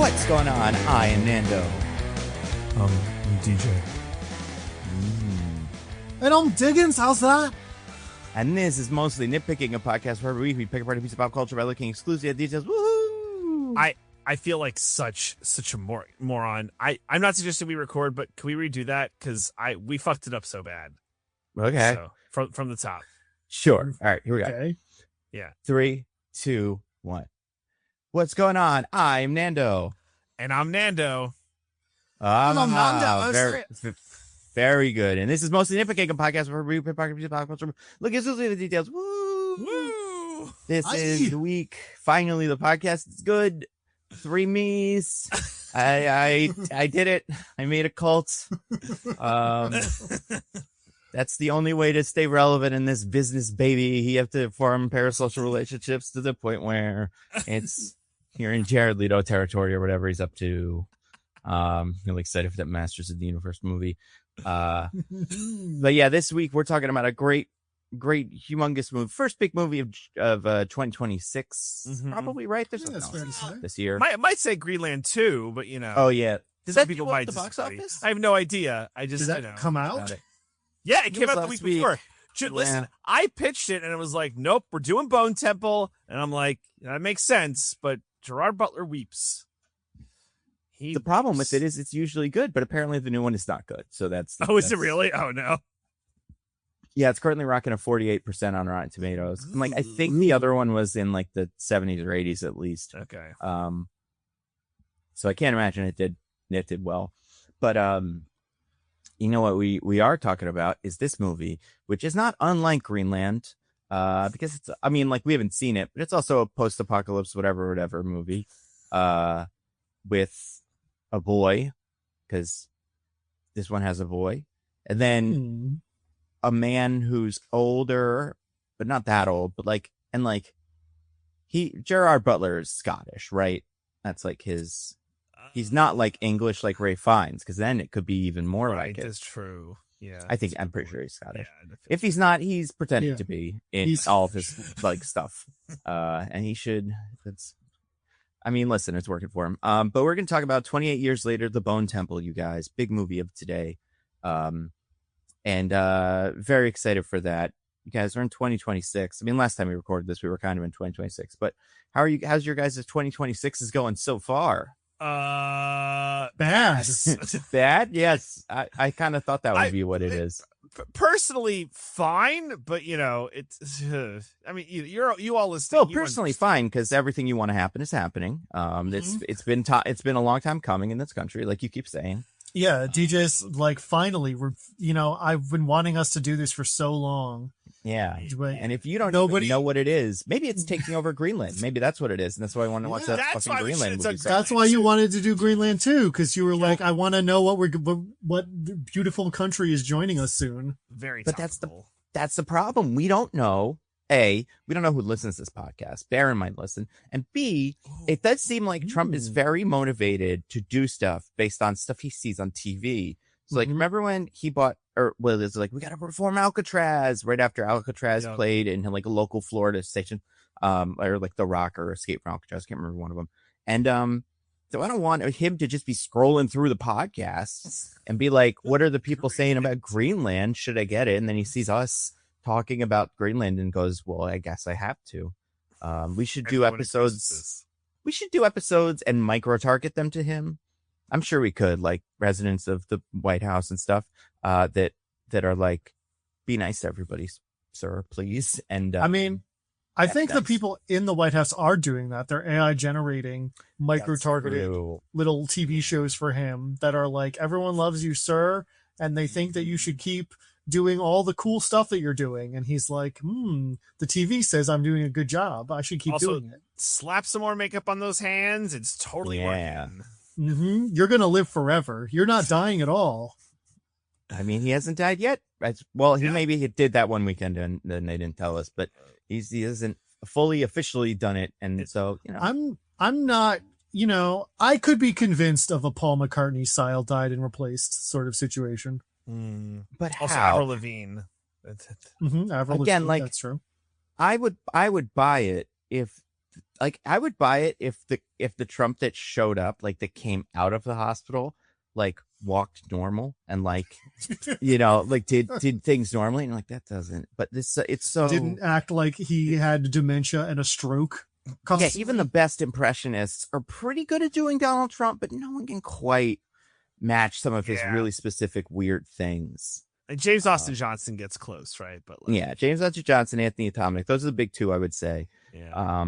What's going on? I am Nando. I'm DJ. And I'm Diggins. How's that? And this is Mostly Nitpicking, a podcast where every week we pick apart a piece of pop culture by looking exclusively at details. Woohoo! I feel like such a moron. I'm not suggesting we record, but can we redo that? Because we fucked it up so bad. Okay. So, from the top. Sure. All right, here we go. Okay. Yeah. 3, 2, 1. What's going on? I'm Nando. And I'm Nando. I'm Nando. Very good. And this is Mostly Nitpicking, a podcast where we pick apart a piece of pop culture, look exclusively at the details. Woo! This is the week. Finally, the podcast is good. 3 me's. I did it. I made a cult. That's the only way to stay relevant in this business, baby. You have to form parasocial relationships to the point where you're in Jared Leto territory or whatever he's up to. Really excited for that Masters of the Universe movie. But yeah, this week we're talking about a great, humongous movie. First big movie of 2026. Mm-hmm. Probably right. There's That's fair to say. this year. Might say Greenland 2, but you know. Oh yeah. Does that people go might up the box disagree. office? I have no idea. I Did that come out? Yeah, it came out the last week before. Listen, I pitched it and it was like, nope, we're doing Bone Temple. And I'm like, that makes sense, but Gerard Butler weeps. The problem with it is it's usually good, but apparently the new one is not good. So is it really? Oh no. Yeah, it's currently rocking a 48% on Rotten Tomatoes. And like I think the other one was in like the 70s or 80s at least. Okay. So I can't imagine it did well. But you know what we are talking about is this movie, which is not unlike Greenland. Because it's, I mean, like we haven't seen it, but it's also a post-apocalypse whatever movie. With a boy, because this one has a boy, and then a man who's older, but not that old, but like, and like Gerard Butler is Scottish, right? That's like he's not like English like Ray Fiennes, because then it could be even more like it. That's true. Yeah, I'm pretty sure he's Scottish. Yeah, if he's not, he's pretending to be in all of his like stuff, and he should. I mean, listen, it's working for him. But we're going to talk about 28 years later, The Bone Temple, you guys. Big movie of today. And very excited for that. You guys are in 2026. I mean, last time we recorded this, we were kind of in 2026. But how's your guys' 2026 is going so far? Bad. Bad? Yes. I kind of thought that would be what it is. Personally fine, but you know it's I mean you all listen. Still personally fine, because everything you want to happen is happening. It's been a long time coming in this country, like you keep saying. Yeah, DJ's like, finally, I've been wanting us to do this for so long. Yeah, and if you don't know what it is, maybe it's taking over Greenland. Maybe that's what it is, and that's why I want to watch that fucking Greenland movie. That's why you wanted to do Greenland too, because you were like, I want to know what beautiful country is joining us soon. Very, but that's the problem. We don't know. A, we don't know who listens to this podcast. Barron might listen, and B, it does seem like Trump is very motivated to do stuff based on stuff he sees on TV. So, like, remember when he bought, it's like, we got to reform Alcatraz right after Alcatraz played in like a local Florida station, or like The Rock or Escape from Alcatraz. I can't remember one of them. And so I don't want him to just be scrolling through the podcasts and be like, what are the people saying about Greenland? Should I get it? And then he sees us talking about Greenland and goes, well, I guess I have to. We should do episodes. We should do episodes and micro target them to him. I'm sure we could, like residents of the White House and stuff, that are like, be nice to everybody, sir, please. And I mean, I think the people in the White House are doing that. They're AI generating micro targeted little TV shows for him that are like, everyone loves you, sir, and they think that you should keep doing all the cool stuff that you're doing. And he's like, the TV says I'm doing a good job. I should keep doing it. Slap some more makeup on those hands. It's totally working. You're going to live forever. You're not dying at all. I mean, he hasn't died yet. Well, maybe he did that one weekend and then they didn't tell us, but he hasn't fully officially done it. And so, you know, I'm not, I could be convinced of a Paul McCartney style died and replaced sort of situation. But also how? Avril Lavigne. Avril Again, Lavigne, like, that's true. I would buy it if like I would buy it if the Trump that showed up, like that came out of the hospital, like walked normal and like like did things normally, and like that doesn't. But this it's so didn't act like he had dementia and a stroke. Yeah, even the best impressionists are pretty good at doing Donald Trump, but no one can quite match some of his really specific weird things. And James Austin Johnson gets close, right? But like, yeah, James Austin Johnson, Anthony Atomic, those are the big two, I would say. Yeah.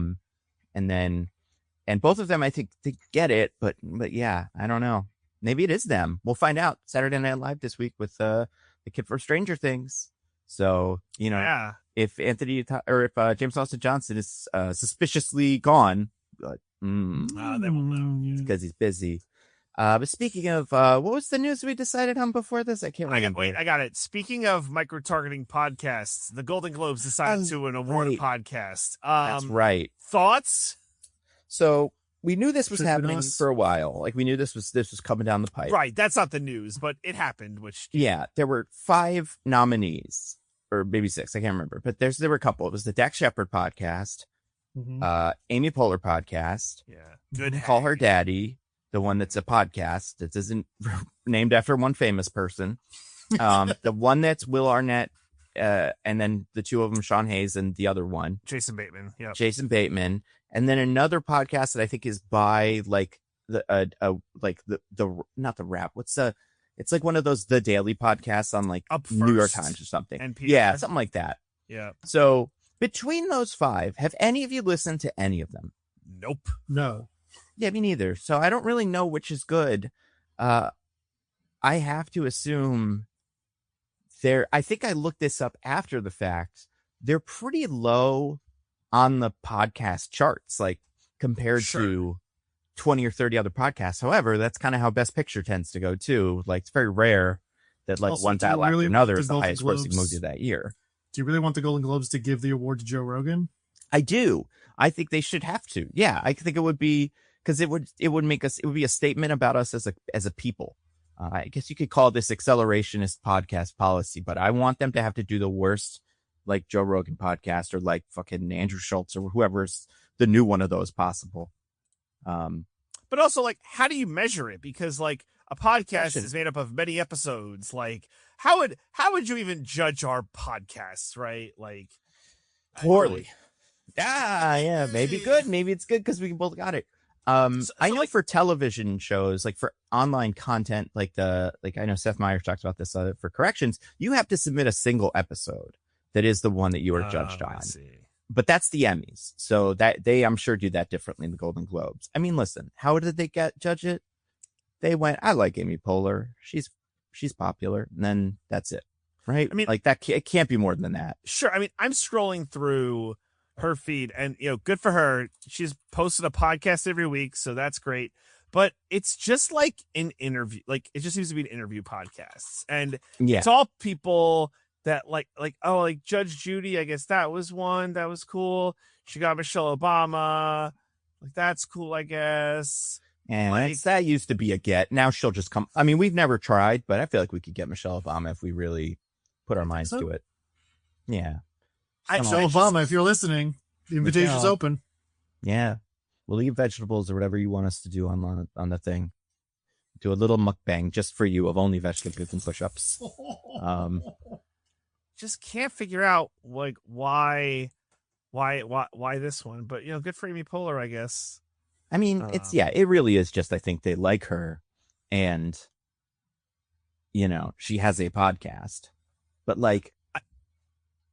And both of them, I think they get it, but yeah, I don't know. Maybe it is them. We'll find out Saturday Night Live this week with the kid from Stranger Things. So if if James Austin Johnson is suspiciously gone, they will know because he's busy. But speaking of, what was the news we decided on before this? I can't remember. I got it. Speaking of micro-targeting podcasts, the Golden Globes decided to award a podcast. That's right. Thoughts? So we knew this was happening for a while. Like we knew this was coming down the pipe. Right. That's not the news, but it happened. There were 5 nominees, or maybe 6. I can't remember. But there were a couple. It was the Dax Shepard podcast, Amy Poehler podcast. Yeah. Good. Call Her Daddy, the one that's a podcast that isn't named after one famous person. The one that's Will Arnett, and then the two of them, Sean Hayes, and the other one, Jason Bateman. Yeah. Jason Bateman. And then another podcast that I think is by like the not the rap. It's like one of those The Daily podcasts on like New York Times or something. NPR. Yeah, something like that. Yeah. So between those 5, have any of you listened to any of them? Nope. No. Yeah, me neither. So I don't really know which is good. I have to assume I think I looked this up after the fact. They're pretty low on the podcast charts, like compared to 20 or 30 other podcasts. However, that's kind of how Best Picture tends to go too. Like it's very rare that like one title after another is the highest grossing movie of that year. Do you really want the Golden Globes to give the award to Joe Rogan? I do. I think they should have to. Yeah, I think it would be, because it would be a statement about us as a people. I guess you could call this accelerationist podcast policy, but I want them to have to do the worst, like Joe Rogan podcast or like fucking Andrew Schultz or whoever's the new one of those possible. But also, like, how do you measure it? Because like a podcast is made up of many episodes. Like, how would you even judge our podcasts, right? Like, poorly. Yeah, maybe good. Maybe it's good because we both got it. I know, like, for television shows, like for online content, like I know Seth Meyers talks about this for Corrections, you have to submit a single episode that is the one that you are judged on. But that's the Emmys. So that they, I'm sure, do that differently in the Golden Globes. I mean, listen, how did they judge it? They went, I like Amy Poehler. She's popular. And then that's it. Right? I mean, like that, it can't be more than that. Sure. I mean, I'm scrolling through her feed and, good for her. She's posted a podcast every week. So that's great. But it's just like an interview. Like it just seems to be an interview podcast. And it's all people that like Judge Judy, I guess that was one that was cool. She got Michelle Obama. Like that's cool, I guess. And that used to be a get. Now she'll just come. I mean, we've never tried, but I feel like we could get Michelle Obama if we really put our minds to it. Yeah. Michelle Obama, if you're listening, the invitation's open. Yeah. We'll eat vegetables or whatever you want us to do on the thing. Do a little mukbang just for you of only vegetables and push-ups. Just can't figure out like why this one, but good for Amy Poehler, I guess. I mean, it really is just, I think they like her and she has a podcast, but like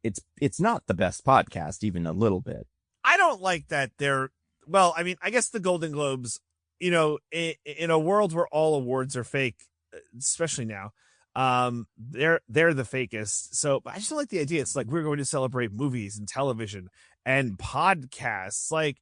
it's not the best podcast even a little bit. I don't like that well, I mean, I guess the Golden Globes, in a world where all awards are fake, especially now, they're the fakest. So I just don't like the idea. It's like we're going to celebrate movies and television and podcasts. Like,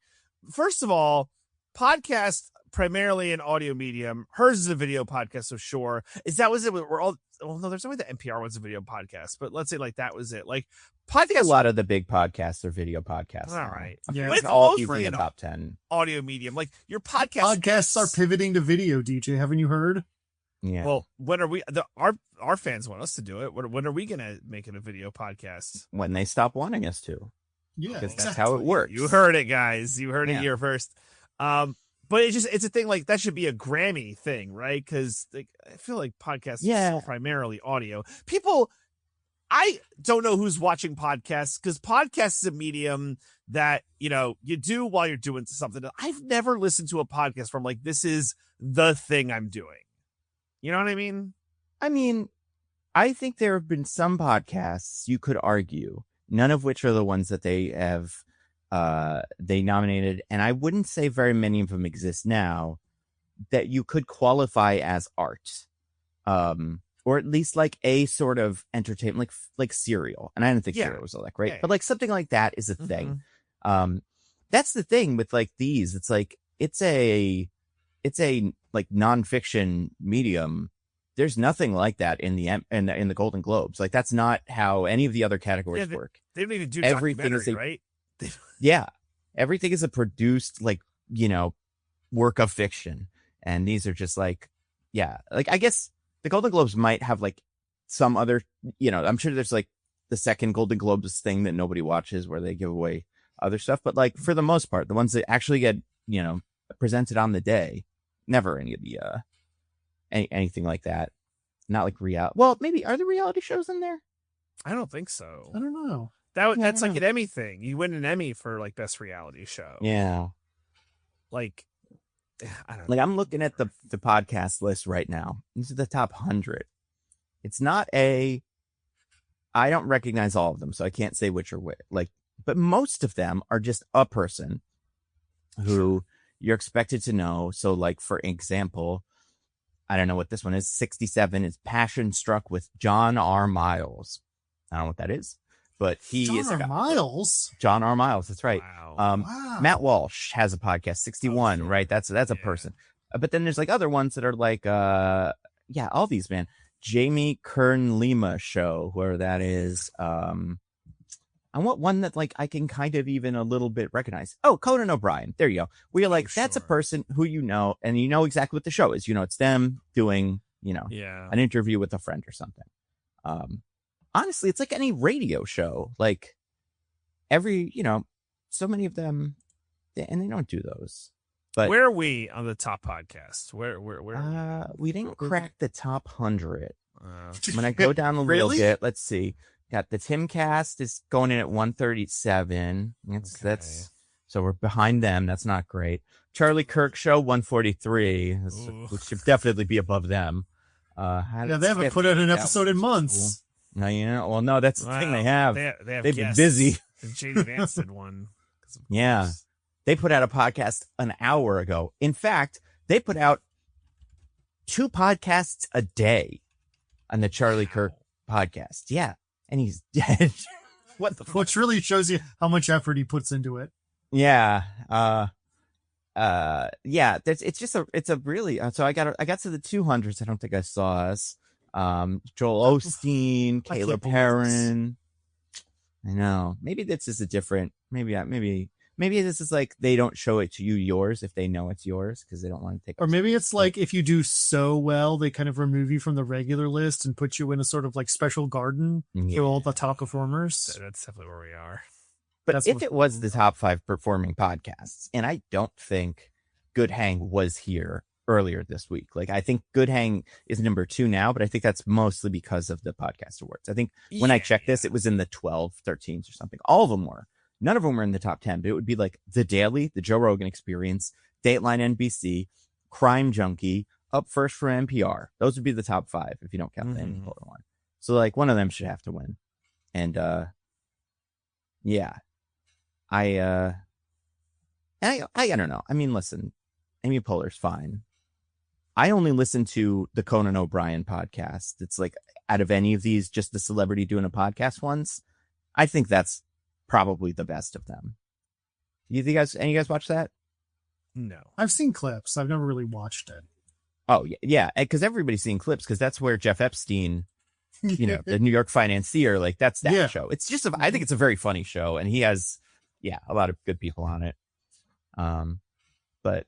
first of all, podcast primarily an audio medium. Hers is a video podcast, so sure. Was it? We're all. Well, no, there's no way the NPR was a video podcast, but let's say like that was it. Like podcasts. A lot of the big podcasts are video podcasts. All right. Yeah. It's all in the top 10 audio medium. Like your podcasts are pivoting to video. DJ, haven't you heard? Yeah. Well, when are we? Our fans want us to do it. When are we gonna make it a video podcast? When they stop wanting us to. Yeah, because that's how it works. You heard it, guys. You heard it Yeah. here first. But it's a thing like that should be a Grammy thing, right? Because I feel like podcasts are still primarily audio. I don't know who's watching podcasts because podcasts is a medium that, you do while you're doing something. I've never listened to a podcast from like, this is the thing I'm doing. You know what I mean? I mean, I think there have been some podcasts you could argue, none of which are the ones that they have, they nominated. And I wouldn't say very many of them exist now that you could qualify as art. Or at least like a sort of entertainment, like Serial. And I didn't think Serial was all that great, but like something like that is a thing. That's the thing with like these. It's like, it's a like nonfiction medium. There's nothing like that in the Golden Globes. Like that's not how any of the other categories work. They don't even do everything is right? Yeah. Everything is a produced, like, work of fiction. And these are just like, like, I guess the Golden Globes might have like some other, I'm sure there's like the second Golden Globes thing that nobody watches where they give away other stuff. But like for the most part, the ones that actually get, presented on the day, never any of the, anything like that. Not like well, maybe are there reality shows in there? I don't think so. I don't know. That's like an Emmy thing. You win an Emmy for like best reality show. Yeah. Like, I don't know. Like I'm looking at the podcast list right now. These are the top 100. It's not I don't recognize all of them, so I can't say which are which. Like, but most of them are just a person who you're expected to know. So like, for example, I don't know what this one is. 67 is Passion Struck with John R. Miles. I don't know what that is, but John R. Miles. John R. Miles. That's right. Wow. Matt Walsh has a podcast, 61, sure. Right? That's a person. But then there's like other ones that are like, all these, man. Jamie Kern Lima show, where that is. I want one that like I can kind of even a little bit recognize. Oh, Conan O'Brien. There you go. Where you're like, that's a person who and you know exactly what the show is. It's them doing, an interview with a friend or something. Honestly, it's like any radio show. Like every, so many of them, and they don't do those. But where are we on the top podcast? Where? We didn't crack the top 100. When I go down a little bit, let's see. Got the Timcast is going in at 137. That's so we're behind them. That's not great. Charlie Kirk Show 143, which should definitely be above them. They haven't put out an episode in months. Cool. No, well, no, that's the thing they have. They've been busy. JD Vance did one. Yeah, they put out a podcast an hour ago. In fact, they put out 2 podcasts a day on the Charlie Kirk podcast. Yeah. And he's dead. What the fuck? Which really shows you how much effort he puts into it. Yeah. It's a really, so I got to the 200s. I don't think I saw us. Joel Osteen, Caleb Perrin. I know. Maybe this is a different, maybe this is like, they don't show it to you yours if they know it's yours because they don't want to take. Or maybe it's like if you do so well, they kind of remove you from the regular list and put you in a sort of like special garden for all the top performers. That's definitely where we are. But if it was the top 5 performing podcasts, and I don't think Good Hang was here earlier this week. Like I think Good Hang is number 2 now, but I think that's mostly because of the podcast awards. I think when I checked this, it was in the 12, 13s or something. All of them were. None of them were in the top 10, but it would be like The Daily, The Joe Rogan Experience, Dateline NBC, Crime Junkie, Up First for NPR. Those would be the top 5 if you don't count the Amy Poehler one. So like one of them should have to win. And I don't know. I mean, listen, Amy Poehler's fine. I only listen to the Conan O'Brien podcast. It's like out of any of these, just the celebrity doing a podcast ones. I think that's probably the best of them. Any of you guys watch that? No. I've seen clips. I've never really watched it. Oh, yeah. Because everybody's seen clips because that's where Jeff Epstein, the New York financier, like that's that show. It's just, I think it's a very funny show and he has, a lot of good people on it. But,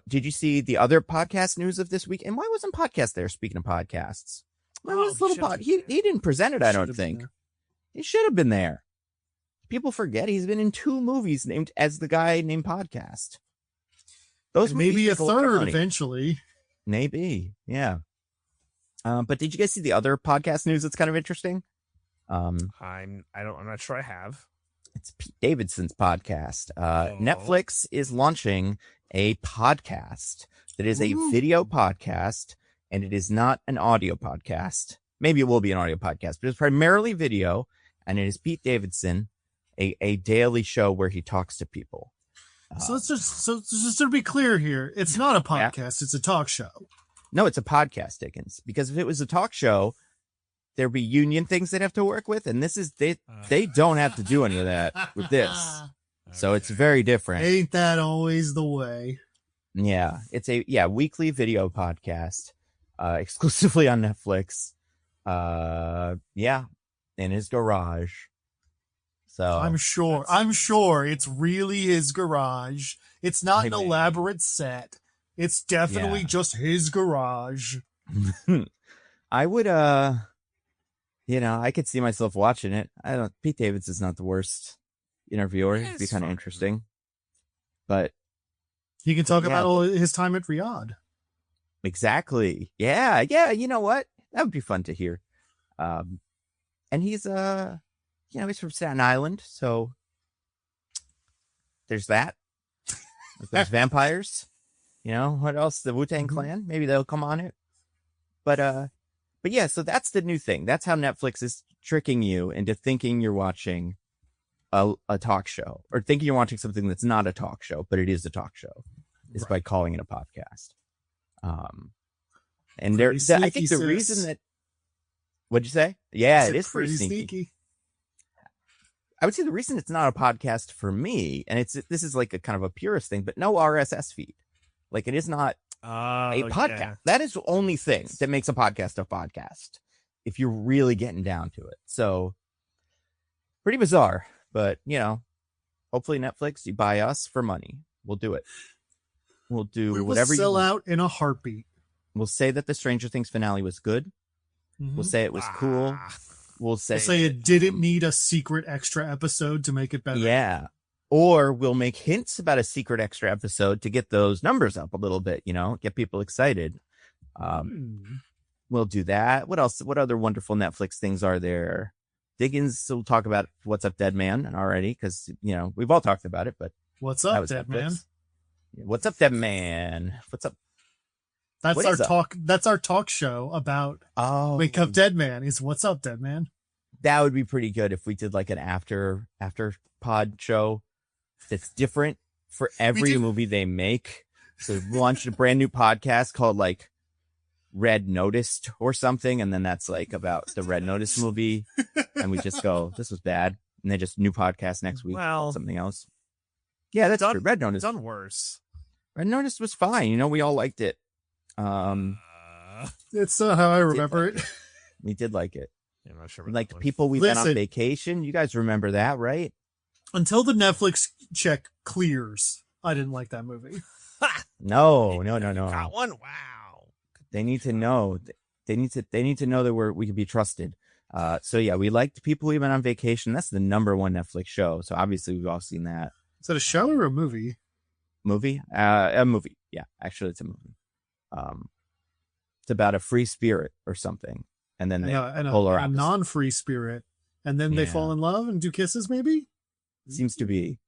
did you see the other podcast news of this week? And why wasn't podcast there? Speaking of podcasts, he didn't present it. I don't think he should have been there. people forget he's been in 2 movies named as the guy named Podcast. Those and maybe a third eventually. Maybe, yeah. But did you guys see the other podcast news that's kind of interesting? I'm not sure I have. It's Pete Davidson's podcast. Netflix is launching a podcast that is a video podcast, and it is not an audio podcast. Maybe it will be an audio podcast, but it's primarily video, and it is Pete Davidson, a daily show where he talks to people. So let's just to be clear here, it's not a podcast, it's a talk show. No, it's a podcast, Dickens. Because if it was a talk show, there'd be union things they'd have to work with, and this is they don't have to do any of that with this. So it's very different. Ain't that always the way? Yeah, it's a weekly video podcast, exclusively on Netflix. In his garage. So I'm sure it's really his garage. It's not an elaborate set. It's definitely just his garage. I would I could see myself watching it. Pete Davidson's not the worst interviewer. It'd be kind of interesting. But he can talk about all his time at Riyadh. Exactly. Yeah, you know what? That would be fun to hear. And he's he's from Staten Island, so there's that. There's vampires. What else? The Wu-Tang Clan. Maybe they'll come on it. But yeah, so that's the new thing. That's how Netflix is tricking you into thinking you're watching a talk show, or thinking you're watching something that's not a talk show, but it is a talk show, is by calling it a podcast. And I think the reason that, what'd you say? Yeah, it is pretty sneaky. I would say the reason it's not a podcast for me, and this is like a kind of a purist thing, but no RSS feed. Like, it is not a podcast. Yeah. That is the only thing that makes a podcast, if you're really getting down to it. So pretty bizarre, but hopefully Netflix, you buy us for money. We'll do it. We'll do whatever you want. We'll sell out in a heartbeat. We'll say that the Stranger Things finale was good. Mm-hmm. We'll say it was cool. We'll say it didn't need a secret extra episode to make it better. Yeah. Or we'll make hints about a secret extra episode to get those numbers up a little bit, get people excited. We'll do that. What else? What other wonderful Netflix things are there? Diggins will talk about What's Up, Dead Man already, because, we've all talked about it, but What's Up, Dead Man? What's Up, Dead Man? What's up? That's our talk. That's our talk show about Wake Up, Dead Man. Is What's Up, Dead Man? That would be pretty good if we did like an after pod show that's different for every movie they make. So we launched a brand new podcast called like Red Noticed or something, and then that's like about the Red Notice movie, and we just go, this was bad, and then just new podcast next week. Well, something else. Yeah, that's true. Red Notice done worse. Red Notice was fine. We all liked it. It's not how I remember it. We did like it. Yeah, I'm not sure. Like the people we went on vacation. You guys remember that, right? Until the Netflix check clears, I didn't like that movie. No. Got one. Wow. They need to know. They need to know that we can be trusted. So yeah, we liked People We Went on Vacation. That's the #1 Netflix show. So obviously we've all seen that. Is that a show or a movie? Movie? A movie. Yeah, actually it's a movie. It's about a free spirit or something. And then they pull her a non-free spirit. And then they fall in love and do kisses, maybe? Seems to be.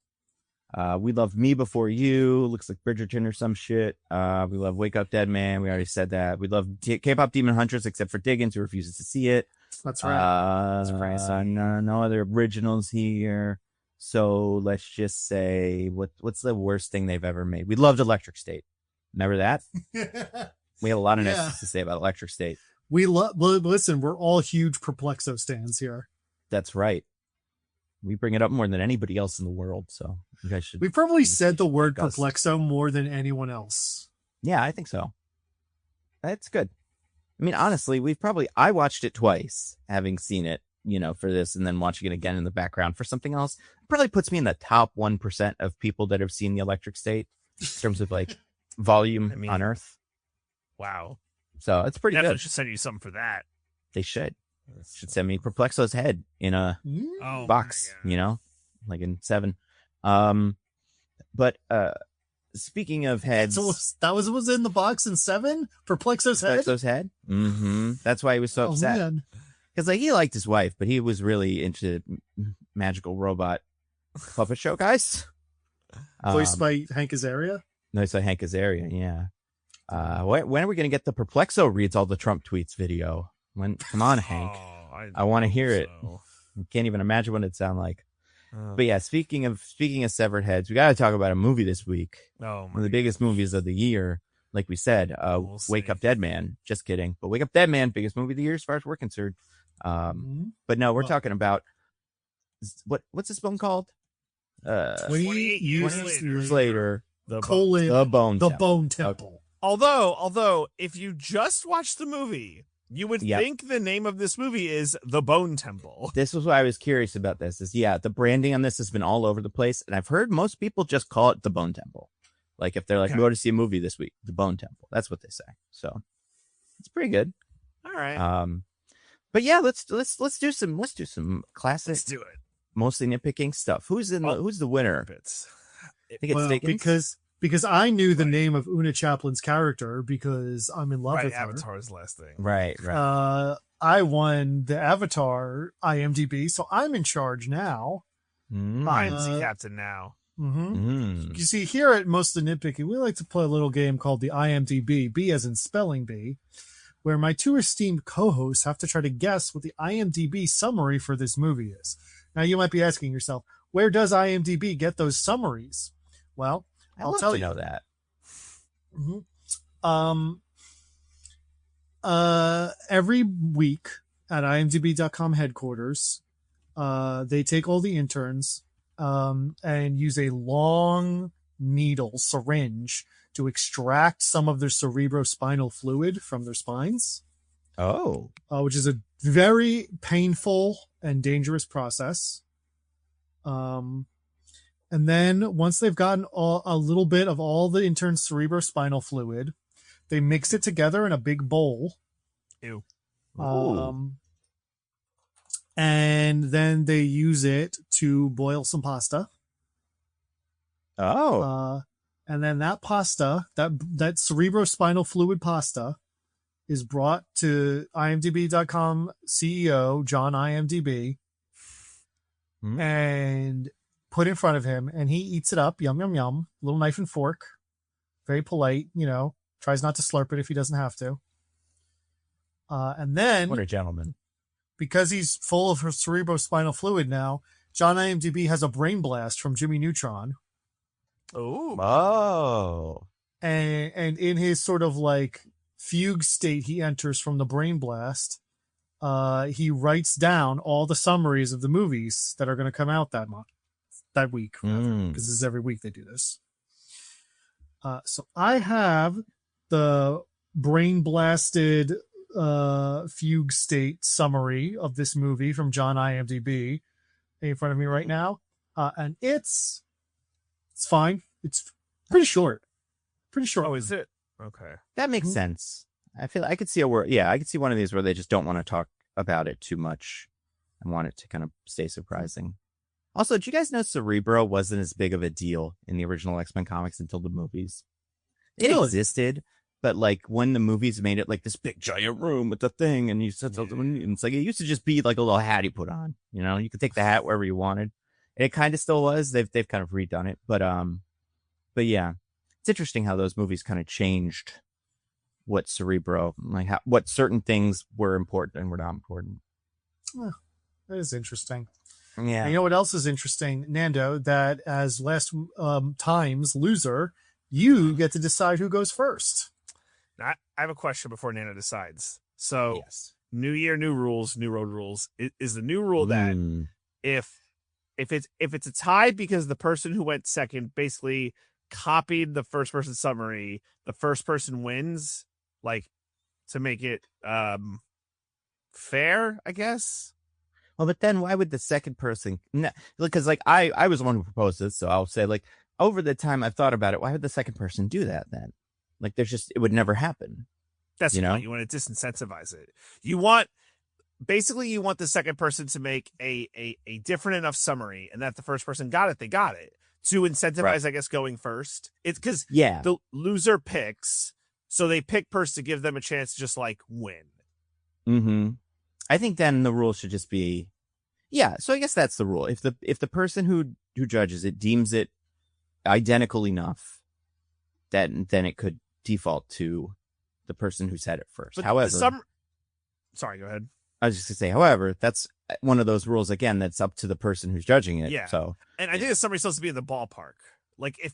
We love Me Before You. Looks like Bridgerton or some shit. We love Wake Up Dead Man. We already said that. We love K-pop Demon Hunters, except for Diggins, who refuses to see it. That's right. No other originals here. So let's just say, what's the worst thing they've ever made? We loved Electric State. Remember that? We had a lot of nice things to say about Electric State. Listen, we're all huge Perplexo stands here. That's right. We bring it up more than anybody else in the world, so you guys should. We probably said the word Perplexo more than anyone else. Yeah, I think so. That's good. I mean, honestly, I watched it twice, having seen it, for this, and then watching it again in the background for something else. It probably puts me in the top 1% of people that have seen the Electric State in terms of like volume on Earth. Wow. So it's pretty good. Should send you something for that. They should send me Perplexo's head in a box, like in 7. But speaking of heads, So that was in the box in 7? Perplexo's head? Perplexo's head. Mm-hmm. That's why he was so upset. Because like he liked his wife, but he was really into magical robot puppet show guys. Voiced by Hank Azaria? No, it's by Hank Azaria, yeah. When are we going to get the Perplexo reads all the Trump tweets video? Come on, Hank. I want to hear it. I can't even imagine what it'd sound like. But yeah, speaking of severed heads, we got to talk about a movie this week. One of the biggest movies of the year. Like we said, Wake Up Dead Man. Just kidding. But Wake Up Dead Man, biggest movie of the year as far as we're concerned. But no, we're talking about what's this one called? 28 years later. The Bone Temple. Okay. Although, if you just watch the movie, you would think the name of this movie is The Bone Temple. This was why I was curious about this. The branding on this has been all over the place, and I've heard most people just call it The Bone Temple. Like if they're like, "Go to see a movie this week," The Bone Temple. That's what they say. So it's pretty good. All right. But yeah, let's do some classic. Let's do it. Mostly nitpicking stuff. Who's the winner? I think it's Dickens. Because I knew the name of Una Chaplin's character because I'm in love with her. Avatar's last thing. Right. I won the Avatar IMDb, so I'm in charge now. I'm the captain now. You see, here at Most of the Nitpicking, we like to play a little game called the IMDb, B as in spelling bee, where my two esteemed co-hosts have to try to guess what the IMDb summary for this movie is. Now, you might be asking yourself, where does IMDb get those summaries? Well, I'll tell you. Know that. Every week at imdb.com headquarters, they take all the interns and use a long needle syringe to extract some of their cerebrospinal fluid from their spines. Which is a very painful and dangerous process. And then once they've gotten a little bit of all the intern's cerebrospinal fluid, they mix it together in a big bowl. Ew. And then they use it to boil some pasta. And then that pasta, that cerebrospinal fluid pasta, is brought to IMDb.com CEO John IMDb and put in front of him, and he eats it up. Yum, yum, yum. Little knife and fork. Very polite, tries not to slurp it if he doesn't have to. And then... What a gentleman. Because he's full of her cerebrospinal fluid now, John IMDb has a brain blast from Jimmy Neutron. Oh. And in his sort of like fugue state he enters from the brain blast, he writes down all the summaries of the movies that are going to come out that week, because this is every week they do this. So I have the brain blasted fugue state summary of this movie from John IMDb in front of me right now, and it's fine. It's pretty short. Oh, is it? Okay, that makes sense. I feel I could see I could see one of these where they just don't want to talk about it too much and want it to kind of stay surprising. Also, did you guys know Cerebro wasn't as big of a deal in the original X-Men comics until the movies? It existed, but like when the movies made it like this big giant room with the thing, and you said something, and it's like it used to just be like a little hat you put on. You could take the hat wherever you wanted. It kind of still was. They've kind of redone it, but yeah, it's interesting how those movies kind of changed what Cerebro, what certain things were important and were not important. Well, that is interesting. Yeah. And you know what else is interesting, Nando? That as last time's loser, you get to decide who goes first. I have a question before Nando decides. So, yes. New year, new rules, new road rules. Is the new rule that if it's a tie because the person who went second basically copied the first person's summary, the first person wins, like to make it fair, I guess? Well, but then why would the second person? Because like I was the one who proposed this, so I'll say like over the time I've thought about it, why would the second person do that then? Like it would never happen. That's the point. You want to disincentivize it. You want basically you want the second person to make a different enough summary, and that the first person got it, they got it, to incentivize, I guess, going first. It's because the loser picks, so they pick first to give them a chance to just like win. Mm-hmm. I think then the rule should just be, so I guess that's the rule. If the person who judges it deems it identical enough, then it could default to the person who said it first. But however, sorry, go ahead. I was just gonna say, however, that's one of those rules again that's up to the person who's judging it. Yeah. So, and I think the summary's supposed to be in the ballpark. Like if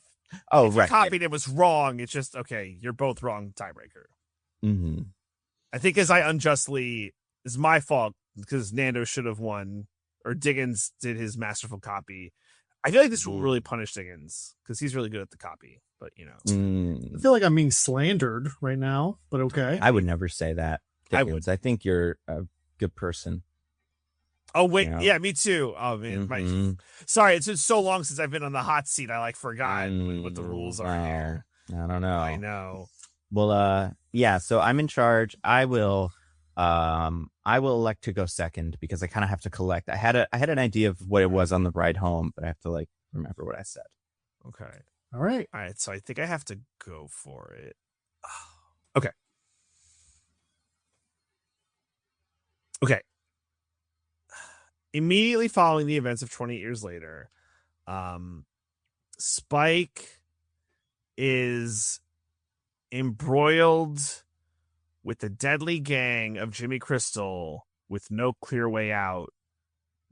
right, you copied it was wrong, it's just okay. You're both wrong. Tiebreaker. Mm-hmm. I think it's my fault because Nando should have won, or Diggins did his masterful copy. I feel like this will really punish Diggins because he's really good at the copy. But I feel like I'm being slandered right now. But okay, I would never say that. Diggins. I think you're a good person. Oh wait, yeah, me too. Oh man, sorry, it's been so long since I've been on the hot seat. I forgot what the rules are here. I don't know. I know. Well, so I'm in charge. I will elect to go second because I kind of have to collect. I had an idea of what it was on the ride home, but I have to remember what I said. Okay. All right. So I think I have to go for it. Okay. Okay. Immediately following the events of 28 years later, Spike is embroiled with the deadly gang of Jimmy Crystal with no clear way out.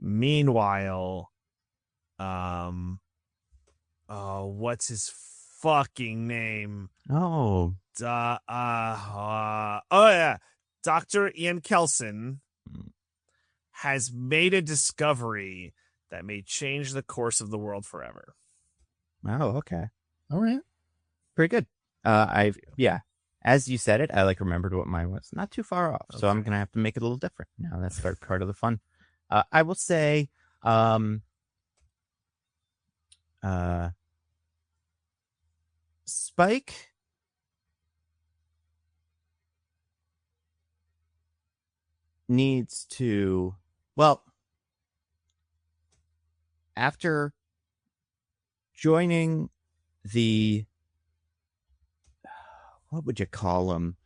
Meanwhile, what's his fucking name? Oh. Dr. Ian Kelson has made a discovery that may change the course of the world forever. Oh, okay. All right. Pretty good. As you said it, I remembered what mine was. Not too far off. Okay. So I'm going to have to make it a little different. Now that's part of the fun. I will say, Spike needs to, after joining the, what would you call them,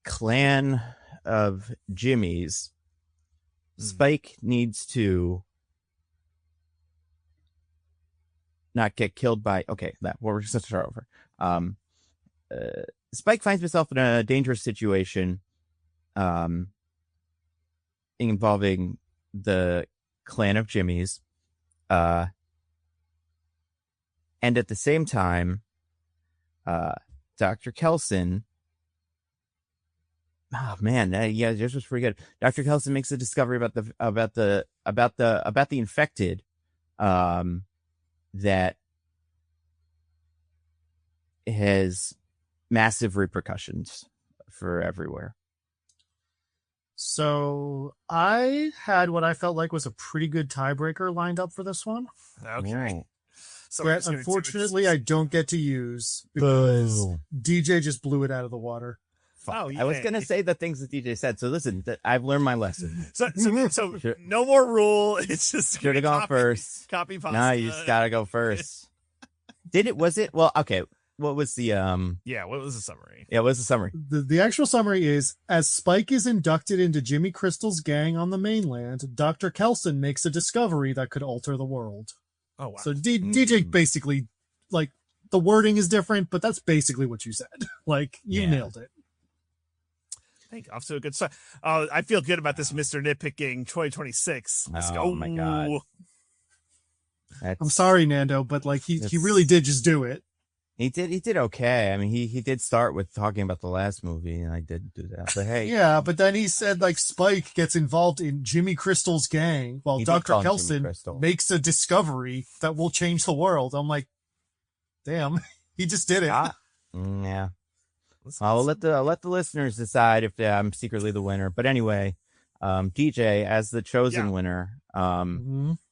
clan of Jimmys, Spike needs to not get killed by, we're just going to start over. Spike finds himself in a dangerous situation involving the clan of Jimmys. And at the same time, Dr. Kelson, this was pretty good. Dr. Kelson makes a discovery about the infected, that has massive repercussions for everywhere. So I had what I felt like was a pretty good tiebreaker lined up for this one. Okay. So that unfortunately I don't get to use because DJ just blew it out of the water. Oh, yeah. I was going to say the things that DJ said. So listen, I've learned my lesson. So no more rule. It's just should have gone first. Copy pasta. No, you just got to go first. Well, okay. What was the what was the summary? Yeah, what was the summary? The actual summary is, as Spike is inducted into Jimmy Crystal's gang on the mainland, Dr. Kelson makes a discovery that could alter the world. Oh wow. So DJ basically, the wording is different, but that's basically what you said. You nailed it. Thank you. Off to a good start. I feel good about this Mr. Nitpicking 2026. Let's go. Oh my god. I'm sorry, Nando, but he really did just do it. He did okay. I mean, he did start with talking about the last movie, and I did do that. But hey. Yeah, but then he said Spike gets involved in Jimmy Crystal's gang while Dr. Kelson makes a discovery that will change the world. I'm like, damn, he just did it. Yeah. I'll let the listeners decide if I'm secretly the winner. But anyway, DJ, as the chosen winner,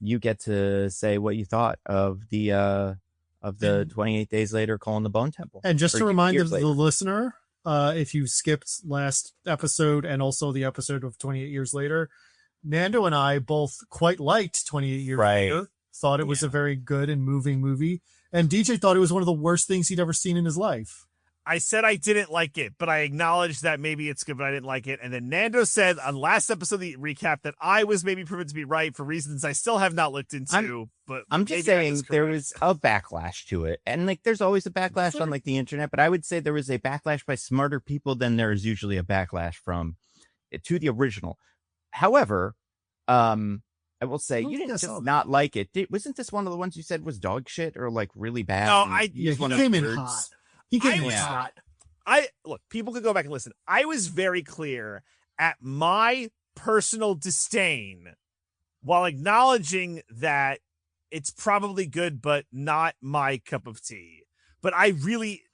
you get to say what you thought of the 28 days later calling the Bone Temple. And just to remind the listener, if you skipped last episode and also the episode of 28 Years Later, Nando and I both quite liked 28 Years Later. Thought it was a very good and moving movie. And DJ thought it was one of the worst things he'd ever seen in his life. I said I didn't like it, but I acknowledged that maybe it's good, but I didn't like it. And then Nando said on last episode of the recap that I was maybe proven to be right for reasons I still have not looked into. But I'm just saying there was a backlash to it. And like there's always a backlash on like the internet, but I would say there was a backlash by smarter people than there is usually a backlash from it to the original. However, I will say you didn't just not like it. Wasn't this one of the ones you said was dog shit or like really bad? No, he came in hot. He came in hot. Look, people could go back and listen. I was very clear at my personal disdain while acknowledging that it's probably good, but not my cup of tea. But I really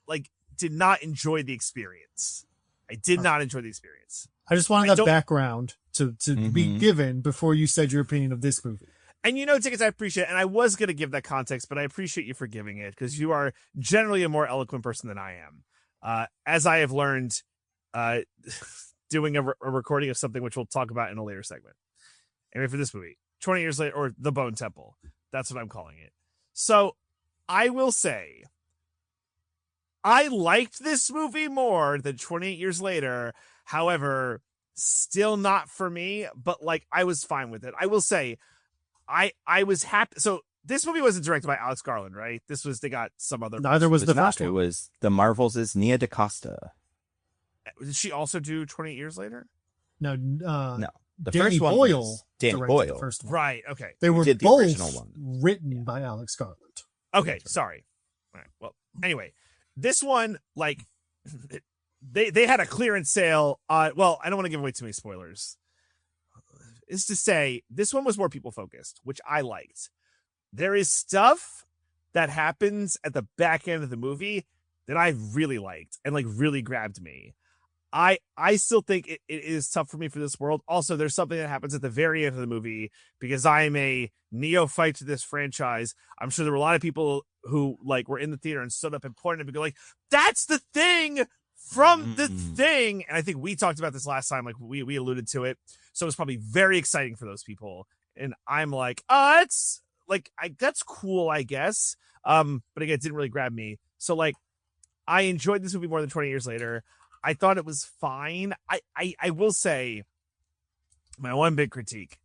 did not enjoy the experience. I did not enjoy the experience. I just wanted that background to be given before you said your opinion of this movie. And Tickets, I appreciate it. And I was going to give that context, but I appreciate you for giving it because you are generally a more eloquent person than I am. As I have learned doing a recording of something, which we'll talk about in a later segment. Anyway, for this movie, 20 Years Later, or The Bone Temple. That's what I'm calling it. So I will say, I liked this movie more than 28 Years Later. However, still not for me, but I was fine with it. I will say, I was happy. So this movie wasn't directed by Alex Garland, right? They got some other. Neither was the first one. It was the Marvels' Nia DaCosta. Did she also do 28 Years Later? No. The Danny first one Boyle was Danny directed Boyle. the first one. Right. Okay. They were did the both original one. written by Alex Garland. Okay. Sorry. All right. Well, anyway, this one, they had a clearance sale. Well, I don't want to give away too many spoilers. Is to say, this one was more people focused, which I liked. There is stuff that happens at the back end of the movie that I really liked and really grabbed me. I still think it is tough for me for this world. Also, there's something that happens at the very end of the movie because I'm a neophyte to this franchise. I'm sure there were a lot of people who were in the theater and stood up and pointed and go that's the thing from the thing. And I think we talked about this last time. We alluded to it. So it's probably very exciting for those people. And I'm it's that's cool, I guess. But again, it didn't really grab me. So I enjoyed this movie more than 20 Years Later. I thought it was fine. I will say my one big critique.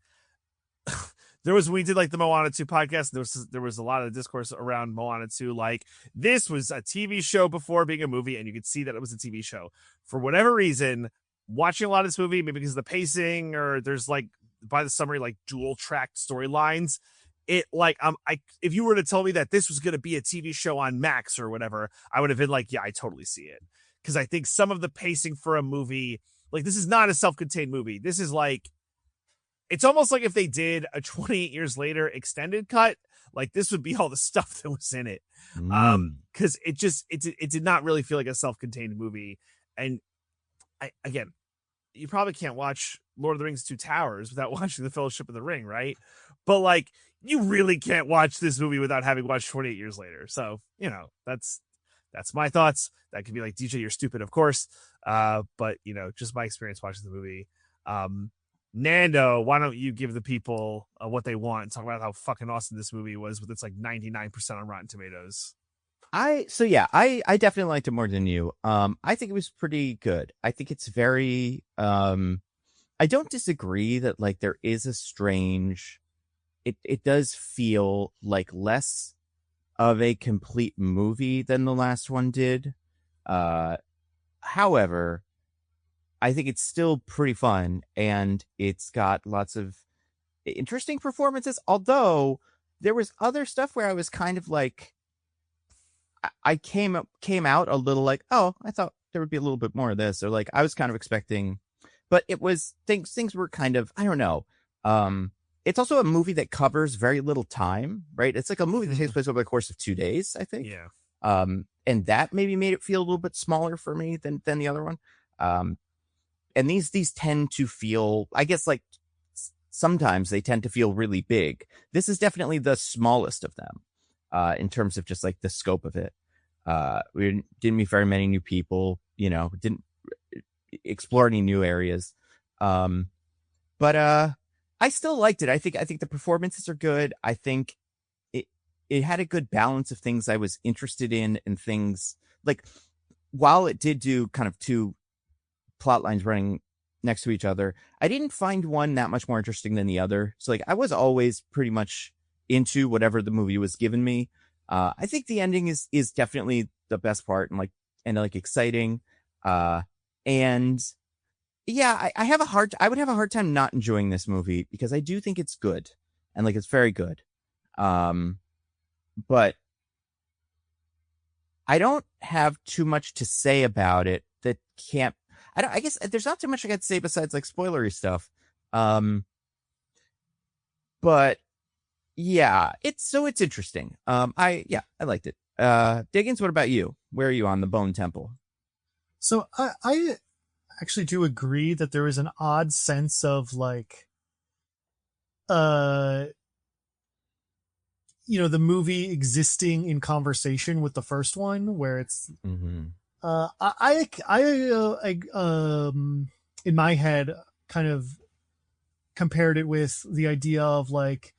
There was, we did the Moana 2 podcast. There was a lot of discourse around Moana 2. This was a TV show before being a movie, and you could see that it was a TV show. For whatever reason, watching a lot of this movie, maybe because of the pacing or there's by the summary, dual tracked storylines. It if you were to tell me that this was going to be a TV show on Max or whatever, I would have been yeah, I totally see it. Because I think some of the pacing for a movie, this is not a self-contained movie. This is it's almost like if they did a 28 Years Later extended cut, this would be all the stuff that was in it. Because it did not really feel like a self-contained movie. And again, you probably can't watch Lord of the Rings 2 Towers without watching The Fellowship of the Ring, right? But you really can't watch this movie without having watched 28 Years Later. So, that's my thoughts. That could be DJ, you're stupid, of course. But just my experience watching the movie. Nando, why don't you give the people what they want and talk about how fucking awesome this movie was with its 99% on Rotten Tomatoes. I definitely liked it more than you. I think it was pretty good. I think it's very I don't disagree that there is a strange, it does feel less of a complete movie than the last one did. However, I think it's still pretty fun, and it's got lots of interesting performances, although there was other stuff where I was kind of I came out a little oh, I thought there would be a little bit more of this, or I was kind of expecting, but it was things were kind of, I don't know. It's also a movie that covers very little time, right? It's a movie that takes place over the course of 2 days, I think. Yeah. And that maybe made it feel a little bit smaller for me than the other one. And these tend to feel, I guess, sometimes they tend to feel really big. This is definitely the smallest of them, in terms of just the scope of it. We didn't meet very many new people. didn't explore any new areas. But I still liked it. I think the performances are good. I think it had a good balance of things I was interested in and things like, while it did do kind of two plot lines running next to each other, I didn't find one that much more interesting than the other. So like I was always pretty much into whatever the movie was giving me. I think the ending is definitely the best part and exciting. And yeah, I would have a hard time not enjoying this movie because I do think it's good and like it's very good. But I don't have too much to say about it that can't. I guess there's not too much I got to say besides like spoilery stuff. But yeah, it's interesting. I liked it. Diggins, what about you? Where are you on the Bone Temple? So I actually do agree that there is an odd sense of like, the movie existing in conversation with the first one, where it's, in my head kind of compared it with the idea of like,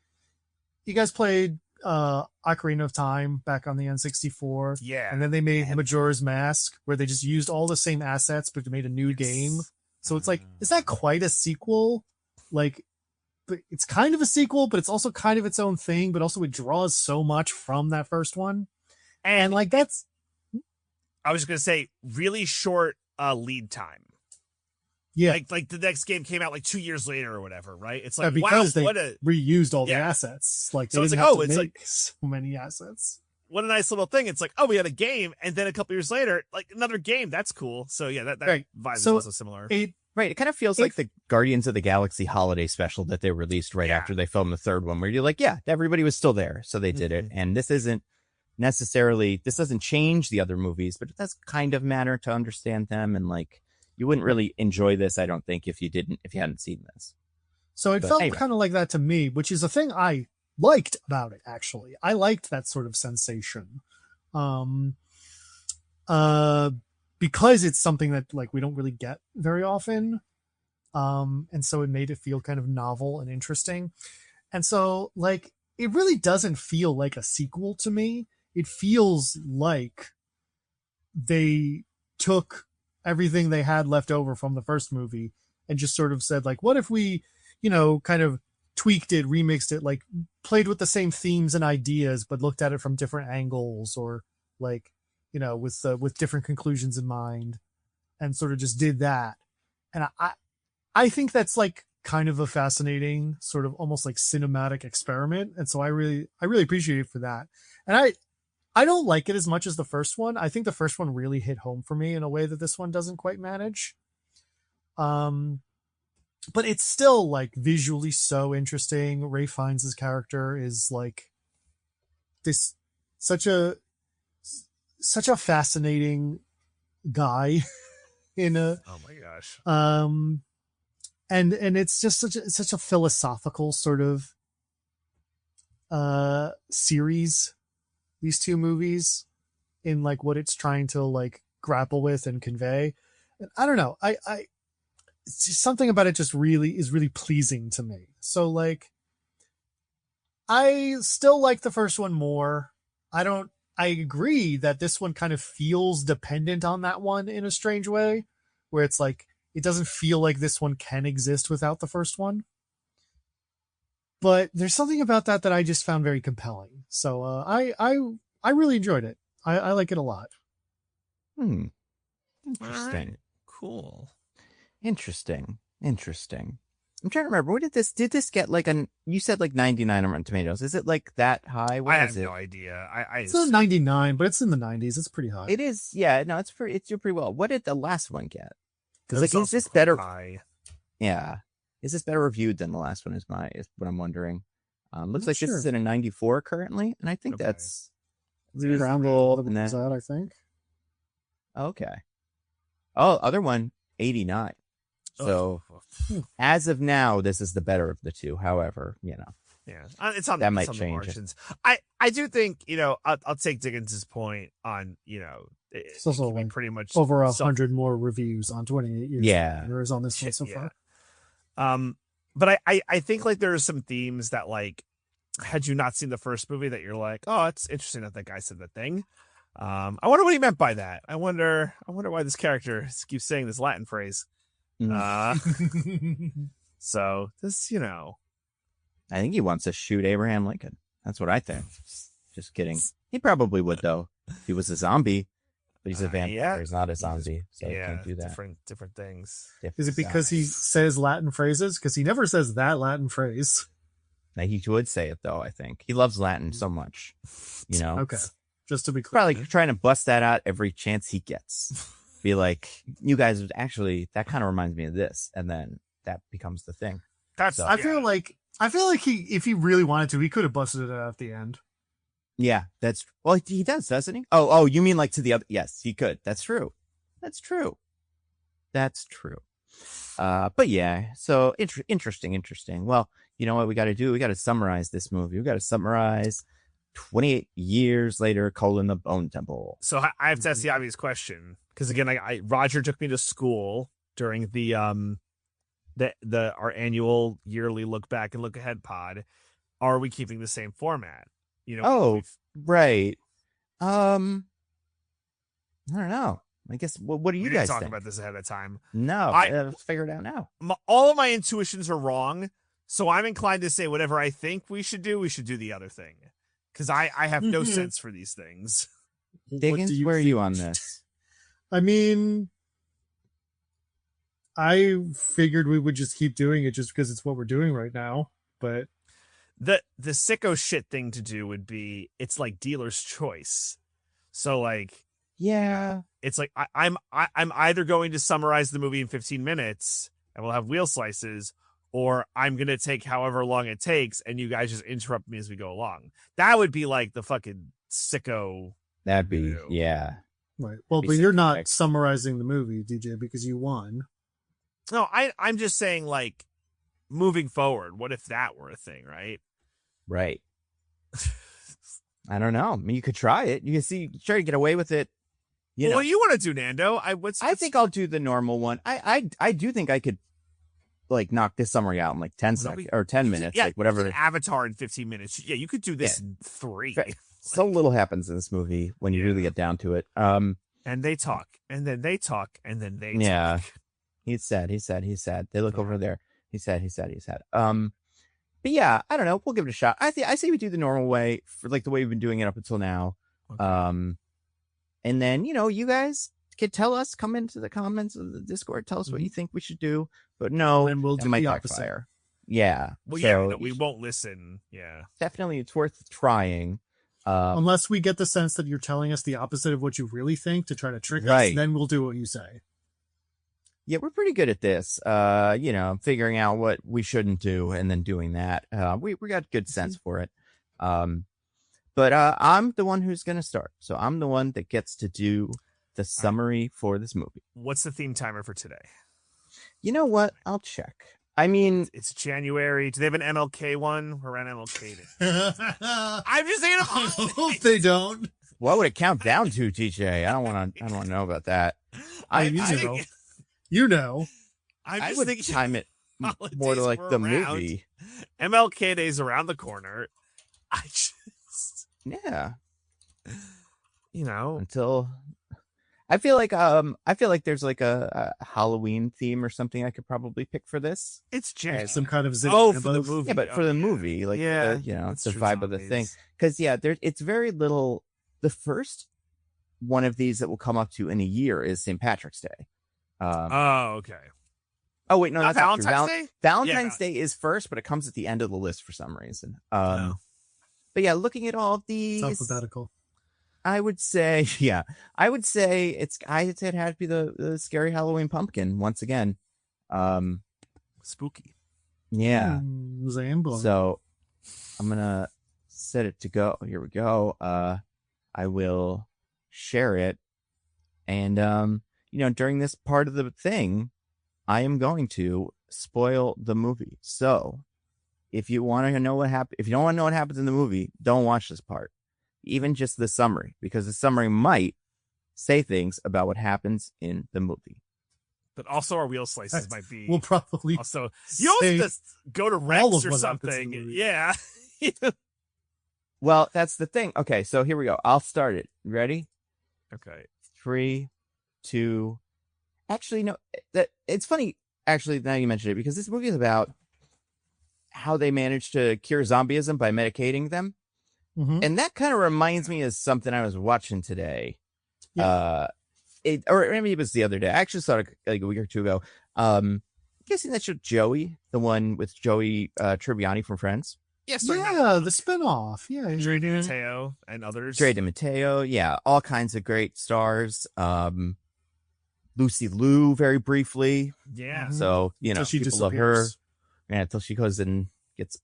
you guys played Ocarina of Time back on the N64. Yeah. And then they made Majora's Mask, where they just used all the same assets, but they made a new game. So it's like, is that quite a sequel? Like, but it's kind of a sequel, but it's also kind of its own thing, but also it draws so much from that first one. And like, that's, I was going to say, really short lead time. Yeah. Like the next game came out like 2 years later or whatever, right? It's like, because wow, they reused all the assets. Like, so they it's didn't like, have to it's make like so many assets. What a nice little thing. It's like, oh, we had a game, and then a couple years later, like another game. That's cool. So yeah, that right. vibe is also similar. It kind of feels like the Guardians of the Galaxy holiday special that they released right after they filmed the third one, where you're like, yeah, everybody was still there, so they did it. And this doesn't change the other movies, but it does kind of matter to understand them. And like, you wouldn't really enjoy this, I don't think, if you hadn't seen this. So it felt kind of like that to me, which is a thing I liked about it. Actually, I liked that sort of sensation, because it's something that like we don't really get very often, and so it made it feel kind of novel and interesting. And so like, it really doesn't feel like a sequel to me. It feels like they took everything they had left over from the first movie and just sort of said like, what if we, kind of tweaked it, remixed it, like played with the same themes and ideas, but looked at it from different angles, or like, with different conclusions in mind, and sort of just did that. And I think that's like kind of a fascinating sort of almost like cinematic experiment. And so I really appreciate it for that. And I don't like it as much as the first one. I think the first one really hit home for me in a way that this one doesn't quite manage. But it's still like visually so interesting. Ray Fiennes' character is like this such a fascinating guy in a, oh my gosh. And it's just such a philosophical sort of series, these two movies, in like what it's trying to like grapple with and convey. And I don't know, I it's just something about it just really is really pleasing to me. So like, I still like the first one more. I agree that this one kind of feels dependent on that one in a strange way, where it's like, it doesn't feel like this one can exist without the first one. But there's something about that I just found very compelling. So I really enjoyed it. I like it a lot. Interesting. Right. Cool. Interesting. I'm trying to remember. What did this get? Like you said like 99 on Rotten Tomatoes. Is it like that high? I have no idea. It's not 99, but it's in the 90s. It's pretty high. It is. Yeah. No, it's doing pretty well. What did the last one get? Because like, is this quite better? high. Yeah. Is this better reviewed than the last one? Is what I'm wondering. Looks like this is in a 94 currently, and I think that's around all of that. I think. Okay. Oh, other one 89. So as of now, this is the better of the two. However, yeah, it's on that might on change. the margins. I do think I'll take Diggins' point on It's also like pretty much over 100 more reviews on 28 years. Yeah, there is on this one so far. But I think like there are some themes that like, had you not seen the first movie, that you're like, oh, it's interesting that guy said that thing. I wonder what he meant by that. I wonder why this character keeps saying this Latin phrase. So this, I think he wants to shoot Abraham Lincoln. That's what I think. Just kidding. He probably would though. If he was a zombie, but he's a vampire. Yeah. He's not a zombie, so he can't do that. Different things. Is it because he says Latin phrases? Because he never says that Latin phrase. Now, he would say it though. I think he loves Latin so much. Okay. Just to be clear. Probably trying to bust that out every chance he gets. Be like, you guys would actually, that kind of reminds me of this, and then that becomes the thing. I feel like if he really wanted to, he could have busted it out at the end. Yeah, he does, doesn't he? Oh, you mean like to the other? Yes, he could. That's true. But yeah, so interesting. Well, you know what we got to do? We got to summarize this movie. We got to summarize 28 years later, the Bone Temple. So I have to ask the obvious question, because again, Roger took me to school during the our annual yearly look back and look ahead pod. Are we keeping the same format? Right. I don't know. I guess what do you guys talk think? About this ahead of time? No, I figure it out now. All of my intuitions are wrong, so I'm inclined to say whatever I think we should do the other thing, because I have no sense for these things. Diggins, where are you on this? I mean, I figured we would just keep doing it just because it's what we're doing right now, but the sicko shit thing to do would be, it's like dealer's choice. So like, yeah, it's like I'm either going to summarize the movie in 15 minutes and we'll have wheel slices, or I'm going to take however long it takes and you guys just interrupt me as we go along. That would be like the fucking sicko. That'd be, yeah. Right. Well, but you're not summarizing the movie, DJ, because you won. No, I'm just saying, like, moving forward, what if that were a thing, right? Right. I don't know. I mean, you could try it. You can try to get away with it. What do you want to do, Nando? I think I'll do the normal one. I do think I could, like, knock this summary out in like 10 seconds or 10 minutes, like whatever. Avatar in 15 minutes. Yeah, you could do this in 3. So little happens in this movie when you really get down to it. And they talk, and then they talk, and then they talk. Yeah. He said. They look over there. He said. But yeah, I don't know. We'll give it a shot. I say we do the normal way, for like the way we've been doing it up until now. Okay. And then, you guys could tell us, come into the comments of the Discord, tell us what you think we should do. But no, and we'll do the opposite. Yeah. Well, we won't listen. Yeah. Definitely, it's worth trying. Unless we get the sense that you're telling us the opposite of what you really think to try to trick us, then we'll do what you say. Yeah, we're pretty good at this. Figuring out what we shouldn't do and then doing that. We got good sense for it. But I'm the one who's gonna start, so I'm the one that gets to do the summary for this movie. What's the theme timer for today? You know what? I'll check. I mean, it's January. Do they have an MLK one? We're around MLK Day. I'm just saying. I hope they don't. What would it count down to, TJ? I don't want to know about that. You know. I would time it more to like the movie. MLK Day's around the corner. Until I feel like there's like a Halloween theme or something I could probably pick for this. It's Jan. Some kind of for the movie. Yeah, but for the movie, like it's the vibe of the thing. Because it's very little. The first one of these that will come up to in a year is St. Patrick's Day. Okay. Oh wait, no, that's Valentine's Day. Valentine's Day is first, but it comes at the end of the list for some reason. But yeah, looking at all of these, it's alphabetical. I would say it had to be the scary Halloween pumpkin once again. Spooky. Yeah. Zambo. So I'm gonna set it to go. Here we go. I will share it, and during this part of the thing, I am going to spoil the movie. So if you want to know what happened, if you don't want to know what happens in the movie, don't watch this part. Even just the summary, because the summary might say things about what happens in the movie. But also our wheel slices might be. We'll probably also. You also just go to Rex or something. Yeah. Well, that's the thing. Okay, so here we go. I'll start it. Ready? Okay. 3, 2. Actually, no. It's funny. Actually, now you mentioned it, because this movie is about how they managed to cure zombieism by medicating them, and that kind of reminds me of something I was watching today. Yeah. Or maybe it was the other day. I actually saw it like a week or two ago. Guessing that show Joey, the one with Joey Tribbiani from Friends. Yes, the spinoff. Yeah, Dre DiMatteo and others. Dre DiMatteo, yeah, all kinds of great stars. Lucy Liu, very briefly. Yeah. So people love her. Yeah, until she goes and gets,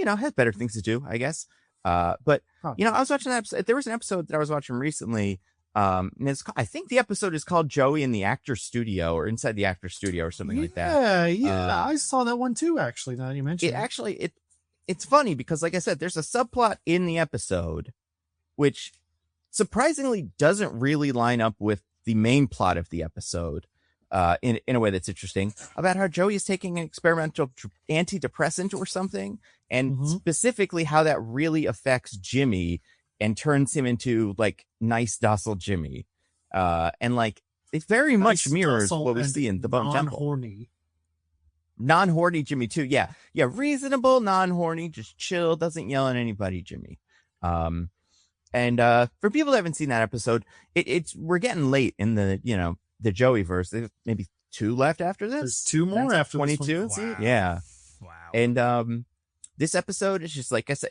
has better things to do, I guess. But I was watching that episode. There was an episode that I was watching recently. And I think the episode is called Joey in the Actor Studio, or Inside the Actor Studio, or something like that. Yeah, I saw that one too. Actually, now that you mentioned it. It's funny because, like I said, there's a subplot in the episode, which surprisingly doesn't really line up with the main plot of the episode. In a way that's interesting, about how Joey is taking an experimental antidepressant or something, and specifically how that really affects Jimmy and turns him into like nice, docile Jimmy. And like it very much mirrors what we see in the Bone Temple. Non-horny Jimmy too. Yeah. Reasonable, non-horny, just chill, doesn't yell at anybody, Jimmy. And for people that haven't seen that episode, we're getting late in the, the Joey verse. There's maybe 2 left after this. There's 2 more after 22. Wow. Yeah. Wow. And this episode is just like I said.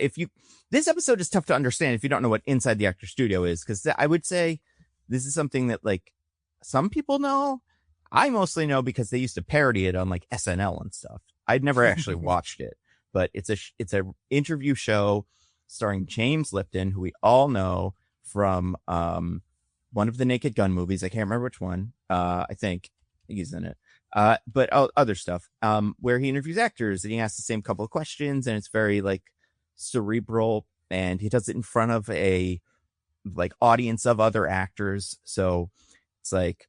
This episode is tough to understand if you don't know what Inside the Actor Studio is, because I would say this is something that like some people know. I mostly know because they used to parody it on like SNL and stuff. I'd never actually watched it, but it's a interview show starring James Lipton, who we all know from one of the Naked Gun movies. I can't remember which one. I think he's in it. But other stuff, where he interviews actors and he asks the same couple of questions, and it's very like cerebral, and he does it in front of a like audience of other actors. So it's like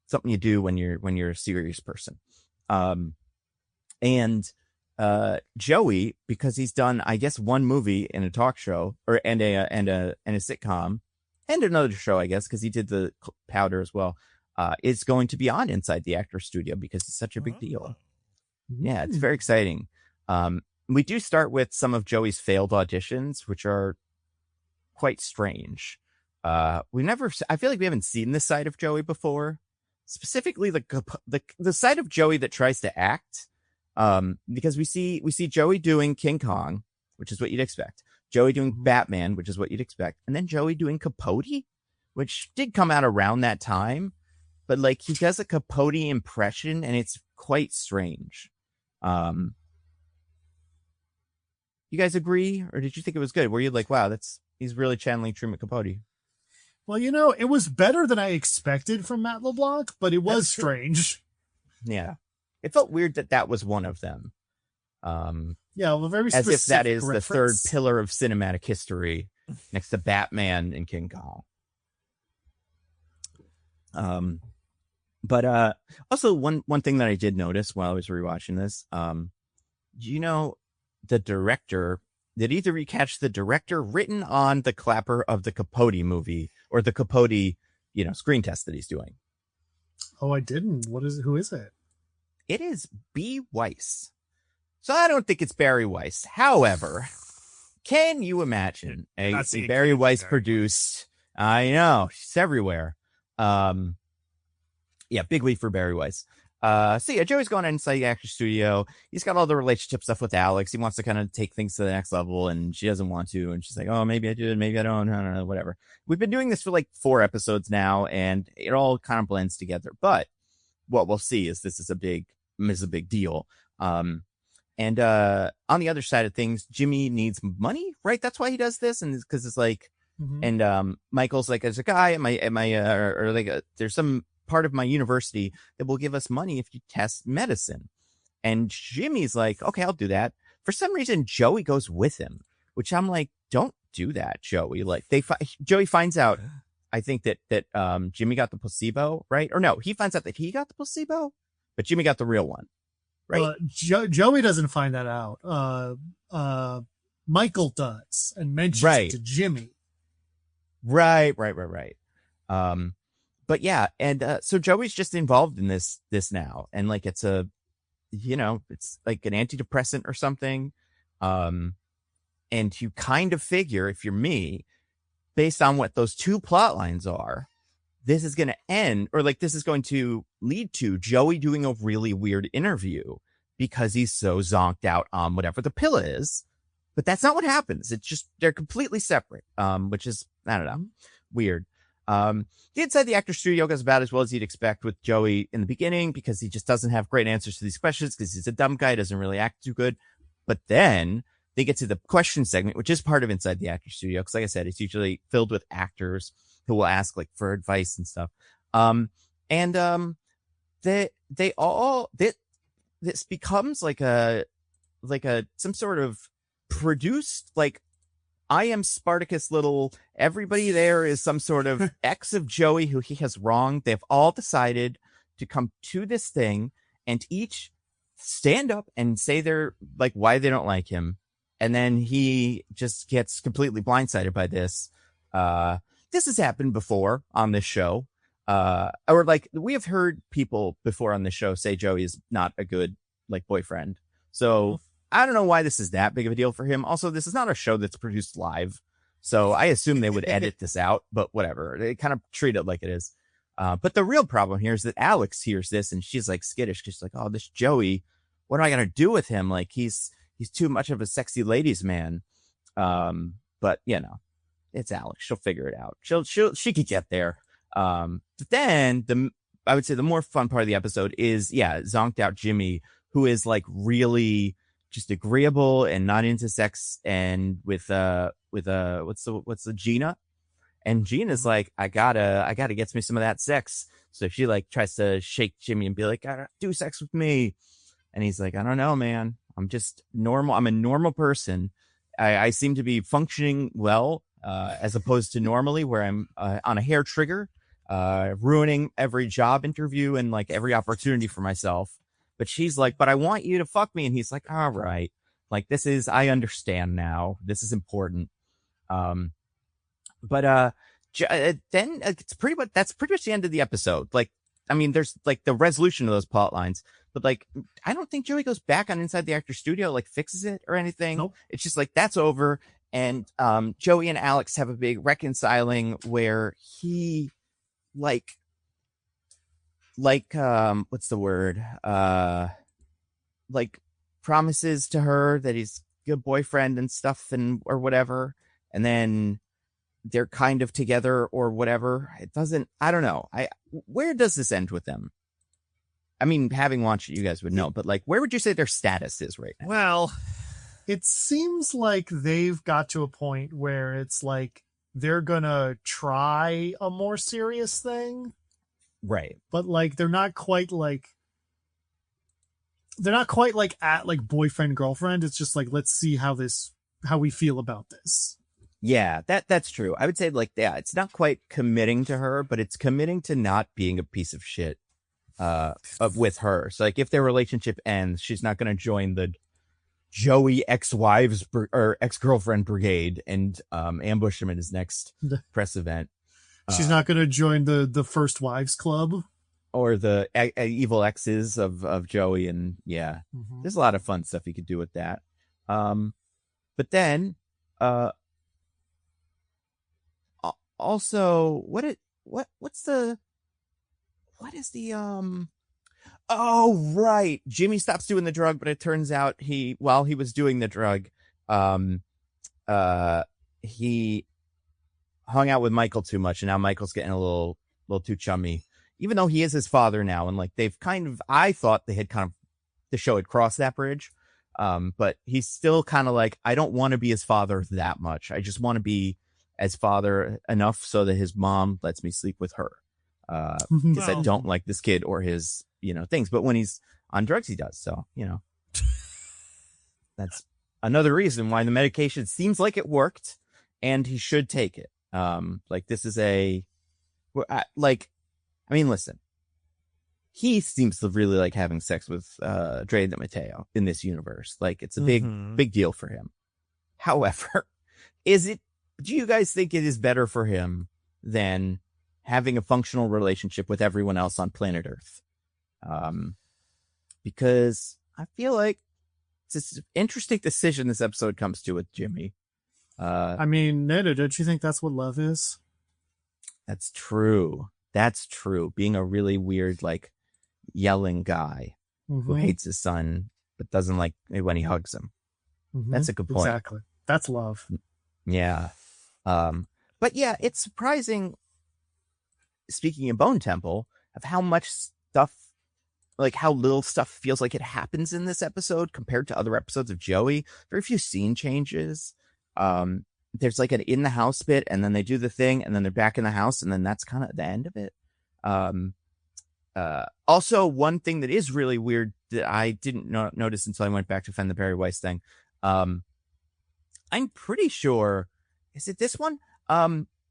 something you do when you're a serious person. And Joey, because he's done, I guess, one movie in a talk show and a sitcom, and another show, I guess, because he did the Powder as well, is going to be on Inside the Actor Studio because it's such a big deal. Yeah, it's very exciting. We do start with some of Joey's failed auditions, which are quite strange. I feel like we haven't seen this side of Joey before, specifically the side of Joey that tries to act. Because we see Joey doing King Kong, which is what you'd expect. Joey doing Batman, which is what you'd expect. And then Joey doing Capote, which did come out around that time. But like he does a Capote impression and it's quite strange. You guys agree? Or did you think it was good? Were you like, wow, he's really channeling Truman Capote? Well, it was better than I expected from Matt LeBlanc, but it was strange. Yeah. It felt weird that was one of them. Well, very specific, as if that is reference. The third pillar of cinematic history next to Batman and King Kong. But also one thing that I did notice while I was rewatching this, the director, did either of you catch the director written on the clapper of the Capote movie or the Capote, screen test that he's doing? Oh, I didn't. Who is it? It is B. Weiss. So I don't think it's Barry Weiss. However, can you imagine a Barry Weiss produced? I know, she's everywhere. Big week for Barry Weiss. Joey's going inside the Actor Studio. He's got all the relationship stuff with Alex. He wants to kind of take things to the next level, and she doesn't want to. And she's like, oh, maybe I do, maybe I don't. I don't know, whatever. We've been doing this for like 4 episodes now, and it all kind of blends together. But what we'll see is this is a big deal. And on the other side of things, Jimmy needs money, right? That's why he does this. And because it's like, and Michael's like, as a guy, there's some part of my university that will give us money if you test medicine. And Jimmy's like, okay, I'll do that. For some reason, Joey goes with him, which I'm like, don't do that, Joey. Like Joey finds out, I think that Jimmy got the placebo, right? Or no, he finds out that he got the placebo, but Jimmy got the real one, right? Joey doesn't find that out. Michael does and mentions it to Jimmy. Right. But yeah, and so Joey's just involved in this now, and like it's a, it's like an antidepressant or something, and you kind of figure, if you're me, based on what those two plot lines are, this is going to end, or like this is going to lead to Joey doing a really weird interview because he's so zonked out on whatever the pill is. But that's not what happens. It's just, they're completely separate, which is, I don't know, weird. The Inside the Actor Studio goes about as well as you'd expect with Joey in the beginning, because he just doesn't have great answers to these questions because he's a dumb guy, doesn't really act too good. But then they get to the question segment, which is part of Inside the Actor Studio, because like I said, it's usually filled with actors who will ask like for advice and stuff. This becomes like some sort of produced, like, I am Spartacus little, everybody there is some sort of ex of Joey who he has wronged. They've all decided to come to this thing and each stand up and say they're like, why they don't like him. And then he just gets completely blindsided by this. This has happened before on this show. Or like, we have heard people before on the show say Joey is not a good like boyfriend. So I don't know why this is that big of a deal for him. Also, this is not a show that's produced live, so I assume they would edit this out, but whatever. They kind of treat it like it is. But the real problem here is that Alex hears this and she's like skittish. She's like, oh, this Joey, what am I going to do with him? Like he's too much of a sexy ladies man. But it's Alex. She'll figure it out. She could get there. But then I would say the more fun part of the episode is, zonked out Jimmy, who is like really just agreeable and not into sex, and with what's the Gina, and Gina's like, I gotta get me some of that sex. So she like tries to shake Jimmy and be like, gotta do sex with me, and he's like, I don't know, man, I'm just normal. I'm a normal person. I seem to be functioning well, as opposed to normally where I'm on a hair trigger, ruining every job interview and like every opportunity for myself. But she's like, but I want you to fuck me. And he's like, all right, like I understand now. This is important. Then it's that's pretty much the end of the episode. Like, I mean, there's like the resolution of those plot lines, but like, I don't think Joey goes back on Inside the Actor Studio, like fixes it or anything. Nope. It's just like, that's over. And, Joey and Alex have a big reconciling where he what's the word? Like promises to her that he's a good boyfriend and stuff or whatever. And then they're kind of together or whatever. I don't know. Where does this end with them? I mean, having watched it, you guys would know, but like, where would you say their status is right now? Well, it seems like they've got to a point where it's like, they're gonna try a more serious thing. Right. But like they're not quite like at like boyfriend girlfriend. It's just like, let's see how we feel about this. Yeah, that's true. I would say like, it's not quite committing to her, but it's committing to not being a piece of shit with her. So like if their relationship ends, she's not going to join the Joey ex-wives or ex-girlfriend brigade and ambush him at his next press event. She's not going to join the First Wives Club or the evil exes of Joey. And there's a lot of fun stuff you could do with that. But then, also what is the oh, right. Jimmy stops doing the drug, but it turns out while he was doing the drug, he hung out with Michael too much, and now Michael's getting a little too chummy, even though he is his father now. And like, I thought the show had crossed that bridge. But he's still kind of like, I don't want to be his father that much. I just want to be as father enough so that his mom lets me sleep with her. Because I don't like this kid or his, things. But when he's on drugs, he does. So, that's another reason why the medication seems like it worked and he should take it. Like, this is a Listen, he seems to really like having sex with Dre the Mateo in this universe. Like, it's a big deal for him. However, do you guys think it is better for him than having a functional relationship with everyone else on planet Earth? Because I feel like it's an interesting decision this episode comes to with Jimmy. Nando, don't you think that's what love is? That's true. Being a really weird, like, yelling guy who hates his son but doesn't like it when he hugs him. That's a good point. Exactly. That's love. Yeah. But yeah, it's surprising, speaking of Bone Temple, of how much stuff, like how little stuff feels like it happens in this episode compared to other episodes of Joey. Very few scene changes. There's like an in the house bit, and then they do the thing, and then they're back in the house, and then that's kind of the end of it. Also, one thing that is really weird that I didn't notice until I went back to find the Barry Weiss thing. I'm pretty sure, is it this one?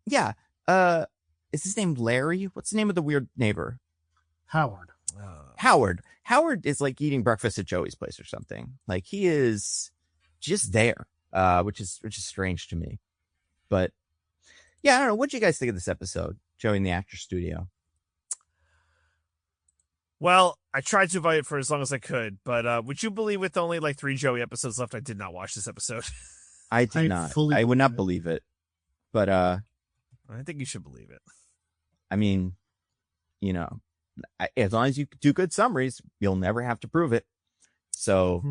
Yeah. Is his name Larry? What's the name of the weird neighbor? Howard. Howard is like eating breakfast at Joey's place or something. Like, he is just there, which is strange to me. But yeah, I don't know. What do you guys think of this episode, Joey in the Actor Studio? Well, I tried to avoid it for as long as I could, but would you believe with only like 3 Joey episodes left, I did not watch this episode. I did not. I would not believe it. But I think you should believe it. I mean, as long as you do good summaries, you'll never have to prove it. So,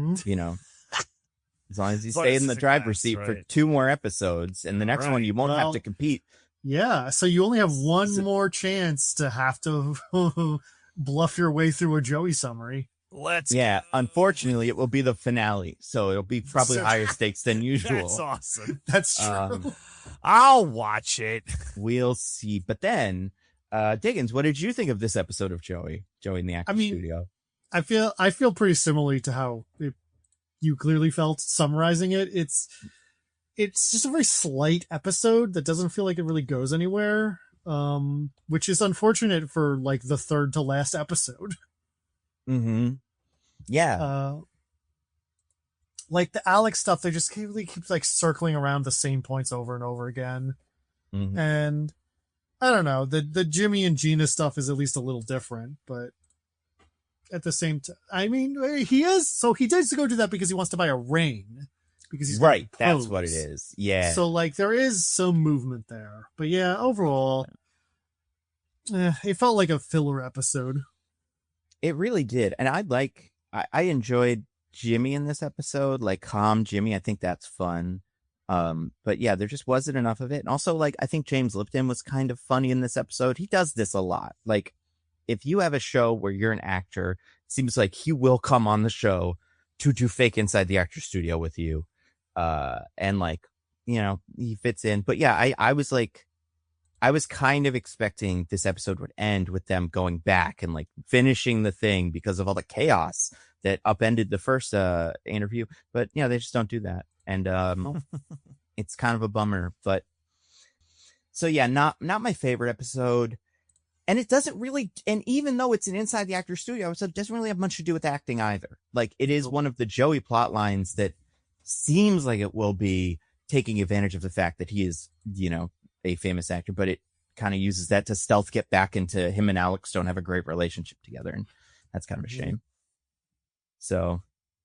as long as you stay in the driver's seat for 2 more episodes, and the next one you won't have to compete. Yeah, so you only have one more chance to have to bluff your way through a Joey summary. Yeah, unfortunately, it will be the finale, so it'll be probably higher stakes than usual. That's awesome. That's true. I'll watch it. We'll see. But then, Diggins, what did you think of this episode of Joey in the Actor Studio? I feel pretty similarly to how you clearly felt summarizing it. It's just a very slight episode that doesn't feel like it really goes anywhere, which is unfortunate for like the third to last episode. Yeah. Like the Alex stuff, they just keeps like circling around the same points over and over again. And I don't know, the Jimmy and Gina stuff is at least a little different, but at the same time, he does go do that because he wants to buy a ring, because he's right. That's what it is. Yeah. So like there is some movement there, but yeah, overall, it felt like a filler episode. It really did. And I enjoyed Jimmy in this episode, like calm Jimmy. I think that's fun. But yeah, there just wasn't enough of it. And also, like, I think James Lipton was kind of funny in this episode. He does this a lot. Like, if you have a show where you're an actor, it seems like he will come on the show to do fake inside the Actor Studio with you. And like, he fits in. But yeah, I was kind of expecting this episode would end with them going back and like finishing the thing because of all the chaos that upended the first interview. But they just don't do that. And it's kind of a bummer. But so yeah, not my favorite episode. And it doesn't really, and even though it's an Inside the Actor Studio episode, it doesn't really have much to do with acting either. Like, it is one of the Joey plot lines that seems like it will be taking advantage of the fact that he is, a famous actor, but it kind of uses that to stealth get back into him and Alex don't have a great relationship together, and that's kind of a shame. So,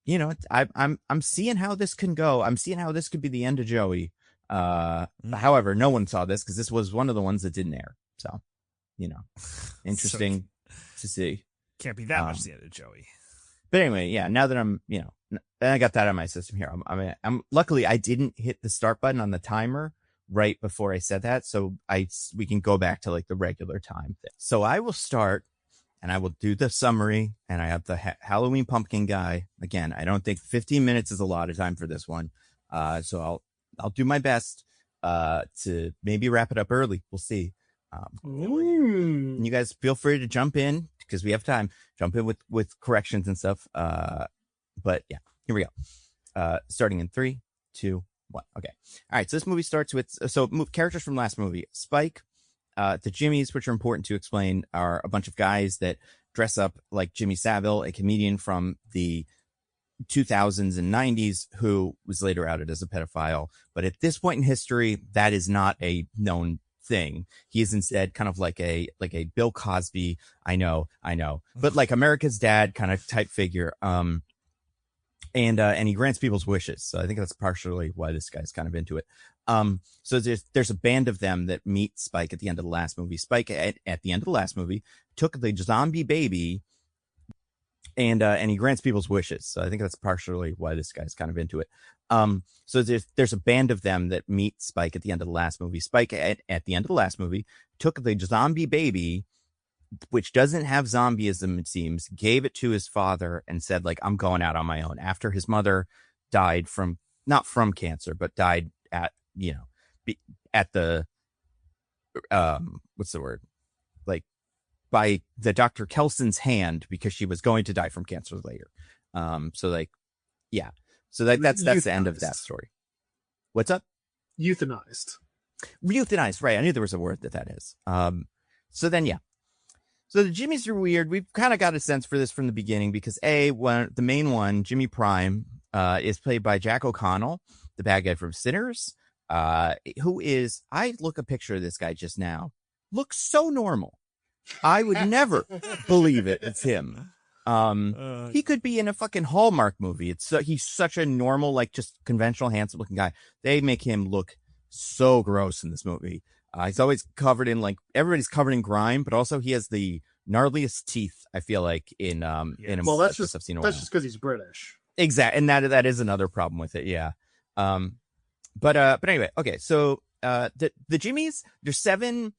I'm seeing how this can go. I'm seeing how this could be the end of Joey. However, no one saw this because this was one of the ones that didn't air. So, interesting to see. Can't be that much the end of Joey. But anyway, yeah. Now that I'm, I got that out of my system here. I'm luckily I didn't hit the start button on the timer right before I said that, so we can go back to like the regular time thing. So I will start, and I will do the summary, and I have the Halloween pumpkin guy. Again, I don't think 15 minutes is a lot of time for this one, so I'll do my best to maybe wrap it up early. We'll see. And you guys feel free to jump in because we have time. Jump in with corrections and stuff. But yeah, here we go. Starting in 3, 2, 1. Okay. All right. So this movie starts with, characters from last movie: Spike, The Jimmies, which are important to explain, are a bunch of guys that dress up like Jimmy Savile, a comedian from the 2000s and 90s who was later outed as a pedophile. But at this point in history, that is not a known thing. He is instead kind of like a Bill Cosby, I know, but like America's Dad kind of type figure. And he grants people's wishes. So I think that's partially why this guy's kind of into it. So there's a band of them that meet Spike at the end of the last movie. Spike at the end of the last movie took the zombie baby and he grants people's wishes. So I think that's partially why this guy's kind of into it. So there's a band of them that meet Spike at the end of the last movie. Spike at the end of the last movie took the zombie baby, which doesn't have zombieism, it seems, gave it to his father and said, like, I'm going out on my own after his mother died not from cancer, but died at, at the, what's the word? Like by the Dr. Kelson's hand, because she was going to die from cancer later. So like, yeah. So that's the end of that story. What's up? Euthanized, right. I knew there was a word that is. So then, yeah. So the Jimmies are weird. We've kind of got a sense for this from the beginning because the main one, Jimmy Prime, is played by Jack O'Connell, the bad guy from Sinners, who is, I look a picture of this guy just now, looks so normal. I would never believe it's him. He could be in a fucking Hallmark movie. He's such a normal, like just conventional, handsome looking guy. They make him look so gross in this movie. He's always covered in everybody's covered in grime, but also he has the gnarliest teeth, I feel like, in well, that's just because he's British. Exactly. And that is another problem with it. Yeah. But anyway, okay. So, the Jimmies, there's 7,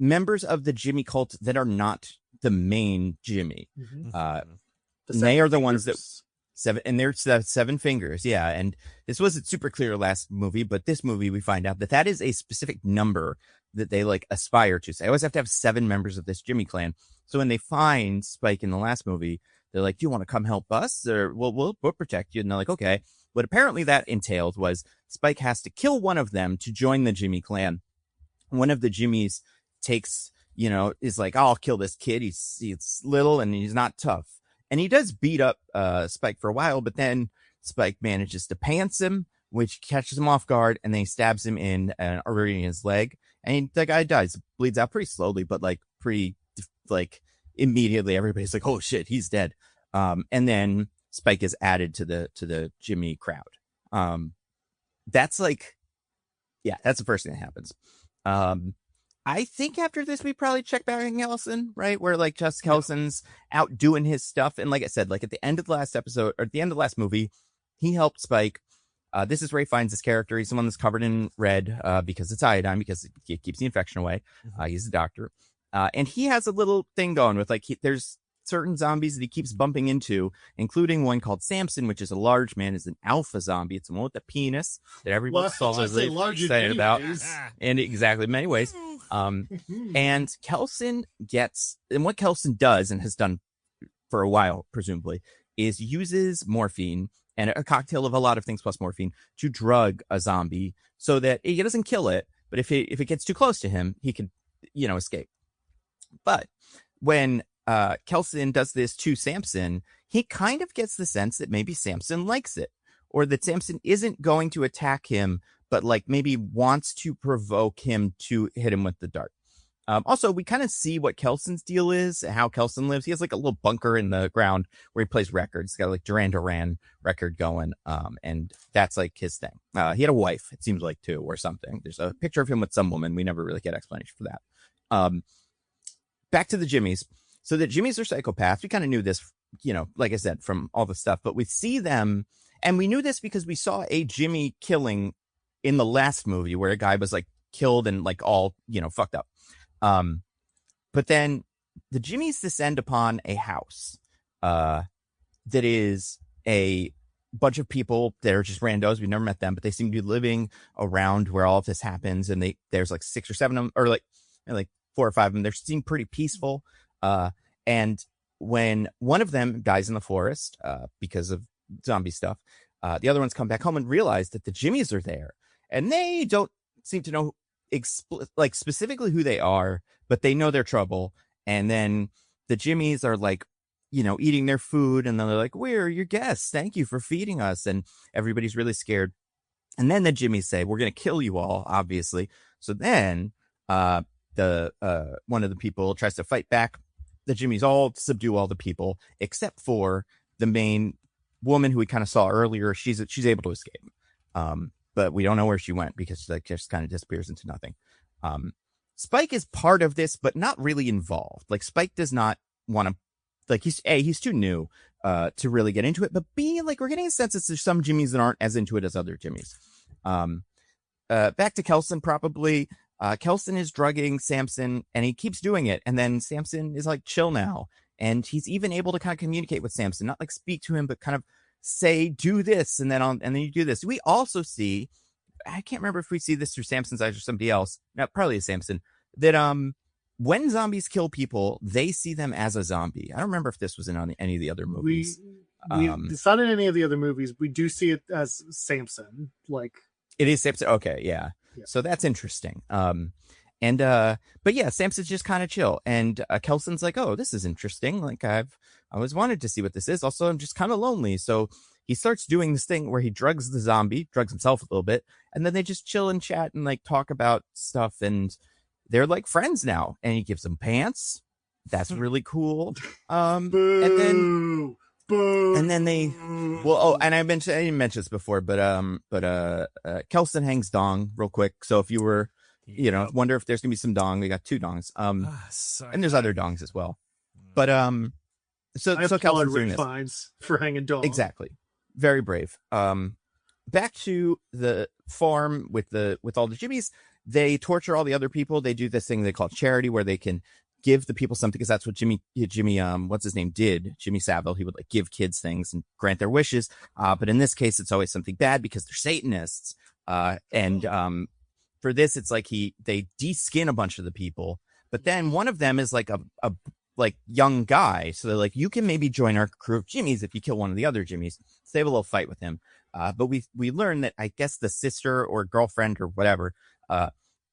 members of the Jimmy cult that are not the main Jimmy. Mm-hmm. They are the ones that 7, and they're 7 fingers. Yeah. And this wasn't super clear last movie, but this movie, we find out that is a specific number that they like aspire to. So I always have to have 7 members of this Jimmy clan. So when they find Spike in the last movie, they're like, do you want to come help us? Or we'll protect you. And they're like, okay. What apparently that entailed was Spike has to kill one of them to join the Jimmy clan. One of the Jimmies takes, is like, oh, I'll kill this kid. He's little and he's not tough. And he does beat up Spike for a while, but then Spike manages to pants him, which catches him off guard, and then he stabs him in an artery in his leg. And the guy dies, bleeds out pretty slowly, but immediately everybody's like, oh shit, he's dead. And then Spike is added to the Jimmy crowd. That's the first thing that happens. I think after this, we probably check back on Kelson, right? Where like just Kelson's out doing his stuff. And like I said, like at the end of the last episode or at the end of the last movie, he helped Spike. This is where he finds his character. He's the one that's covered in red, because it's iodine, because it keeps the infection away. He's a doctor. And he has a little thing going with there's certain zombies that he keeps bumping into, including one called Samson, which is a large man, is an alpha zombie. It's the one with the penis that everyone's excited about. And exactly, in many ways. And Kelson what Kelson does and has done for a while, presumably, is uses morphine and a cocktail of a lot of things plus morphine to drug a zombie so that he doesn't kill it, but if it gets too close to him, he can, escape. But when Kelson does this to Samson, he kind of gets the sense that maybe Samson likes it, or that Samson isn't going to attack him, but like maybe wants to provoke him to hit him with the dart. Also, we kind of see what Kelson's deal is, how Kelson lives. He has like a little bunker in the ground where he plays records. He's got like Duran Duran record going. And that's like his thing. He had a wife, it seems like, too, or something. There's a picture of him with some woman. We never really get explanation for that. Back to the Jimmies. So the Jimmies are psychopaths. We kind of knew this, like I said, from all the stuff, but we see them, and we knew this because we saw a Jimmy killing in the last movie where a guy was like killed and like all, fucked up. But then the Jimmies descend upon a house, that is a bunch of people that are just randos. We've never met them, but they seem to be living around where all of this happens. And there's like 6 or 7 of them, or like 4 or 5 of them. They seem pretty peaceful. And when one of them dies in the forest, because of zombie stuff, the other ones come back home and realize that the Jimmies are there, and they don't seem to know like specifically who they are, but they know their trouble. And then the Jimmies are like, you know, eating their food, and then they're like, we're your guests, thank you for feeding us. And everybody's really scared. And then the Jimmies say, we're going to kill you all, obviously. So then the one of the people tries to fight back. The Jimmies all subdue all the people except for the main woman who we kind of saw earlier. She's able to escape. But we don't know where she went because she like just kind of disappears into nothing. Spike is part of this, but not really involved. Like Spike does not want to, like he's too new to really get into it. But B, like we're getting a sense that there's some Jimmies that aren't as into it as other Jimmies. Back to Kelson, probably. Kelson is drugging Samson, and he keeps doing it. And then Samson is like, chill now. And he's even able to kind of communicate with Samson, not like speak to him, but kind of say, do this, and then you do this. We also see, I can't remember if we see this through Samson's eyes or somebody else. No, probably Samson. That when zombies kill people, they see them as a zombie. I don't remember if this was in any of the other movies. It's not in any of the other movies. We do see it as Samson. Like it is Samson. Okay, yeah. So that's interesting. But yeah, Samson's just kind of chill, and Kelson's like, oh, this is interesting. Like I always wanted to see what this is. Also, I'm just kind of lonely. So he starts doing this thing where he drugs the zombie, drugs himself a little bit, and then they just chill and chat and like talk about stuff, and they're like friends now. And he gives them pants. That's really cool. And then they, well, oh, and I didn't mention this before, but Kelson hangs dong real quick. So if you were, you know, wonder if there's gonna be some dong, we got 2 dongs. And there's other dongs as well. But so Kelson's doing this. Fines for hanging dong. Exactly. Very brave. Back to the farm with all the Jimmies. They torture all the other people. They do this thing they call charity, where they can give the people something, because that's what Jimmy, what's his name, did. Jimmy Savile. He would like give kids things and grant their wishes. But in this case, it's always something bad because they're Satanists. For this, it's like they de-skin a bunch of the people, but then one of them is like a like young guy. So they're like, you can maybe join our crew of Jimmies if you kill one of the other Jimmies. So they have a little fight with him. But we learn that I guess the sister or girlfriend or whatever,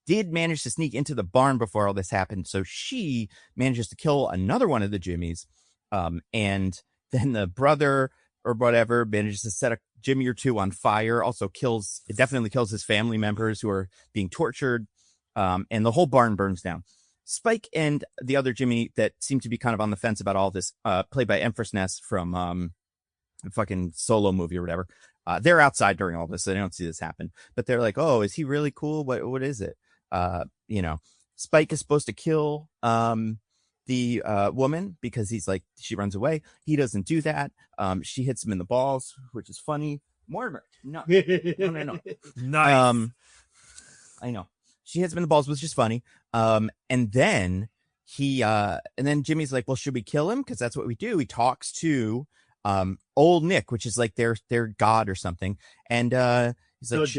did manage to sneak into the barn before all this happened. So she manages to kill another one of the Jimmies. And then the brother or whatever manages to set a Jimmy or 2 on fire. Also definitely kills his family members who are being tortured. And the whole barn burns down. Spike and the other Jimmy that seem to be kind of on the fence about all this, played by Empress Ness from a fucking Solo movie or whatever. They're outside during all this, so they don't see this happen. But they're like, oh, is he really cool? What is it? You know, Spike is supposed to kill the woman because he's like, she runs away. He doesn't do that. She hits him in the balls, which is funny. Mortimer, no. Nice. I know. She hits him in the balls, which is funny. And then Jimmy's like, well, should we kill him? Because that's what we do. He talks to old Nick, which is like their god or something. And he's like,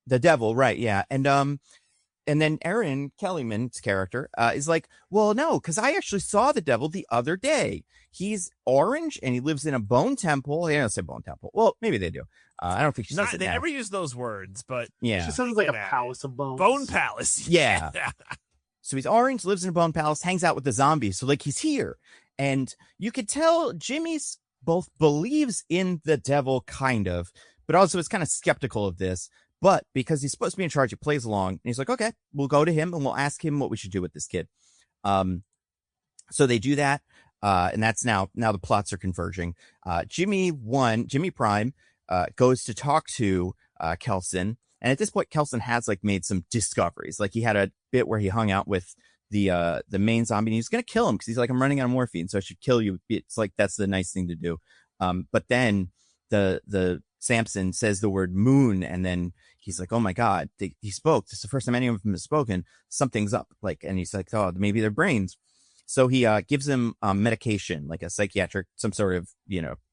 the devil, right? Yeah. And then Aaron Kellyman's character is like, well, no, because I actually saw the devil the other day. He's orange and he lives in a bone temple. They don't say bone temple. Well, maybe they do. I don't think she says it. They never use those words, but yeah, she sounds like a palace of bones. Bone palace. Yeah. So he's orange, lives in a bone palace, hangs out with the zombies. So like he's here, and you could tell Jimmy's both believes in the devil, kind of, but also is kind of skeptical of this. But because he's supposed to be in charge, he plays along, and he's like, okay, we'll go to him and we'll ask him what we should do with this kid. So they do that. And that's now the plots are converging. Jimmy Prime, goes to talk to, Kelson. And at this point, Kelson has like made some discoveries. Like he had a bit where he hung out with the main zombie, and he's going to kill him because he's like, I'm running out of morphine, so I should kill you. It's like, that's the nice thing to do. But then the Samson says the word moon, and then he's like, oh my God, he spoke. This is the first time any of them has spoken. Something's up. Like, and he's like, oh, maybe they're brains. So he gives him medication, like a psychiatric, some sort of,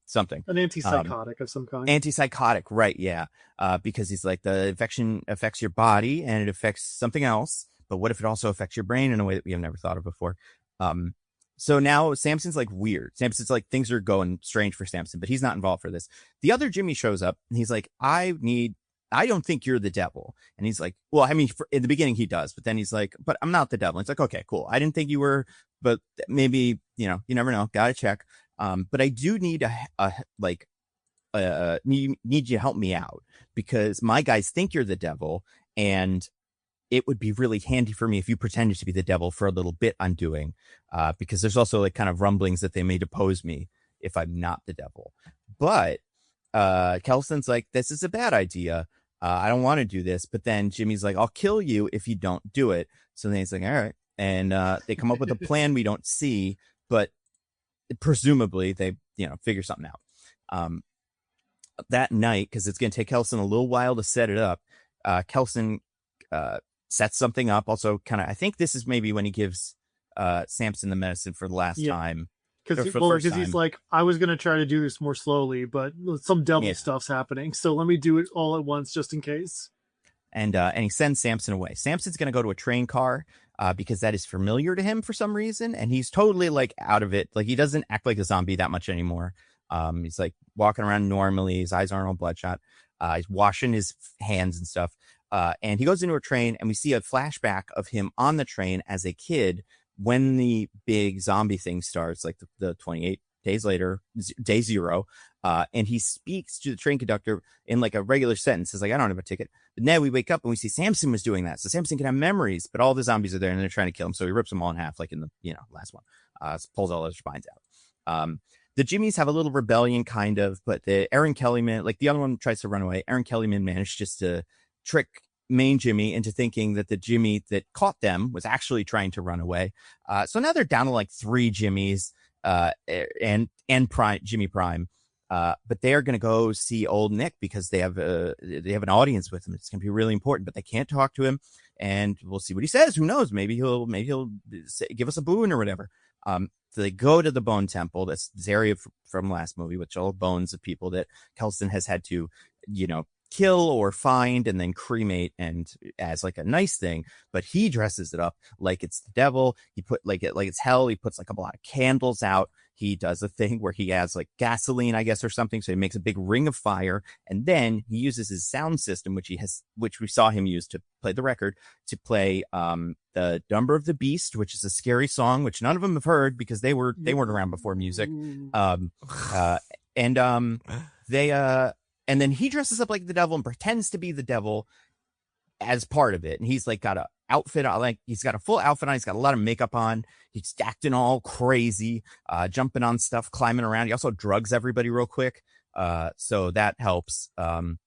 something. An antipsychotic of some kind. Antipsychotic, right, yeah. Because he's like, the infection affects your body and it affects something else. But what if it also affects your brain in a way that we have never thought of before? So now Samson's like weird. Samson's like, things are going strange for Samson, but he's not involved for this. The other Jimmy shows up and he's like, I I don't think you're the devil. And he's like, well, I mean, in the beginning he does, but then he's like, but I'm not the devil. It's like, okay, cool. I didn't think you were, but maybe, you know, you never know. Gotta check. But I do need need you to help me out because my guys think you're the devil, and it would be really handy for me if you pretended to be the devil for a little bit I'm doing, because there's also like kind of rumblings that they may depose me if I'm not the devil. But Kelson's like, this is a bad idea. I don't want to do this. But then Jimmy's like, I'll kill you if you don't do it. So then he's like, all right. And they come up with a plan we don't see, but presumably they, you know, figure something out. That night, because it's going to take Kelson a little while to set it up, Kelson sets something up. Also, kind of, I think this is maybe when he gives Samson the medicine for the last time. Because he's like, I was going to try to do this more slowly, but some devil stuff's happening. So let me do it all at once just in case. And he sends Samson away. Samson's going to go to a train car because that is familiar to him for some reason. And he's totally like out of it. Like he doesn't act like a zombie that much anymore. He's like walking around normally. His eyes aren't all bloodshot. He's washing his hands and stuff. And he goes into a train and we see a flashback of him on the train as a kid when the big zombie thing starts, like the 28 days later, day 0. And he speaks to the train conductor in like a regular sentence. He's like, I don't have a ticket. But now we wake up and we see Samson was doing that. So Samson can have memories, but all the zombies are there and they're trying to kill him. So he rips them all in half, like in the, last one, pulls all their spines out. The Jimmies have a little rebellion kind of, but the Aaron Kellyman, like the other one tries to run away. Aaron Kellyman managed just to trick main Jimmy into thinking that the Jimmy that caught them was actually trying to run away. So now they're down to like 3 Jimmies, and Jimmy Prime. But they are going to go see old Nick because they have an audience with him. It's going to be really important, but they can't talk to him, and we'll see what he says. Who knows? Maybe he'll give us a boon or whatever. So they go to the Bone Temple. That's this area from last movie, which all bones of people that Kelson has had to, kill or find and then cremate, and as like a nice thing, but he dresses it up like it's the devil. He put like it's hell. He puts like a lot of candles out. He does a thing where he adds like gasoline, I guess, or something. So he makes a big ring of fire, and then he uses his sound system, which we saw him use to play the record, to play the Number of the Beast, which is a scary song, which none of them have heard because they weren't around before music. And then he dresses up like the devil and pretends to be the devil as part of it. And he's like got a outfit on, like he's got a full outfit on. He's got a lot of makeup on. He's acting all crazy, jumping on stuff, climbing around. He also drugs everybody real quick. So that helps. And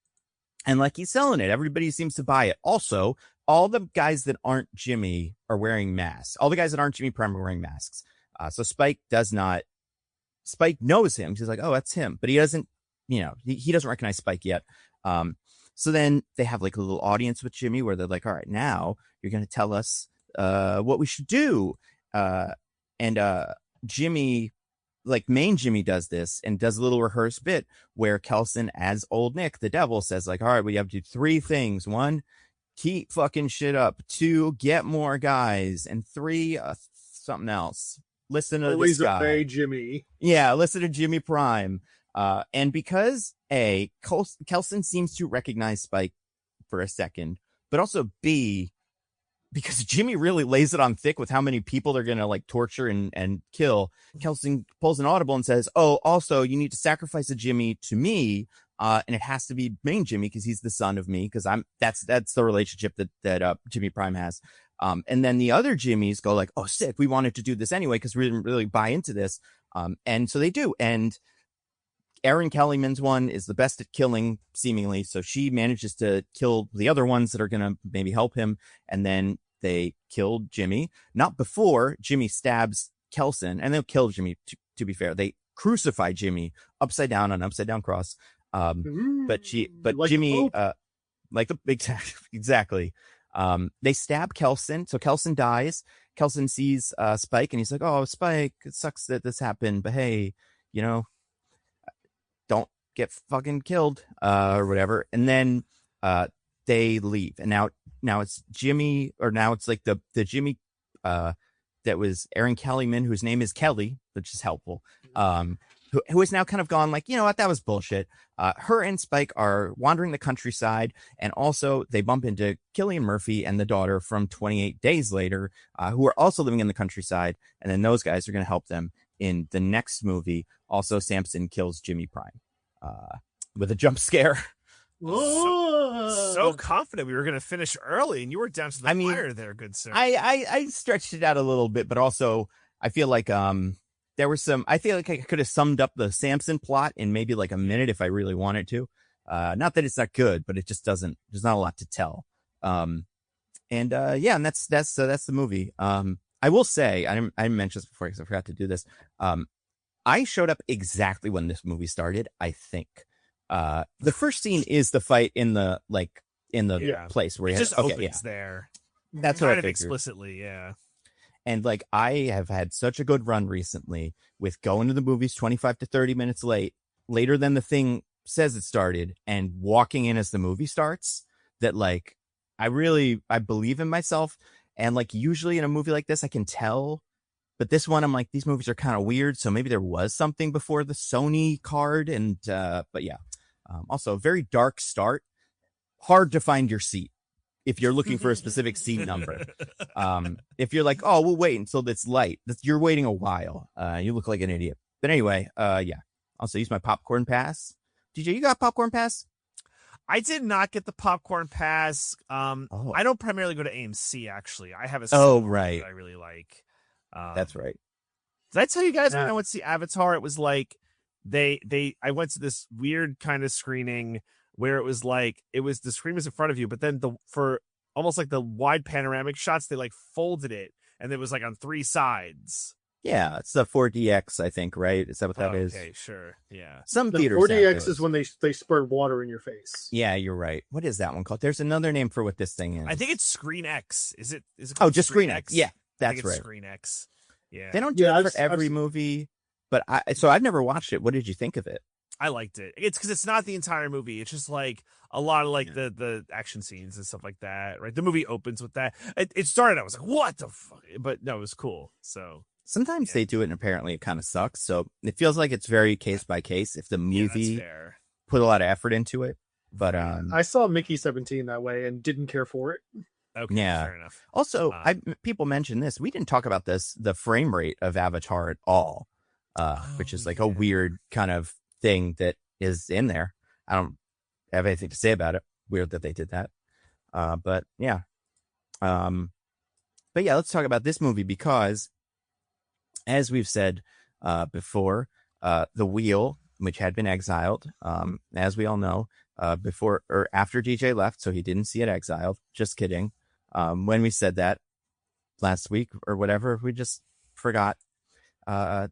like he's selling it. Everybody seems to buy it. Also, all the guys that aren't Jimmy are wearing masks. All the guys that aren't Jimmy Prime are wearing masks. So Spike knows him. He's like, oh, that's him. But he doesn't, he doesn't recognize Spike yet. So then they have like a little audience with Jimmy where they're like, all right, now you're going to tell us what we should do. And Jimmy, like main Jimmy, does this and does a little rehearsed bit where Kelson, as old Nick, the devil, says like, all right, we have to do 3 things. 1, keep fucking shit up. 2, get more guys. And 3, something else. Listen to this guy. Obey Jimmy. Yeah, listen to Jimmy Prime. And because Kelson seems to recognize Spike for a second, but also B, because Jimmy really lays it on thick with how many people they're going to like torture and kill, Kelson pulls an audible and says, oh, also you need to sacrifice a Jimmy to me. And it has to be main Jimmy because he's the son of me, because that's the relationship that Jimmy Prime has. And then the other Jimmys go like, oh, sick, we wanted to do this anyway because we didn't really buy into this. And so they do. And Erin Kellyman's one is the best at killing, seemingly. So she manages to kill the other ones that are going to maybe help him. And then they kill Jimmy. Not before Jimmy stabs Kelson. And they'll kill Jimmy, to be fair. They crucify Jimmy upside down on an upside down cross. But like Jimmy, exactly. They stab Kelson. So Kelson dies. Kelson sees Spike and he's like, oh, Spike, it sucks that this happened. But hey, don't get fucking killed, or whatever. And then, they leave. And now it's Jimmy, or now it's like the Jimmy, that was Aaron Kellyman, whose name is Kelly, which is helpful. who has now kind of gone like, you know what, that was bullshit. Her and Spike are wandering the countryside, and also they bump into Cillian Murphy and the daughter from 28 Days Later, who are also living in the countryside, and then those guys are going to help them in the next movie. Also, Samson kills Jimmy Prime with a jump scare. So confident we were going to finish early, and you were down to the wire there, good sir. I stretched it out a little bit, but also I feel like there was some. I feel like I could have summed up the Samson plot in maybe like a minute if I really wanted to. Not that it's not good, but it just doesn't. There's not a lot to tell. And that's the movie. I will say I didn't mention this before because I forgot to do this. I showed up exactly when this movie started, I think. The first scene is the fight in the place where it just opens yeah. there. That's what I figured. Explicitly, yeah. And like I have had such a good run recently with going to the movies 25 to 30 minutes later than the thing says it started, and walking in as the movie starts, that like I believe in myself. And like usually in a movie like this I can tell, but this one I'm like, these movies are kind of weird, so maybe there was something before the Sony card. And but yeah. Also, a very dark start. Hard to find your seat if you're looking for a specific seat number. If you're like, oh, we'll wait until it's light, you're waiting a while. You look like an idiot. But anyway, yeah. Also, use my popcorn pass. DJ, you got popcorn pass? I did not get the popcorn pass. I don't primarily go to AMC, actually. I have a right. that I really like. That's right. Did I tell you guys when I went to see Avatar, it was like I went to this weird kind of screening where it was the screen was in front of you, but then for almost like the wide panoramic shots, they like folded it and it was like on three sides. Yeah, it's the 4DX, I think, right? Is that what that is? Okay, sure. Yeah. The theaters 4DX is when they spurt water in your face. Yeah, you're right. What is that one called? There's another name for what this thing is. I think it's Screen X. Is it just Screen X. Yeah, that's right. Screen X. Yeah. They don't do it for every movie. But I've never watched it. What did you think of it? I liked it. It's because it's not the entire movie. It's just like a lot of like the action scenes and stuff like that. Right. The movie opens with that. It started. I was like, what the fuck? But no, it was cool. So sometimes they do it and apparently it kind of sucks. So it feels like it's very case by case if the movie put a lot of effort into it. But I saw Mickey 17 that way and didn't care for it. Okay, yeah. Fair enough. Also, people mentioned this. We didn't talk about the frame rate of Avatar at all. Which is like a weird kind of thing that is in there. I don't have anything to say about it. Weird that they did that. But yeah. Let's talk about this movie because, as we've said before, the Wheel, which had been exiled, as we all know, before or after DJ left, so he didn't see it exiled. Just kidding. When we said that last week or whatever, we just forgot.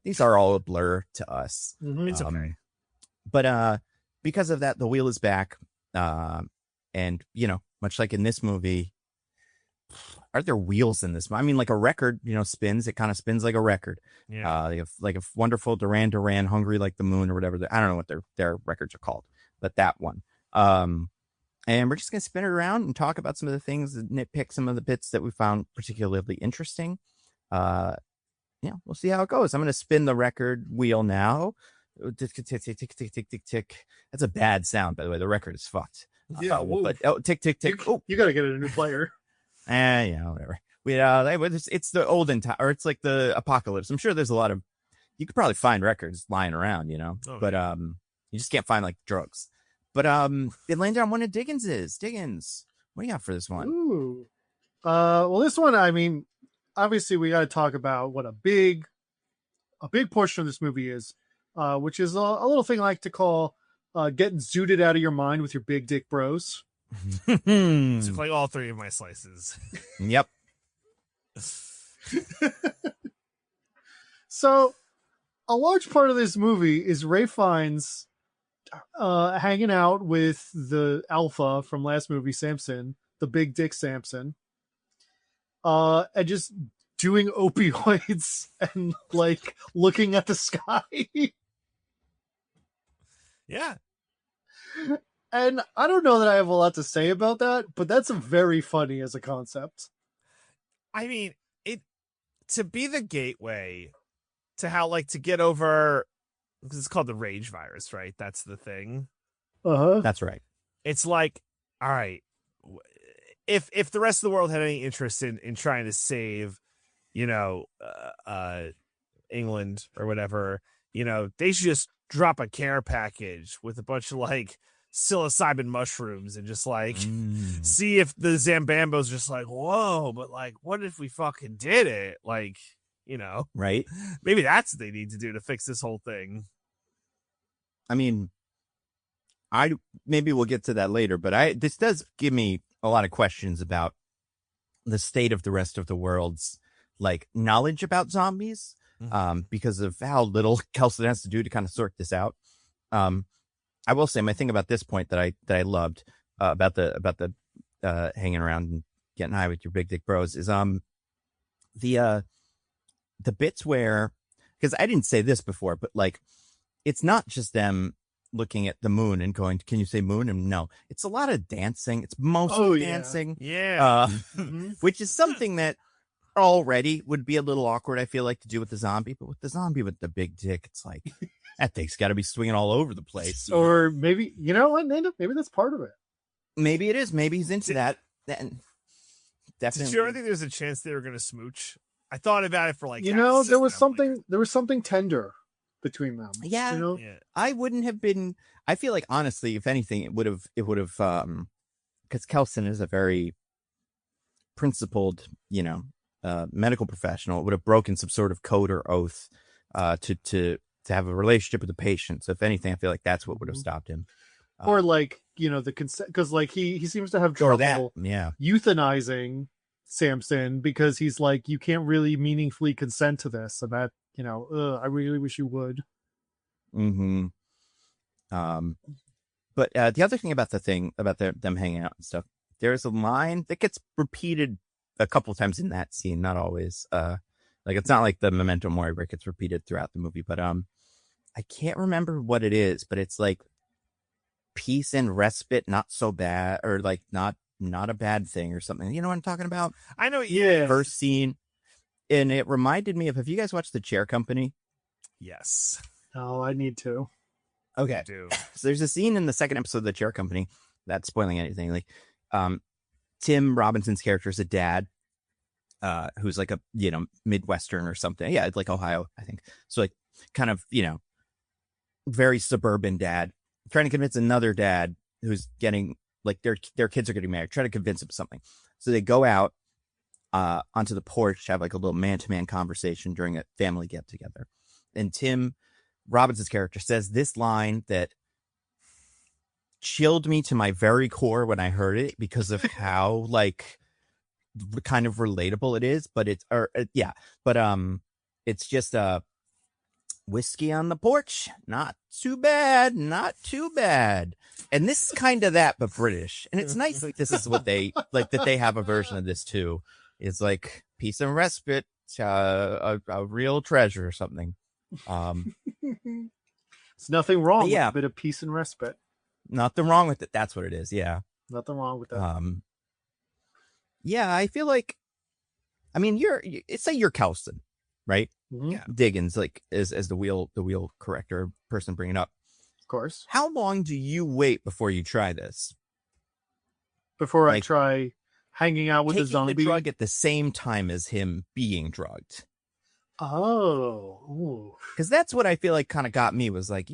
These are all a blur to us. It's okay. But because of that, the Wheel is back. And, you know, much like in this movie, are there wheels in this? I mean, like a record, you know, spins. It kind of spins like a record. Yeah. They have like a wonderful Duran Duran, Hungry Like the Moon or whatever. I don't know what their records are called, but that one. And we're just going to spin it around and talk about some of the things, nitpick some of the bits that we found particularly interesting. Yeah, we'll see how it goes. I'm going to spin the record wheel now. Tick, tick, tick, tick, tick, tick, tick, tick. That's a bad sound, by the way. The record is fucked. Yeah, but tick, tick, tick. You got to get a new player. Yeah, whatever. It's the olden time, or it's like the apocalypse. I'm sure there's a lot of. You could probably find records lying around, you know, but you just can't find like drugs. But it landed on one of Diggins's. Diggins, what do you got for this one? Ooh, well, this one, I mean. Obviously, we got to talk about what a big portion of this movie is, which is a little thing I like to call getting zooted out of your mind with your big dick bros. It's like all three of my slices. Yep. So, a large part of this movie is Ray Fiennes hanging out with the alpha from last movie, Samson, the big dick Samson. And just doing opioids and like looking at the sky. Yeah. And I don't know that I have a lot to say about that, but that's very funny as a concept. I mean, to be the gateway to how like to get over because it's called the rage virus, right? That's the thing. That's right. It's like, all right, if the rest of the world had any interest in trying to save, England or whatever, they should just drop a care package with a bunch of like psilocybin mushrooms and just like see if the Zambambo's just like, whoa, but like, what if we fucking did it? Like, right? Maybe that's what they need to do to fix this whole thing. I mean, maybe we'll get to that later, but this does give me a lot of questions about the state of the rest of the world's like knowledge about zombies, because of how little Kelson has to do to kind of sort this out. I will say my thing about this point that I loved about the hanging around and getting high with your big dick bros is the bits where, because I didn't say this before, but like it's not just them looking at the moon and going, can you say moon? And no, it's a lot of dancing. It's mostly dancing. Yeah. Which is something that already would be a little awkward, I feel like, to do with the zombie, but with the zombie with the big dick, it's like that thing's got to be swinging all over the place. Or maybe, you know what, Nando? Maybe that's part of it. Maybe it is. Maybe he's into that. Then definitely. Did you ever think there's a chance they were going to smooch? I thought about it for like, there was something tender between them. Yeah. I wouldn't have been. I feel like, honestly, if anything, it would have, because Kelson is a very principled, medical professional. It would have broken some sort of code or oath to have a relationship with the patient. So if anything, I feel like that's what would have stopped him. Or like, the consent, because like he seems to have trouble euthanizing Samson, because he's like, you can't really meaningfully consent to this, and that, I really wish you would. But the other thing about them hanging out and stuff, there's a line that gets repeated a couple times in that scene, not always. Like it's not like the Memento Mori where it gets repeated throughout the movie, but I can't remember what it is, but it's like peace and respite, not so bad, or like not a bad thing or something. You know what I'm talking about? I know. Yeah. First scene. And it reminded me of, have you guys watched The Chair Company? Yes. Oh, I need to. Okay. So there's a scene in the second episode of The Chair Company, that's spoiling anything. Like, Tim Robinson's character is a dad, who's like a, Midwestern or something. Yeah. It's like Ohio, I think. So like kind of, very suburban dad trying to convince another dad who's getting like their kids are getting married, try to convince him something. So they go out onto the porch, have like a little man-to-man conversation during a family get-together. And Tim Robinson's character says this line that chilled me to my very core when I heard it, because of how like kind of relatable it is. But it's just whiskey on the porch, not too bad. And this is kind of that, but British. And it's nice like this is what they like, that they have a version of this too. It's like peace and respite, a real treasure or something. It's nothing wrong with a bit of peace and respite. Nothing wrong with it. That's what it is. Yeah. Nothing wrong with that. Yeah, I feel like, I mean, say you're Kelson, right? Mm-hmm. Yeah. Diggins, like as the wheel corrector person bringing up. Of course. How long do you wait before you try this? Before I try hanging out with a zombie? The drug at the same time as him being drugged. Oh. Because that's what I feel like kind of got me, was like,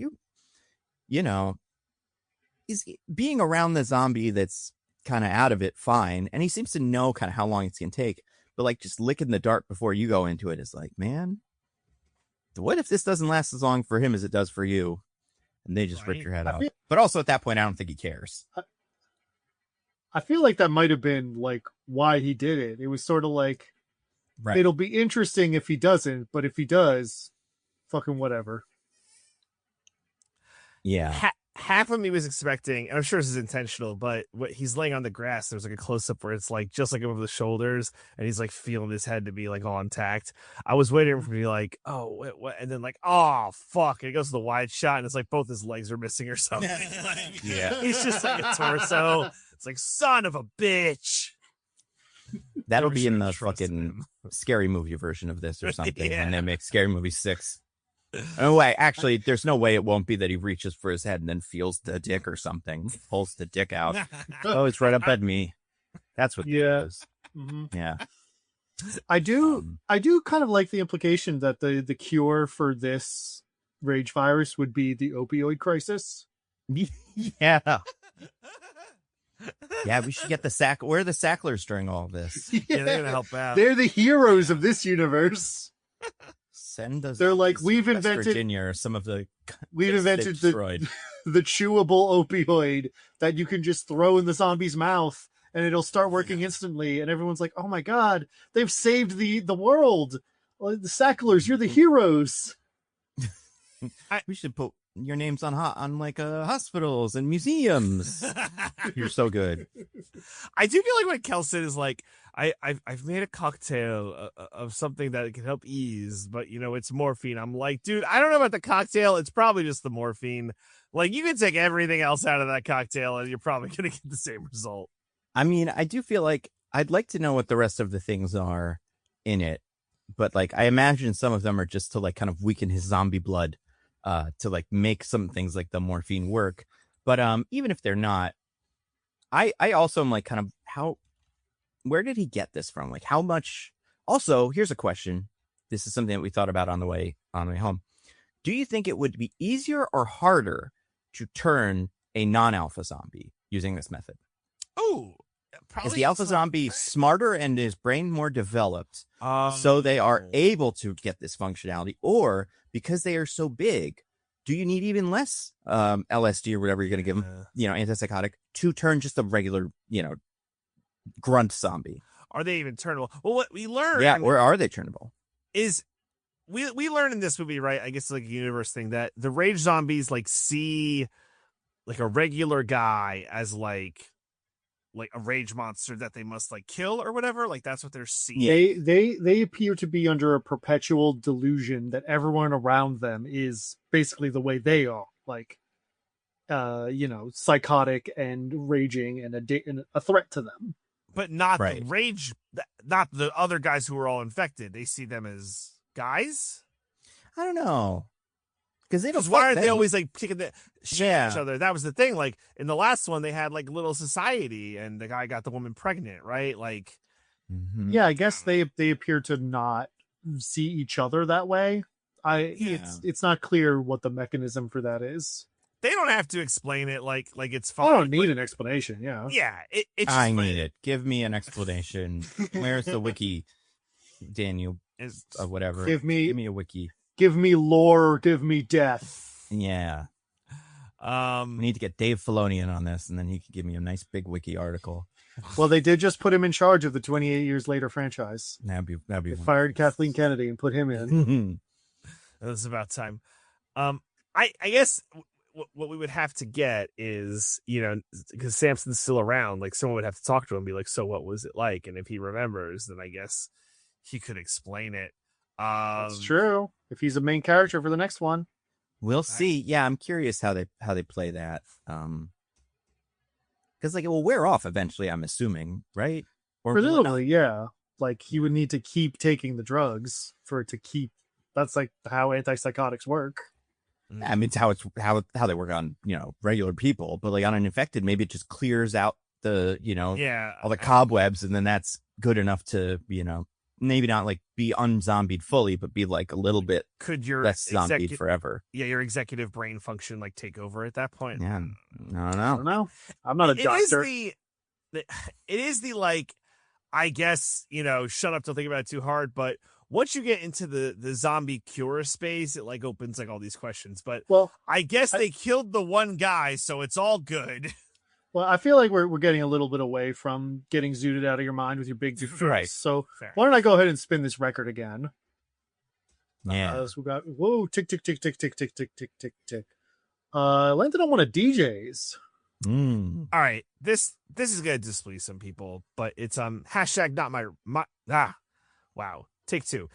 he's being around the zombie that's kind of out of it, fine. And he seems to know kind of how long it's going to take. But like just licking the dart before you go into it is like, man, what if this doesn't last as long for him as it does for you? And they just rip your head out. But also at that point, I don't think he cares. I feel like that might have been like why he did it. It was sort of like, it'll be interesting if he doesn't, but if he does, fucking whatever. Yeah. Half of me was expecting, and I'm sure this is intentional, but he's laying on the grass. There's like a close up where it's like just like over the shoulders, and he's like feeling his head to be like all intact. I was waiting for him to be like, oh, what? And then like, oh, fuck. And it goes to the wide shot, and it's like both his legs are missing or something. Yeah. He's just like a torso. It's like, son of a bitch. That'll be in the fucking Scary Movie version of this or something. Yeah. When they make Scary Movie 6. Oh wait, actually, there's no way it won't be that he reaches for his head and then feels the dick or something, pulls the dick out. Oh, it's right up at me. That's what. Yeah. It is. Mm-hmm. Yeah. I do kind of like the implication that the cure for this rage virus would be the opioid crisis. Yeah. Yeah, we should get the sack. Where are the Sacklers during all this? Yeah, they're gonna help out. They're the heroes of this universe. Send us. They're like, West Virginia or some of the. We've invented the chewable opioid that you can just throw in the zombie's mouth and it'll start working instantly. And everyone's like, "Oh my god, they've saved the world! Well, the Sacklers, you're the heroes." We should put your names on hospitals and museums. You're so good. I do feel like when Kelson is like, I've made a cocktail of something that can help ease, but it's morphine. I'm like, dude, I don't know about the cocktail. It's probably just the morphine. Like, you can take everything else out of that cocktail and you're probably gonna get the same result. I mean, I do feel like I'd like to know what the rest of the things are in it, but like I imagine some of them are just to like kind of weaken his zombie blood. To like make some things like the morphine work. But even if they're not, I also am like kind of where did he get this from? Like how much? Also, here's a question. This is something that we thought about on the way home. Do you think it would be easier or harder to turn a non-alpha zombie using this method? Oh, is the alpha zombie smarter and his brain more developed, so they are able to get this functionality, or because they are so big, do you need even less LSD or whatever you're going to give them, antipsychotic, to turn just a regular, grunt zombie? Are they even turnable? Well, what we learned, or are they turnable? Is we learned in this movie, right? I guess like a universe thing that the rage zombies like see like a regular guy as like a rage monster that they must like kill or whatever. Like that's what they're seeing. They appear to be under a perpetual delusion that everyone around them is basically the way they are, like psychotic and raging and a threat to them. But not the rage, not the other guys who are all infected. They see them as guys. I don't know. Because why aren't they always like kicking each Yeah. other? That was the thing. Like in the last one, they had like little society, and the guy got the woman pregnant, right? Like, yeah, I guess they appear to not see each other that way. It's not clear what the mechanism for that is. They don't have to explain it. Like it's fine. I don't need an explanation. Yeah, yeah. It's I need it. Give me an explanation. Where's the wiki, Daniel? Whatever. Give me a wiki. Give me lore or give me death. Yeah. We need to get Dave Filoni in on this, and then he can give me a nice big wiki article. Well, they did just put him in charge of the 28 Years Later franchise. That'd be. They fired Kathleen Kennedy and put him in. It's about time. I guess what we would have to get is, because Samson's still around, like someone would have to talk to him and be like, so what was it like? And if he remembers, then I guess he could explain it. That's true. If he's a main character for the next one, we'll see. Yeah, I'm curious how they play that. Because like it will wear off eventually, I'm assuming, right? Or presumably, yeah. Like he would need to keep taking the drugs for it to keep. That's like how antipsychotics work. I mean, it's how they work on regular people, but like on an infected, maybe it just clears out the all the cobwebs, and then that's good enough to maybe not like be unzombied fully, but be like a little bit less zombied forever. Yeah, your executive brain function like take over at that point. Yeah, I don't know. I'm not a doctor. It is the like, I guess, shut up, don't think about it too hard. But once you get into the zombie cure space, it like opens like all these questions. But I guess they killed the one guy, so it's all good. Well, I feel like we're getting a little bit away from getting zooted out of your mind with your big right. So why don't I go ahead and spin this record again? Yeah. So we got tick tick tick tick tick tick tick tick tick tick. Landed on one of DJ's. Mm. All right, this is gonna displease some people, but it's hashtag not my wow. Take two.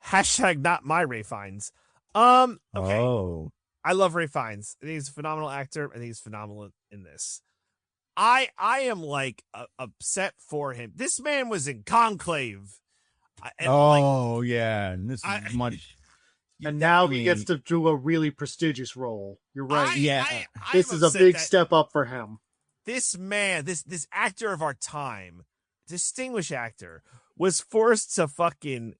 Hashtag not my Ray Fiennes. Okay. Oh. I love Ray Fiennes. I think he's a phenomenal actor. I think he's phenomenal in this. I am like upset for him. This man was in Conclave. Yeah, and this is much And now he gets to do a really prestigious role. You're right. This I'm is a big upset that step up for him. This man, this actor of our time, distinguished actor, was forced to fucking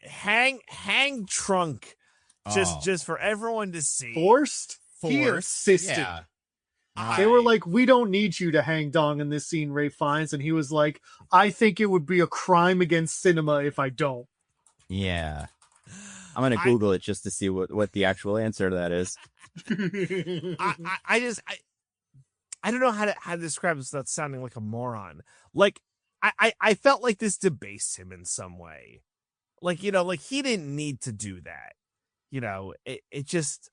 hang trunk just for everyone to see. Forced? He insisted. Yeah. They were like, we don't need you to hang dong in this scene, Ray Fiennes. And he was like, I think it would be a crime against cinema if I don't. Yeah. I'm going to Google it just to see what the actual answer to that is. I don't know how to describe this without sounding like a moron. Like, I felt like this debased him in some way. Like, you know, like he didn't need to do that. You know, it just,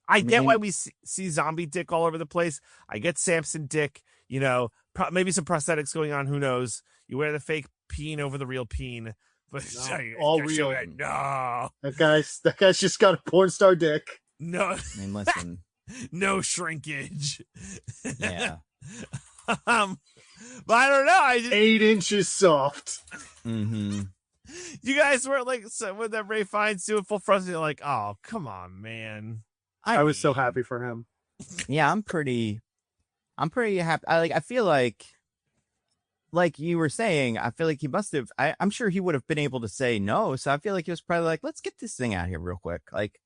I get why we see zombie dick all over the place. I get Samson dick, you know, maybe some prosthetics going on. Who knows? You wear the fake peen over the real peen. But no, all real. No. That guy's just got a porn star dick. No. I mean, listen. No shrinkage. Yeah. But I don't know. 8 inches soft. Mm-hmm. You guys were like, so when that Ray Fiennes doing full frontal, you're like, oh, come on, man. I was so happy for him. Yeah, I'm pretty happy. I feel like you were saying, I feel like he must have, I'm sure he would have been able to say no. So I feel like he was probably like, let's get this thing out here real quick. Like,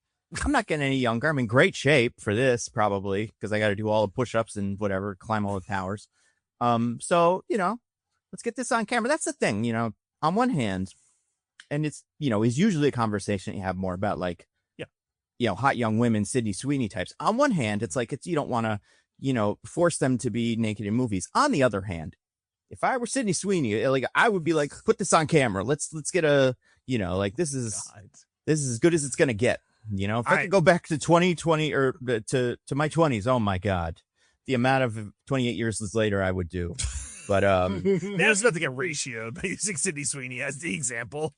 I'm not getting any younger. I'm in great shape for this, probably, because I got to do all the push-ups and whatever, climb all the towers. So, you know, let's get this on camera. That's the thing, you know, on one hand, and it's, you know, is usually a conversation you have more about, like, you know, hot young women, Sydney Sweeney types. On one hand, it's like, you don't want to, you know, force them to be naked in movies. On the other hand, if I were Sydney Sweeney, like, I would be like, put this on camera. Let's get a, you know, like, this is as good as it's going to get. You know, if I could go back to 2020 or to my 20s, oh my God, the amount of 28 years later I would do. But there's nothing to get ratioed by using Sydney Sweeney as the example.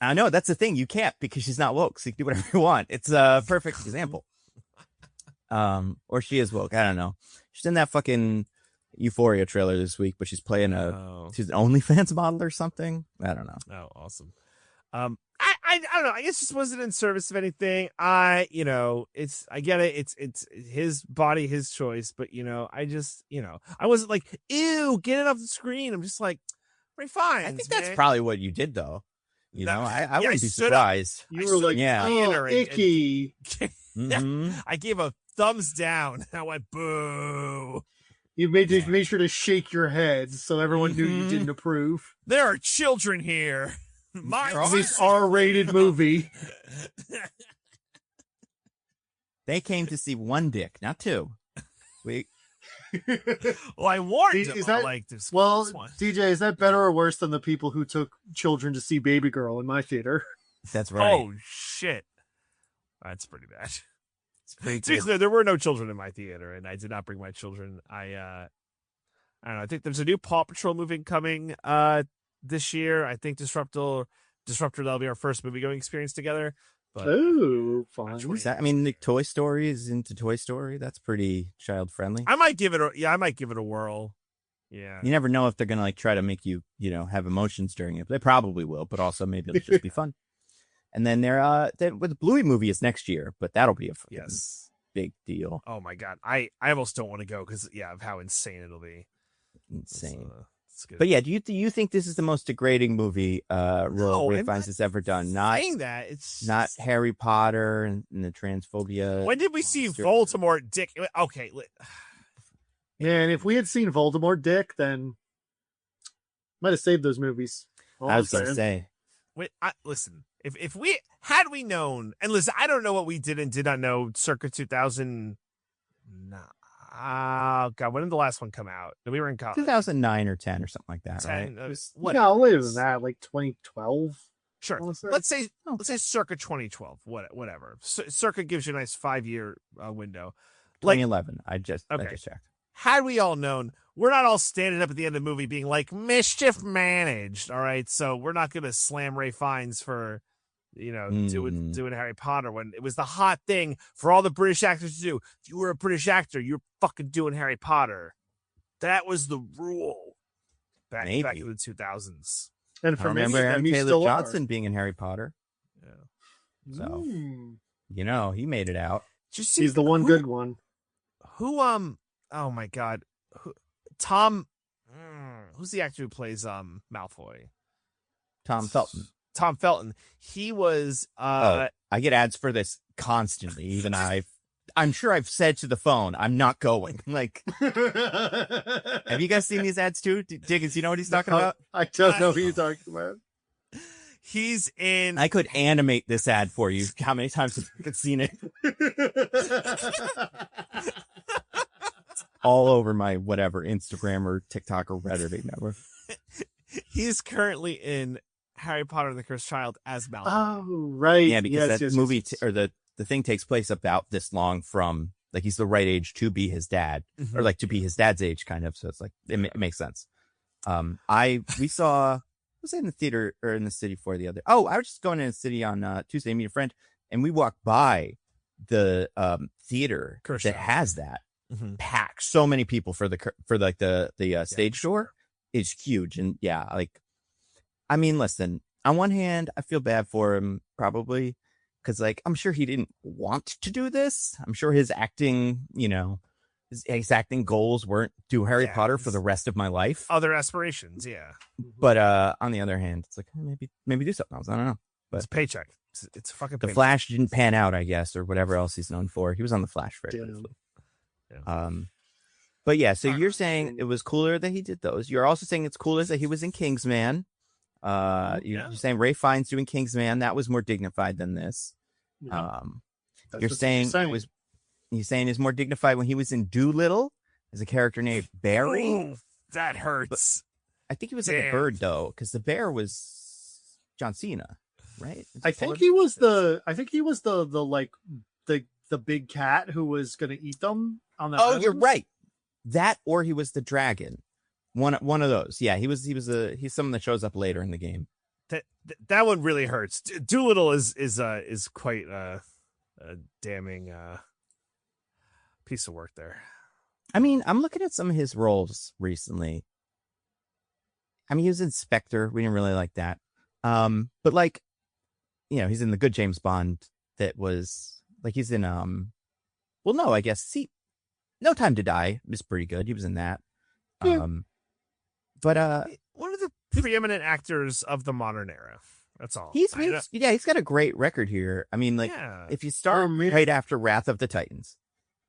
I know that's the thing. You can't, because she's not woke, so you can do whatever you want. It's a perfect example. Or she is woke. I don't know. She's in that fucking Euphoria trailer this week, but she's playing she's an OnlyFans model or something. I don't know. Oh, awesome. I don't know. I guess just wasn't in service of anything. You know, I get it. It's his body, his choice. But, you know, I just, you know, I wasn't like, ew, get it off the screen. I'm just like, Ray Fiennes. I think that's probably what you did, though. You know, I wouldn't be surprised. You were like, oh, icky. I gave a thumbs down. I went, boo. You made sure to shake your head so everyone knew you didn't approve. There are children here. This R-rated movie. They came to see one dick, not two. Well, I warned him. This one. DJ, is that better or worse than the people who took children to see Baby Girl in my theater? That's right. Oh shit, that's pretty bad. It's pretty to be clear, there were no children in my theater, and I did not bring my children. I don't know. I think there's a new Paw Patrol movie coming this year. I think Disruptor. That'll be our first movie going experience together. But, oh, fun! I mean, the Toy Story is into Toy Story. That's pretty child friendly. I might give it a whirl. Yeah. You never know if they're gonna like try to make you, you know, have emotions during it. They probably will, but also maybe it'll just be fun. And then with the Bluey movie is next year, but that'll be a big deal. Oh my God, I almost don't want to go because of how insane it'll be. Insane. But yeah, do you think this is the most degrading movie Ray Fiennes has ever done? Not saying that, it's not Harry Potter and the transphobia. When did we see Voldemort dick? Okay. Yeah, and if we had seen Voldemort dick, then might have saved those movies. I was gonna say. Wait, listen. If we had known, and listen, I don't know what we did and did not know circa 2000. Oh God, when did the last one come out? We were in college. 2009 or 10 or something like that, 10, right? No, later than that, like 2012. Sure. Let's say circa 2012. Whatever. Circa gives you a nice 5-year window. 2011. I just checked. Had we all known, we're not all standing up at the end of the movie being like, mischief managed. All right. So we're not going to slam Ray Fiennes for, you know, doing Harry Potter when it was the hot thing for all the British actors to do. If you were a British actor, you're fucking doing Harry Potter. That was the rule back in the 2000s. And for remember Aaron Taylor Johnson being in Harry Potter. Yeah. So, he made it out. He's the one good one. Oh my God. Tom, who's the actor who plays Malfoy? Tom Felton. Tom Felton. He was I get ads for this constantly. Even I'm sure I've said to the phone, I'm not going. Like, have you guys seen these ads too? Diggins, you know what he's talking about? I don't know who you're talking about. He's in. I could animate this ad for you. How many times have you seen it? All over my whatever Instagram or TikTok or Reddit network. He's currently in Harry Potter and the Cursed Child as Malfoy. Oh, right. Yeah, because that movie or the thing takes place about this long from, like, he's the right age to be his dad, or like to be his dad's age, kind of. So it's like it makes sense. We saw. Was I in the theater or in the city for the other? Oh, I was just going in the city on Tuesday to meet a friend, and we walked by the theater that has that packed. So many people for the stage door is huge, and I mean, listen. On one hand, I feel bad for him probably because I'm sure he didn't want to do this. I'm sure his acting, his acting goals weren't do Harry Potter for the rest of my life. Other aspirations, yeah. But on the other hand, it's like maybe do something else. I don't know. But it's a paycheck. It's a fucking paycheck. The Flash didn't pan out, I guess, or whatever else he's known for. He was on the Flash very briefly. Yeah. But yeah, so you're saying it was cooler that he did those. You're also saying it's cooler that he was in Kingsman. You're saying Ray Fiennes doing Kingsman, that was more dignified than this. You're saying he's more dignified when he was in Doolittle as a character named Barry. Ooh, that hurts. But I think he was like a bird though, because the bear was John Cena, right? I think he was the big cat who was going to eat them on that. Oh, you're right. That, or he was the dragon. One of those. Yeah, he's someone that shows up later in the game. That one really hurts. Doolittle is quite a damning piece of work there. I mean, I'm looking at some of his roles recently. I mean, he was in Spectre. We didn't really like that. But he's in the good James Bond that was he's in I guess No Time to Die is pretty good. He was in that. Yeah. But one of the preeminent actors of the modern era. That's all. He's got a great record here. I mean, if you start right after Wrath of the Titans,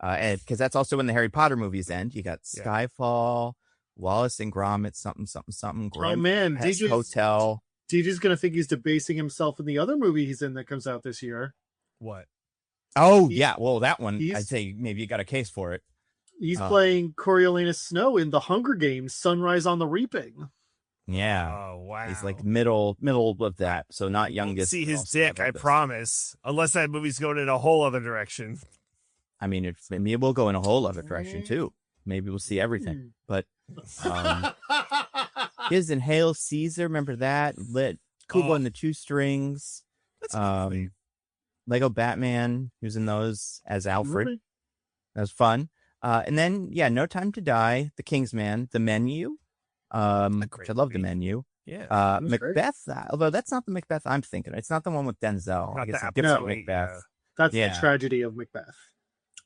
and because that's also when the Harry Potter movies end. You got Skyfall, Wallace and Gromit, something. Oh man, DJ's Hotel. DJ's gonna think he's debasing himself in the other movie he's in that comes out this year. What? Oh yeah, well that one I'd say maybe you got a case for it. He's playing Coriolanus Snow in the Hunger Games: Sunrise on the Reaping. Yeah. Oh wow. He's middle of that, so not youngest. See his dick, I promise. Unless that movie's going in a whole other direction. I mean, maybe we'll go in a whole other direction too. Maybe we'll see everything. But his in Hail Caesar, remember that? Kubo and the Two Strings. That's Lego Batman. He was in those as Alfred. Really? That was fun. And then, No Time to Die, The Kingsman, The Menu, which I love The Menu. Yeah. Macbeth, although that's not the Macbeth I'm thinking. It's not the one with Denzel. I guess it's a different Macbeth. That's the tragedy of Macbeth.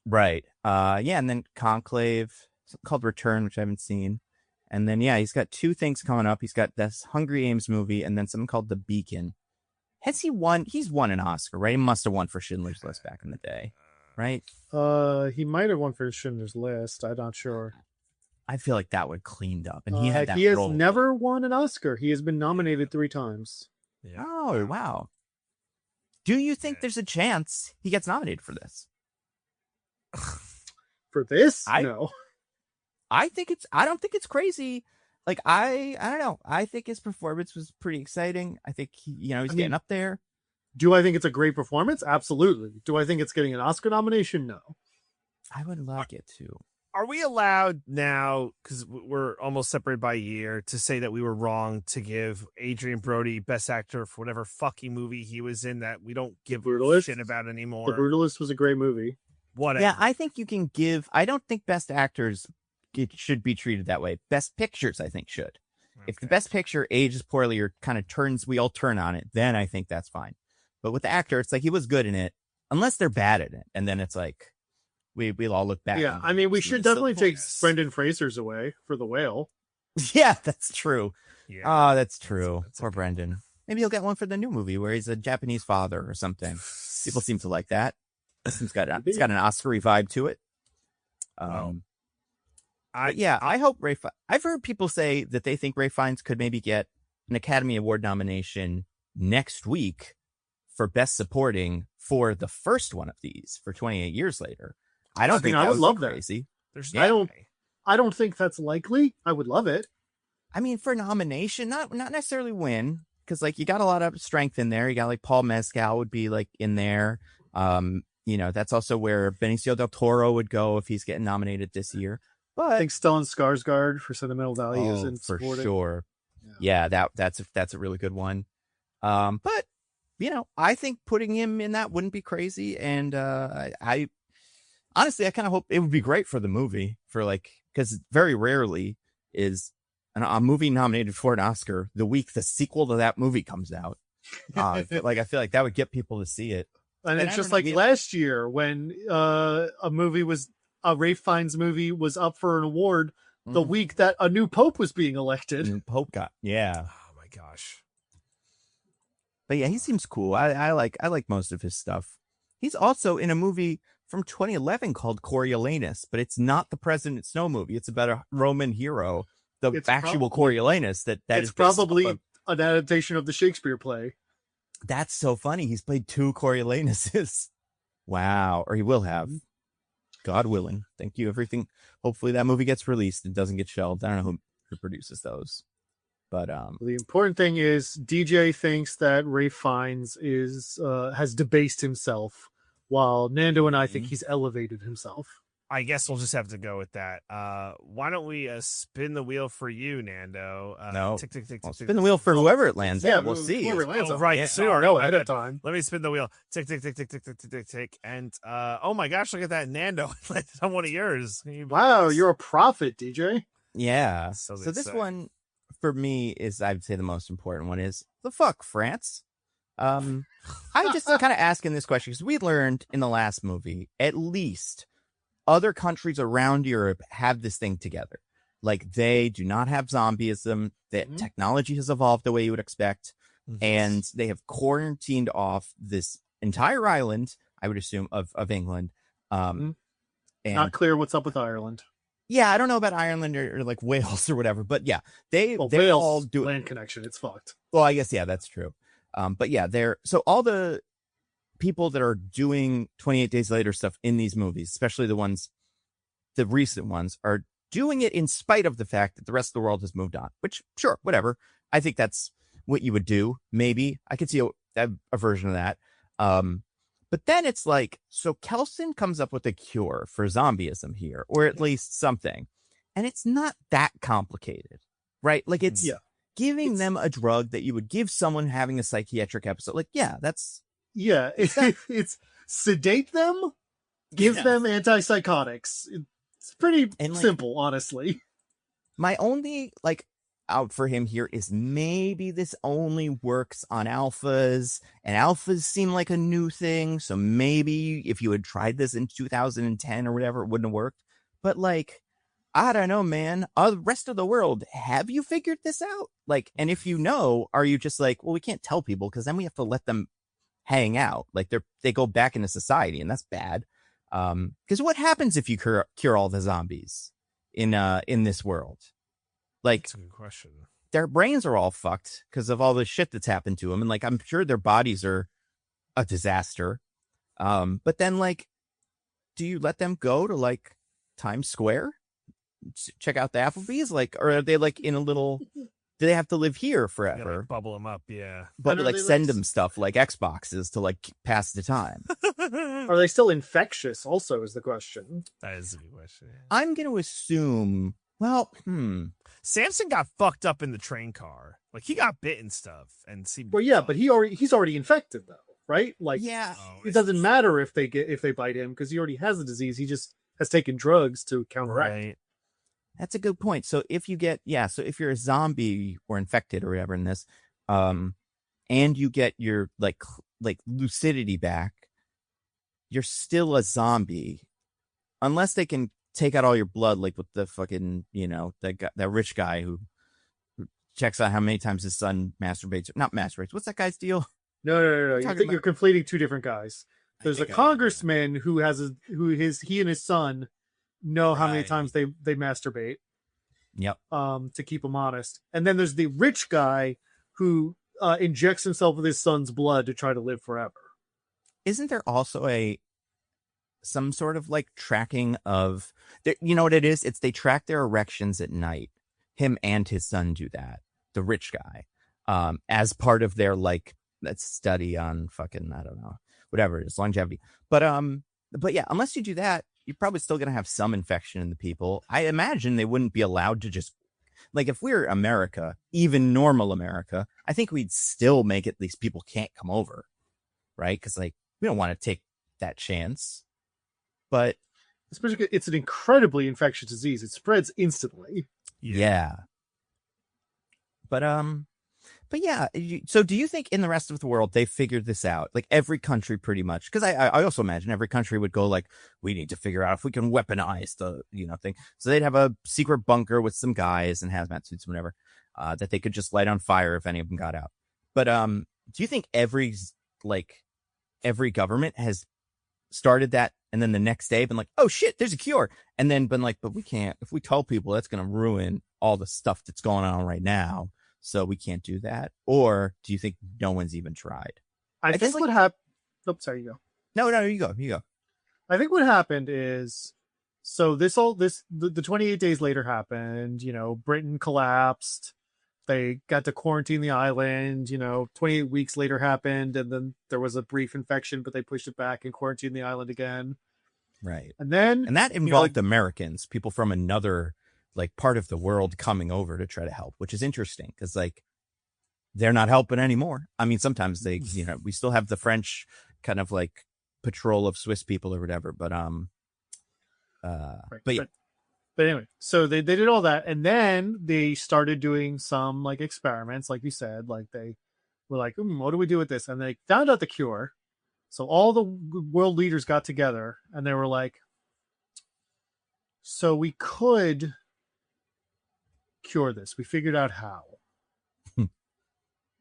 Right. And then Conclave, something called Return, which I haven't seen. And then, he's got two things coming up. He's got this Hungry Games movie and then something called The Beacon. Has he won? He's won an Oscar, right? He must have won for Schindler's List back in the day. Right? He might have won for Schindler's List. I'm not sure. I feel like that would cleaned up. And he had that he has role. never won an Oscar. He has been nominated 3 times. Yeah. Oh, wow. Do you think there's a chance he gets nominated for this? For this? No. I don't think it's crazy. I don't know. I think his performance was pretty exciting. I think he's getting up there. Do I think it's a great performance? Absolutely. Do I think it's getting an Oscar nomination? No. I would like it to. Are we allowed now, because we're almost separated by a year, to say that we were wrong to give Adrian Brody Best Actor for whatever fucking movie he was in that we don't give a shit about anymore? The Brutalist was a great movie. Whatever. Yeah, I think you can give. I don't think Best Actors should be treated that way. Best Pictures, I think, should. Okay. If the Best Picture ages poorly or kind of we all turn on it, then I think that's fine. But with the actor, it's like he was good in it, unless they're bad at it, and then it's like we'll all look back. Yeah, I mean, we should definitely take Brendan Fraser's away for The Whale. Yeah, that's true. Yeah. Oh, that's true. Poor Brendan. Maybe he'll get one for the new movie where he's a Japanese father or something. People seem to like that. It's got an Oscar-y vibe to it. I hope I've heard people say that they think Ralph Fiennes could maybe get an Academy Award nomination next week for Best Supporting for the first one of these for 28 Years Later. I don't think I would love that. Crazy. I don't think that's likely. I would love it. I mean, for nomination, not necessarily win, because like you got a lot of strength in there. You got like Paul Mescal would be like in there. That's also where Benicio del Toro would go if he's getting nominated this year. But I think Stellan Skarsgård for Sentimental Value is in for supporting. Sure. Yeah, that's a really good one. But I think putting him in that wouldn't be crazy, and I honestly kind of hope it would be great for the movie because very rarely is a movie nominated for an Oscar the week the sequel to that movie comes out. I feel like that would get people to see it. And it's just like last year when a Ralph Fiennes movie was up for an award the week that a new Pope was being elected. New Pope yeah. Oh my gosh. But yeah, he seems cool. I like most of his stuff. He's also in a movie from 2011 called Coriolanus, but it's not the President Snow movie. It's about a Roman hero, the actual Coriolanus. It's probably an adaptation of the Shakespeare play. That's so funny. He's played 2 Coriolanuses. Wow. Or he will have. God willing. Thank you. Everything. Hopefully that movie gets released and doesn't get shelved. I don't know who produces those. But the important thing is DJ thinks that Ralph Fiennes has debased himself, while Nando and I think he's elevated himself. I guess we'll just have to go with that. Why don't we spin the wheel for you, Nando? No. Tick, tick, tick, I'll tick, spin the wheel for whoever it lands at. We'll see. Whoever lands right. Yeah, so you don't know ahead of time. Let me spin the wheel. Tick, tick, tick, tick, tick, tick, tick, tick, tick. And oh my gosh, look at that. Nando landed on one of yours. Wow, you're a prophet, DJ. Yeah. So this one, for me, is, I'd say the most important one is, the fuck, France? I'm just kind of asking this question because we learned in the last movie, at least other countries around Europe have this thing together. Like, they do not have zombieism, that technology has evolved the way you would expect, and they have quarantined off this entire island, I would assume, of England. And not clear what's up with Ireland. Yeah, I don't know about Ireland or like Wales or whatever, but yeah, they Wales, all do land connection. It's fucked. Well, I guess, yeah, that's true. But yeah, so all the people that are doing 28 Days Later stuff in these movies, especially the recent ones, are doing it in spite of the fact that the rest of the world has moved on, which, sure, whatever. I think that's what you would do. Maybe I could see a version of that. But then it's like, so Kelson comes up with a cure for zombieism here, or at least something. And it's not that complicated, right? Like, it's giving them a drug that you would give someone having a psychiatric episode. Like, yeah, that's... Yeah, it's sedate them, give them antipsychotics. It's pretty simple, honestly. My only, out for him here is maybe this only works on alphas, and alphas seem like a new thing, so maybe if you had tried this in 2010 or whatever, it wouldn't have worked. But, I don't know, man. The rest of the world, have you figured this out? And if you know, are you just well, we can't tell people because then we have to let them hang out. They go back into society, and that's bad. Because what happens if you cure all the zombies in this world? That's a good question. Their brains are all fucked because of all the shit that's happened to them, and I'm sure their bodies are a disaster. But then do you let them go to Times Square, check out the Applebee's, or are they in a little? Do they have to live here forever? Bubble them up, yeah. But send them stuff like Xboxes to pass the time. Are they still infectious? Also, is the question. That is a good question. Yeah. I'm going to assume. Well, Samson got fucked up in the train car. He got bit and stuff, and seemed. Well, yeah, but he's already infected though, right? Yeah. It doesn't matter if they bite him because he already has the disease. He just has taken drugs to counteract. Right. That's a good point. So if you if you're a zombie or infected or whatever in this, and you get your like lucidity back, you're still a zombie unless they can take out all your blood, like with the fucking, you know, that rich guy who checks out how many times his son masturbates. Not masturbates. What's that guy's deal? No. You think you're conflating two different guys. There's a congressman who he and his son know how many times they masturbate. Yep. To keep him honest. And then there's the rich guy who injects himself with his son's blood to try to live forever. Isn't there also some sort of like tracking of, you know what it is? It's they track their erections at night. Him and his son do that. The rich guy, as part of their like that study on fucking, I don't know, whatever it is, longevity. But yeah, unless you do that, you're probably still gonna have some infection in the people. I imagine they wouldn't be allowed to just, like, if we're America, even normal America, I think we'd still make it these people can't come over, right? Because like we don't want to take that chance. But especially it's an incredibly infectious disease. It spreads instantly. Yeah. But yeah. So do you think in the rest of the world they figured this out? Like every country pretty much? Because I also imagine every country would go like, we need to figure out if we can weaponize the, you know, thing. So they'd have a secret bunker with some guys in hazmat suits and whatever, that they could just light on fire if any of them got out. But do you think every government has started that and then the next day been like, oh shit, there's a cure, and then been like, but we can't, if we tell people that's going to ruin all the stuff that's going on right now, so we can't do that? Or do you think no one's even tried? I think what happened, oh, sorry, you go. No, you go. I think what happened is, so the 28 days later happened, you know, Britain collapsed, they got to quarantine the island, you know, 28 weeks later happened, and then there was a brief infection, but they pushed it back and quarantined the island again. Right. And that involved Americans, people from another like part of the world coming over to try to help, which is interesting because like they're not helping anymore. I mean, sometimes they, you know, we still have the French kind of like patrol of Swiss people or whatever, but But anyway, so they did all that, and then they started doing some like experiments, like you said, like they were like, what do we do with this? And they found out the cure. So all the world leaders got together and they were like, so we could cure this. We figured out how.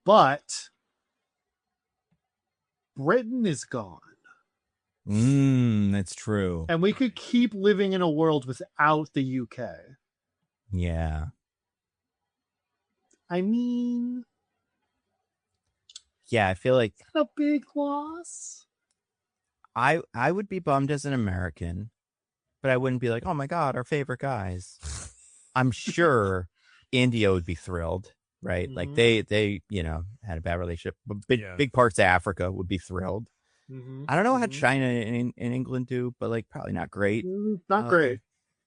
But Britain is gone. That's true. And we could keep living in a world without the UK. Yeah. I mean, yeah, I feel like a big loss. I would be bummed as an American, but I wouldn't be like, oh my God, our favorite guys. I'm sure India would be thrilled, right? Mm-hmm. Like they, you know, had a bad relationship, but big parts of Africa would be thrilled. Mm-hmm. I don't know how China and England do, but like probably not great. Not great.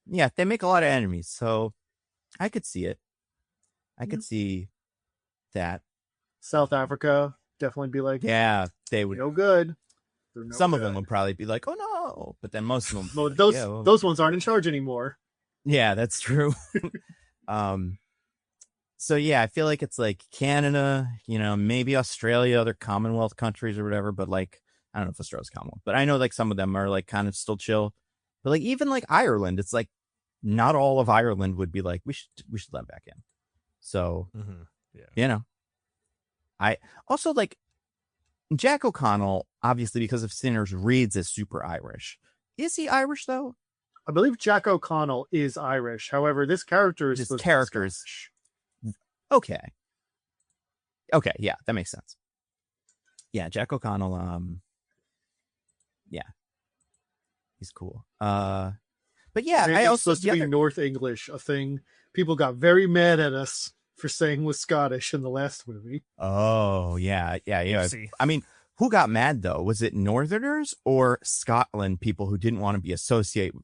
Yeah, they make a lot of enemies, so I could see it. I could see that. South Africa definitely be like, yeah, they would. No good. Some of them would probably be like, oh no, but then most of them, well, those ones aren't in charge anymore. Yeah, that's true. So yeah, I feel like it's like Canada, you know, maybe Australia, other Commonwealth countries or whatever, but like, I don't know if Australia's Commonwealth, but I know like some of them are like kind of still chill. But like even like Ireland, it's like not all of Ireland would be like, we should let them back in. So, you know, I also like Jack O'Connell, obviously because of Sinners, reads as super Irish. Is he Irish though? I believe Jack O'Connell is Irish. However, this character is Scottish. Okay, yeah, that makes sense. Yeah, Jack O'Connell, yeah, he's cool. But yeah, I also supposed to be North English, a thing people got very mad at us for saying was Scottish in the last movie. Oh yeah. I mean, who got mad though? Was it Northerners or Scotland people who didn't want to be associated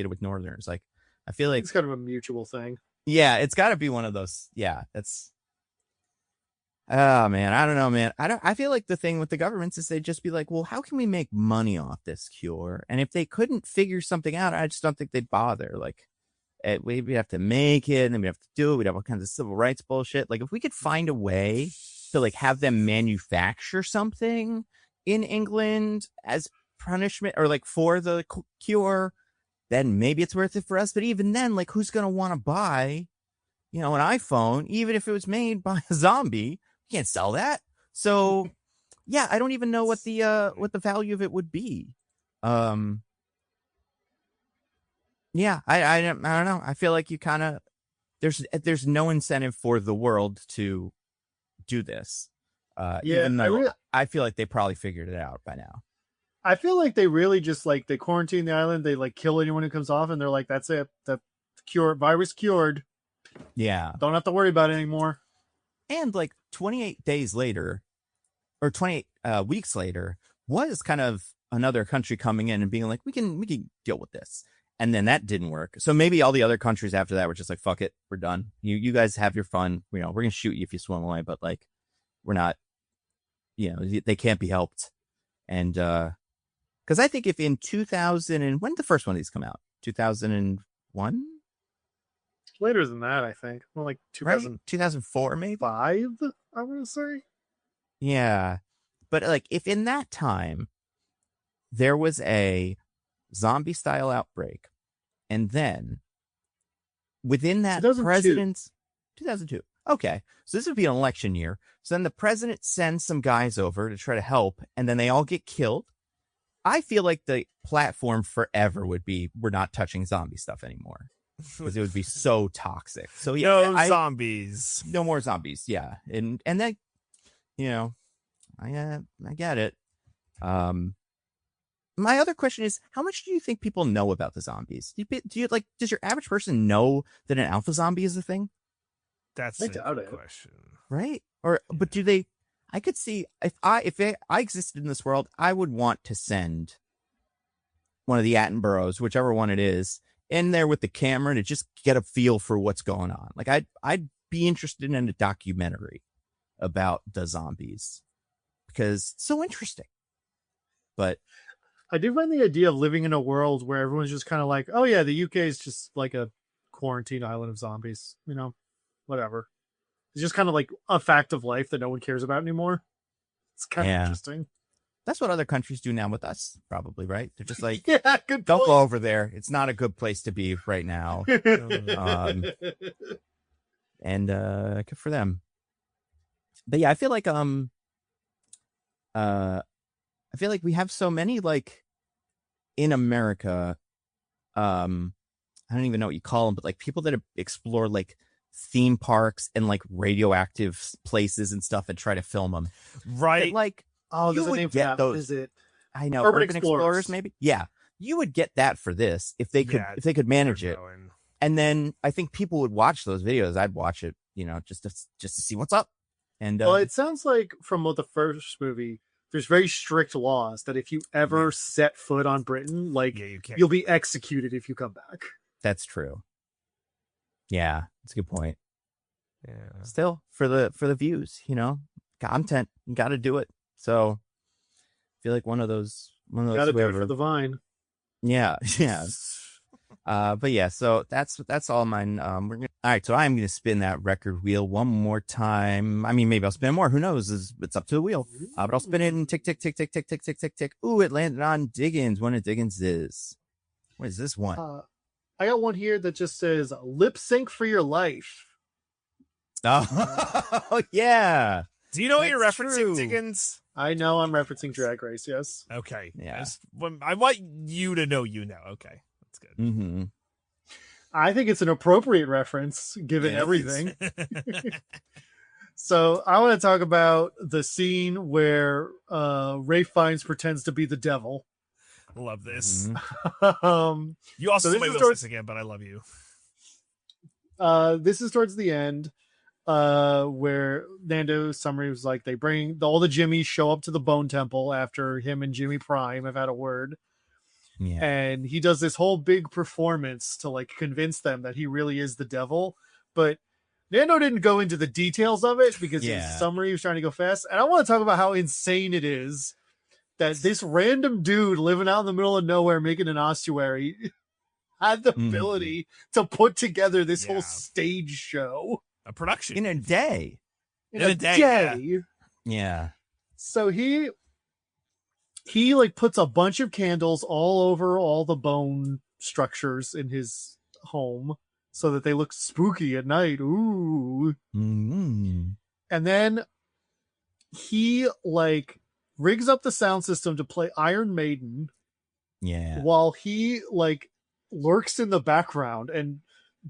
with Northerners? Like, I feel like it's kind of a mutual thing. Yeah, it's got to be one of those. Yeah, it's. Oh man, I don't know, man. I feel like the thing with the governments is they'd just be like, well, how can we make money off this cure? And if they couldn't figure something out, I just don't think they'd bother. Like, we'd have to make it, and then we'd have to do it. We'd have all kinds of civil rights bullshit. Like, if we could find a way to like have them manufacture something in England as punishment or like for the cure, then maybe it's worth it for us. But even then, like, who's going to want to buy, an iPhone, even if it was made by a zombie? You can't sell that. So yeah, I don't even know what the value of it would be. Yeah, I don't know. I feel like you kind of, there's no incentive for the world to do this. Even though I feel like they probably figured it out by now. I feel like they really just like they quarantine the island. They like kill anyone who comes off, and they're like, "That's it. The virus cured. Yeah, don't have to worry about it anymore." And like 28 days later, or 28 weeks later, was kind of another country coming in and being like, "We can deal with this." And then that didn't work. So maybe all the other countries after that were just like, "Fuck it, we're done. You guys have your fun. We're gonna shoot you if you swim away, but like, we're not. They can't be helped." And because I think if in 2000 and when did the first one of these come out? 2001? Later than that, I think. Well, like 2004, maybe 5. I want to say. Yeah, but like if in that time there was a zombie style outbreak, and then within that 2002. Okay, so this would be an election year. So then the president sends some guys over to try to help, and then they all get killed. I feel like the platform forever would be, we're not touching zombie stuff anymore, because it would be so toxic. So yeah, zombies, no more zombies. Yeah, and then I get it. My other question is, how much do you think people know about the zombies? Do you like? Does your average person know that an alpha zombie is a thing? That's a good question, right? But do they? I could see if I existed in this world, I would want to send one of the Attenboroughs, whichever one it is, in there with the camera to just get a feel for what's going on. Like I'd be interested in a documentary about the zombies because it's so interesting. But I do find the idea of living in a world where everyone's just kind of like, oh yeah, the UK is just like a quarantine island of zombies, whatever. It's just kind of like a fact of life that no one cares about anymore. It's kind of interesting. That's what other countries do now with us, probably, right? They're just like, don't go over there. It's not a good place to be right now. And good for them. But yeah, I feel like we have so many, like, in America, I don't even know what you call them, but like people that explore like theme parks and like radioactive places and stuff and try to film them. Right. But, like, there's a name for that. Those. Is it? I know. Urban Explorers, maybe. Yeah. You would get that for this if they could manage it. And then I think people would watch those videos. I'd watch it, just to see what's up. And well, it sounds like from the first movie, there's very strict laws that if you ever set foot on Britain, like you'll be executed if you come back. That's true. Yeah, that's a good point. Yeah. Still, for the views, content, you got to do it. So I feel like one of those. Got to do it for the Vine. Yeah. But yeah, so that's all mine. All right, so I'm gonna spin that record wheel one more time. I mean, maybe I'll spin more. Who knows? It's up to the wheel. But I'll spin it and tick, tick, tick, tick, tick, tick, tick, tick, tick. Ooh, it landed on Diggins. One of Diggins is. What is this one? I got one here that just says lip sync for your life. Oh, yeah. Do you know what you're referencing, Diggins? I know I'm referencing Drag Race, yes. Okay. Yeah. I want you to know Okay. That's good. Mm-hmm. I think it's an appropriate reference, given everything. So I want to talk about the scene where Ralph Fiennes pretends to be the devil. Love this. Mm-hmm. You also so will this again, but I love you. This is towards the end, where Nando summary was like, they bring all the Jimmys show up to the Bone Temple after him and Jimmy Prime have had a word. Yeah. And he does this whole big performance to like convince them that he really is the devil. But Nando didn't go into the details of it because his summary was trying to go fast. And I want to talk about how insane it is that this random dude living out in the middle of nowhere making an ossuary had the ability to put together this whole stage show. A production. In a day. in a day. Yeah. So he like puts a bunch of candles all over all the bone structures in his home so that they look spooky at night. Ooh. Mm-hmm. And then he like rigs up the sound system to play Iron Maiden. Yeah. While he like lurks in the background and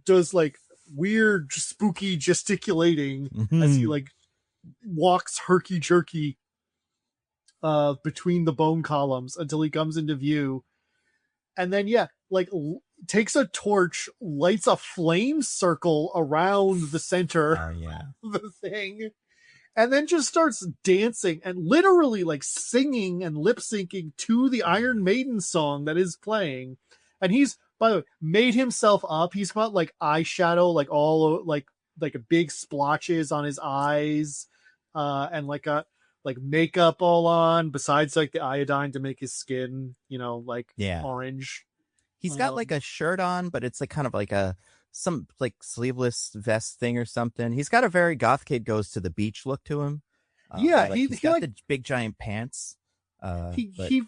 does like weird spooky gesticulating as he like walks herky jerky between the bone columns until he comes into view. And then like takes a torch, lights a flame circle around the center of the thing, and then just starts dancing and literally like singing and lip syncing to the Iron Maiden song that is playing. And he's, by the way, made himself up. He's got like eyeshadow, like all like a big splotches on his eyes, and like a like makeup all on, besides like the iodine to make his skin, like orange. He's got like a shirt on, but it's like kind of like some like sleeveless vest thing or something. He's got a very Goth Kid Goes to the Beach look to him. He's got the big giant pants. He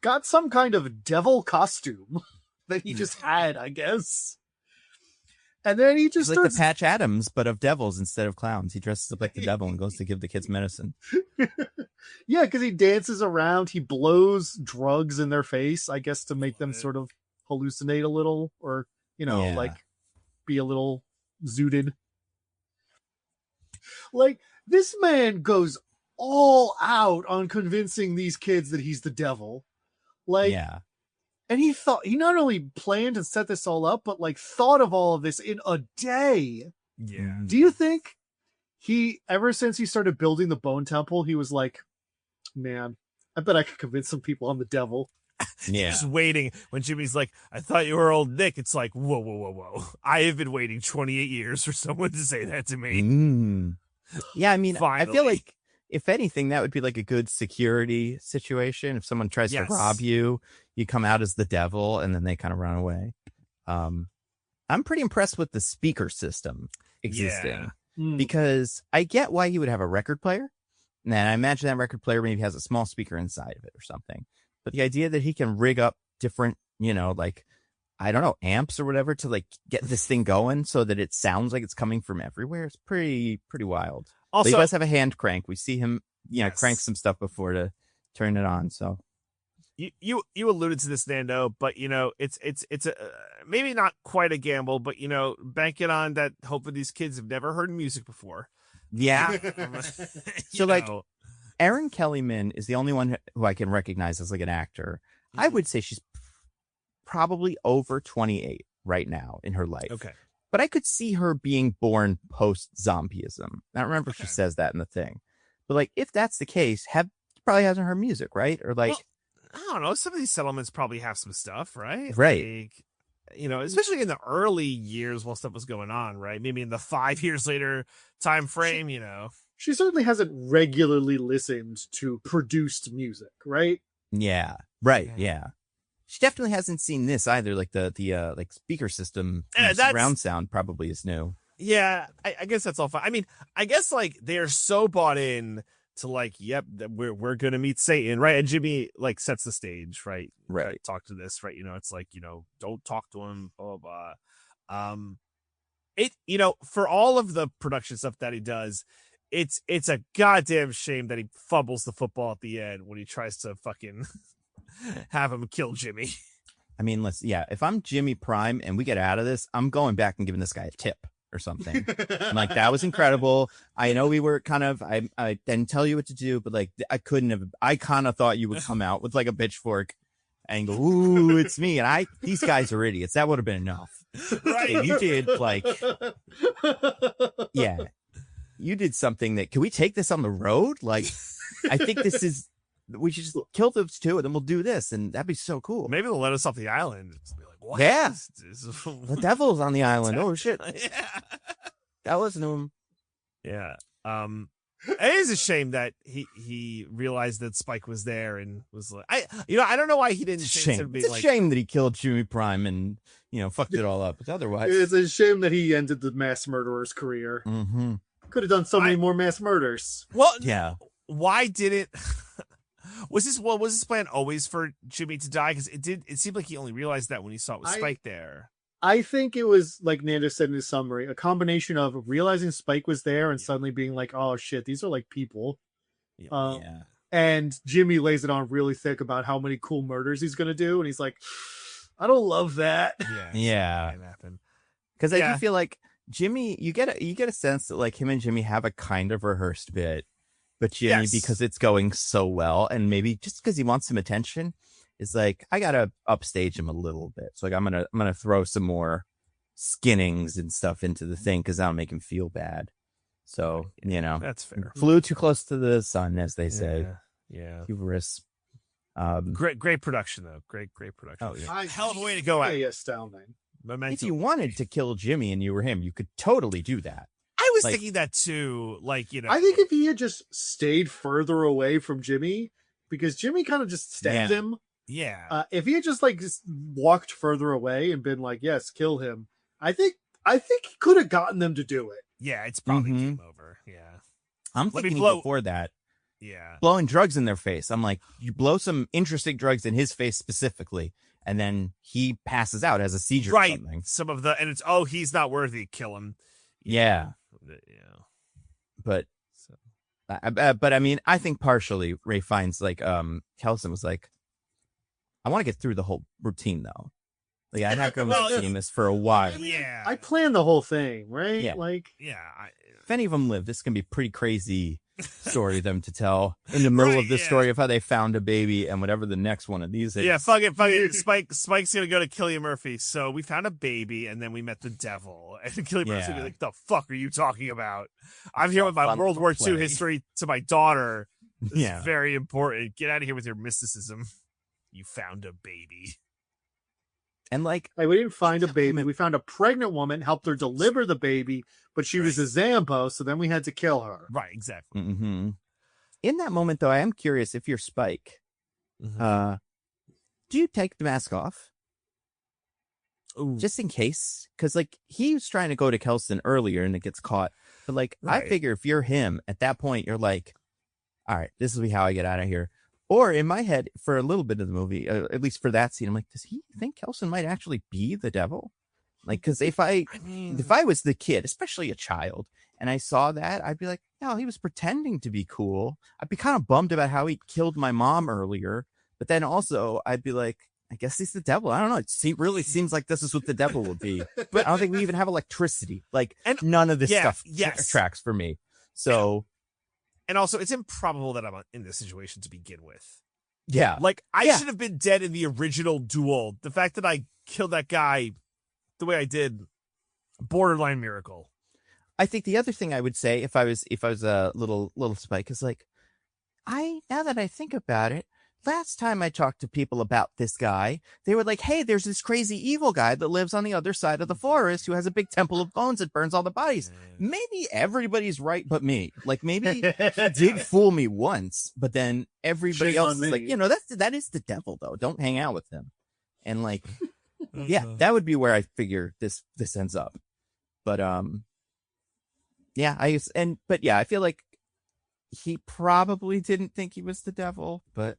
got some kind of devil costume that he just had, I guess. And then he just starts like the Patch Adams, but of devils instead of clowns. He dresses up like the devil and goes to give the kids medicine. Yeah, because he dances around. He blows drugs in their face, I guess, to make them sort of hallucinate a little, or like be a little zooted. Like, this man goes all out on convincing these kids that he's the devil. Like, and he not only planned and set this all up, but like thought of all of this in a day. Yeah. Do you think ever since he started building the Bone Temple, he was like, man, I bet I could convince some people I'm the devil. Yeah. Just waiting when Jimmy's like, I thought you were old Nick. It's like, whoa. I have been waiting 28 years for someone to say that to me. Yeah, I mean, Finally. I feel like if anything, that would be like a good security situation. If someone tries to rob you, you come out as the devil and then they kind of run away. I'm pretty impressed with the speaker system existing because I get why he would have a record player. And I imagine that record player maybe has a small speaker inside of it or something. But the idea that he can rig up different, like, I don't know, amps or whatever to like get this thing going so that it sounds like it's coming from everywhere is pretty wild. Also, but he does have a hand crank. We see him, crank some stuff before to turn it on. So you alluded to this, Nando, but it's a maybe not quite a gamble, but banking on that hope that these kids have never heard music before. Yeah. So like Erin Kellyman is the only one who I can recognize as like an actor. I would say she's probably over 28 right now in her life. Okay. But I could see her being born post-zombieism. I don't remember if she says that in the thing. But like, if that's the case, probably hasn't heard music, right? Or like, I don't know. Some of these settlements probably have some stuff, right? Right. Like, especially in the early years while stuff was going on, right? Maybe in the 5 years later time frame, She certainly hasn't regularly listened to produced music, right? Yeah. Right. Yeah. She definitely hasn't seen this either. Like the like speaker system, surround sound probably is new. Yeah, I guess that's all fine. I mean, I guess like they're so bought in to like, yep, we're gonna meet Satan, right? And Jimmy like sets the stage, right? Right. Talk to this, right? It's like don't talk to him, blah blah blah. It for all of the production stuff that he does, it's a goddamn shame that he fumbles the football at the end when he tries to fucking have him kill Jimmy. I mean, if I'm Jimmy Prime and we get out of this, I'm going back and giving this guy a tip or something. I'm like, that was incredible. I know we were kind of, I didn't tell you what to do, but like, I kind of thought you would come out with like a pitchfork and go, ooh, it's me. And these guys are idiots. That would have been enough. Right. If you did like, you did something that, can we take this on the road? Like, I think we should just kill those two and then we'll do this. And that'd be so cool. Maybe they'll let us off the island. Just be like, what? Yeah. The devil's on the island. Oh shit. Yeah. That wasn't him. Yeah. It is a shame that he realized that Spike was there and was like, I don't know why he didn't. It's a shame that he killed Jimmy Prime and fucked it all up. But otherwise, it's a shame that he ended the mass murderer's career. Mm-hmm. Could have done so many more mass murders. Well, Yeah. Why did it? Was this plan always for Jimmy to die? Because it seemed like he only realized that when he saw it was Spike there. I think it was, like Nando said in his summary, a combination of realizing Spike was there and suddenly being like, oh shit, these are like people. Yeah. And Jimmy lays it on really thick about how many cool murders he's going to do. And he's like, I don't love that. Yeah. Because I do feel like Jimmy, you get a sense that like him and Jimmy have a kind of rehearsed bit, but Jimmy, because it's going so well, and maybe just because he wants some attention, is like, I gotta upstage him a little bit. So like I'm gonna throw some more skinnings and stuff into the thing because that'll make him feel bad. So that's fair. Flew too close to the sun, as they say. Yeah. Hubris. Great production though. Great production. Oh, yeah. Hell of a way to go. Astounding. Momentum. If you wanted to kill Jimmy and you were him, you could totally do that. I was thinking that too. Like, I think if he had just stayed further away from Jimmy, because Jimmy kind of just stabbed him. Yeah. If he had just walked further away and been like, yes, kill him, I think he could have gotten them to do it. Yeah, it's probably game over. Yeah. I'm thinking before that. Yeah. Blowing drugs in their face. I'm like, you blow some interesting drugs in his face specifically, and then he passes out, has a seizure or something. Some of the, and it's, he's not worthy, kill him. Yeah. But I mean, I think partially Ray finds like Kelson was like, I want to get through the whole routine though. Like I'd have to seen this for a while. Yeah. I planned the whole thing, right? Yeah. If any of them live, this can be a pretty crazy story them to tell in the middle of this story of how they found a baby and whatever the next one of these is. Yeah, fuck it. Spike's gonna go to Cillian Murphy. So we found a baby and then we met the devil. And Cillian Murphy's gonna be like, the fuck are you talking about? I'm here with my World War II history to my daughter. This is very important. Get out of here with your mysticism. You found a baby. And we didn't find a baby. We found a pregnant woman, helped her deliver the baby, but she was a Zambo, so then we had to kill her. Right, exactly. Mm-hmm. In that moment, though, I am curious if you're Spike. Mm-hmm. Do you take the mask off? Ooh. Just in case? Because, he was trying to go to Kelson earlier and it gets caught. But, I figure if you're him, at that point, you're like, all right, this will be how I get out of here. Or in my head, for a little bit of the movie, at least for that scene, I'm like, does he think Kelson might actually be the devil? Because if I was the kid, especially a child, and I saw that, I'd be like, no, he was pretending to be cool. I'd be kind of bummed about how he killed my mom earlier. But then also, I'd be like, I guess he's the devil. I don't know. It really seems like this is what the devil would be. But I don't think we even have electricity. And none of this stuff tracks for me. So... And also, it's improbable that I'm in this situation to begin with. Yeah. I should have been dead in the original duel. The fact that I killed that guy the way I did, borderline miracle. I think the other thing I would say if I was a little Spike is now that I think about it, last time I talked to people about this guy, they were like, hey, there's this crazy evil guy that lives on the other side of the forest who has a big temple of bones that burns all the bodies. Maybe everybody's right but me. Maybe he did fool me once, but then everybody else is like, that is the devil, though. Don't hang out with him. And that would be where I figure this ends up. But I feel like he probably didn't think he was the devil, but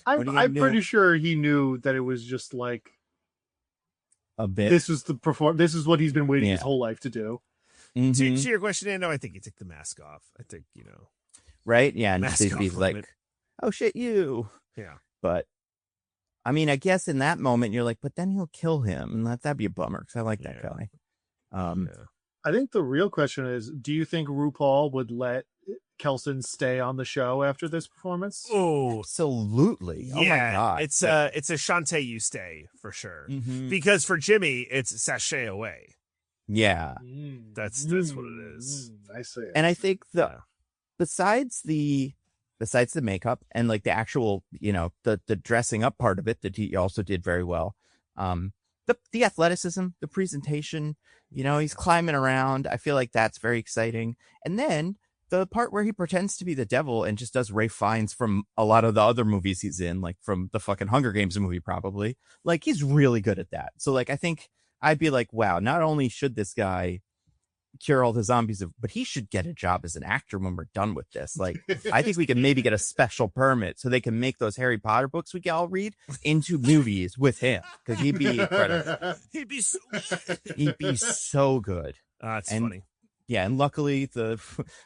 I'm pretty sure he knew that it was just a bit. This was This is what he's been waiting his whole life to do. Mm-hmm. To your question, Nando, I think he took the mask off. I think right? Yeah, and he'd be like, "Oh shit, you." Yeah, but I mean, I guess in that moment you're like, but then he'll kill him, and that'd be a bummer because I like that guy. I think the real question is, do you think RuPaul would let Kelson stay on the show after this performance? Oh, absolutely. Yeah, oh my God. It's a Shantae you stay for sure. Mm-hmm. Because for Jimmy, it's sashay away. Yeah. That's what it is. I see. And I think besides the makeup and the actual, the dressing up part of it that he also did very well. The athleticism, the presentation, he's climbing around. I feel like that's very exciting. And then the part where he pretends to be the devil and just does Ralph Fiennes from a lot of the other movies he's in, from the fucking Hunger Games movie, probably. He's really good at that. So I think I'd be like, wow, not only should this guy cure all the zombies, but he should get a job as an actor when we're done with this. Like, I think we can maybe get a special permit so they can make those Harry Potter books we can all read into movies with him, because he'd be incredible. He'd be so good. He'd be so good. That's funny. Yeah, and luckily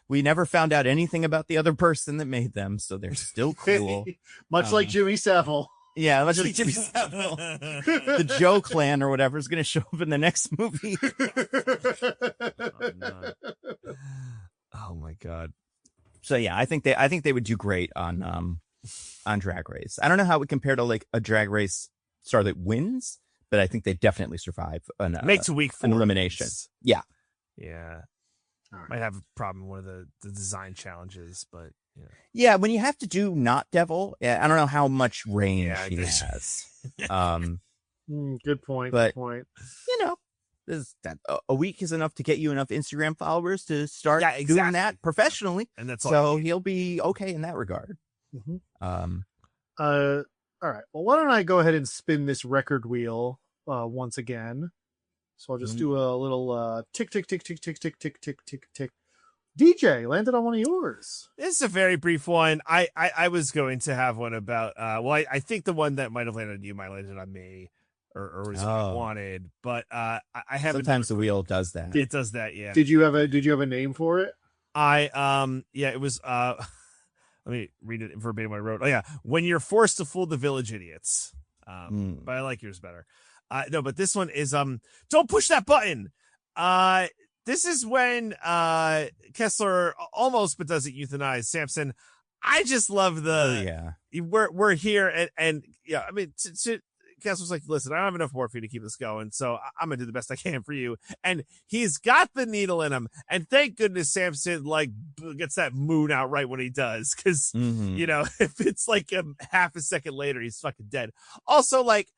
we never found out anything about the other person that made them, so they're still cool. Much like Jimmy Savile. Yeah, let's just Jimmy Savile. The Joe clan or whatever is going to show up in the next movie. Oh, no. Oh my god. So yeah, I think they would do great on Drag Race. I don't know how it would compare to like a Drag Race star that wins, but I think they definitely survive makes a week an elimination. Yeah. Yeah. Right. Might have a problem with the design challenges, but yeah. Yeah, when you have to do Not Devil, I don't know how much range he has. Good point. But, good point. You know, a week is enough to get you enough Instagram followers to start doing that professionally, and that's so he'll be okay in that regard. Mm-hmm. All right. Well, why don't I go ahead and spin this record wheel once again? So I'll just do a little tick, tick, tick, tick, tick, tick, tick, tick, tick, tick. DJ, landed on one of yours. This is a very brief one. I was going to have one about, I think the one that might have landed on you might have landed on me, or was what I wanted, but I haven't. Sometimes the wheel does that. It does that, yeah. Did you have a name for it? It was, let me read it verbatim what I wrote. Oh yeah. When you're forced to fool the village idiots. But I like yours better. No, but this one is don't push that button. This is when Kessler almost but doesn't euthanize Samson. I just love we're here and yeah, I mean Kessler's like, listen, I don't have enough morphine to keep this going, so I'm gonna do the best I can for you. And he's got the needle in him, and thank goodness Samson like gets that moon out right when he does, because you know, if it's like half a second later, he's fucking dead. Also, like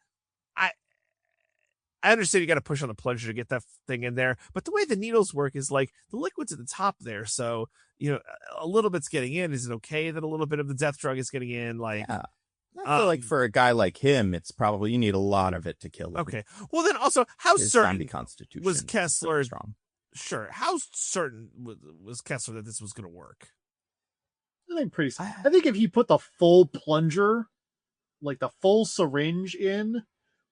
I understand you got to push on the plunger to get that thing in there, but the way the needles work is like the liquid's at the top there. So, you know, a little bit's getting in. Is it okay that a little bit of the death drug is getting in? Like, I feel like for a guy like him, it's probably, you need a lot of it to kill him. Okay. Well, then also, how certain constitution was Kessler? Strong. Sure. How certain was Kessler that this was going to work? I think if he put the full plunger, like the full syringe in,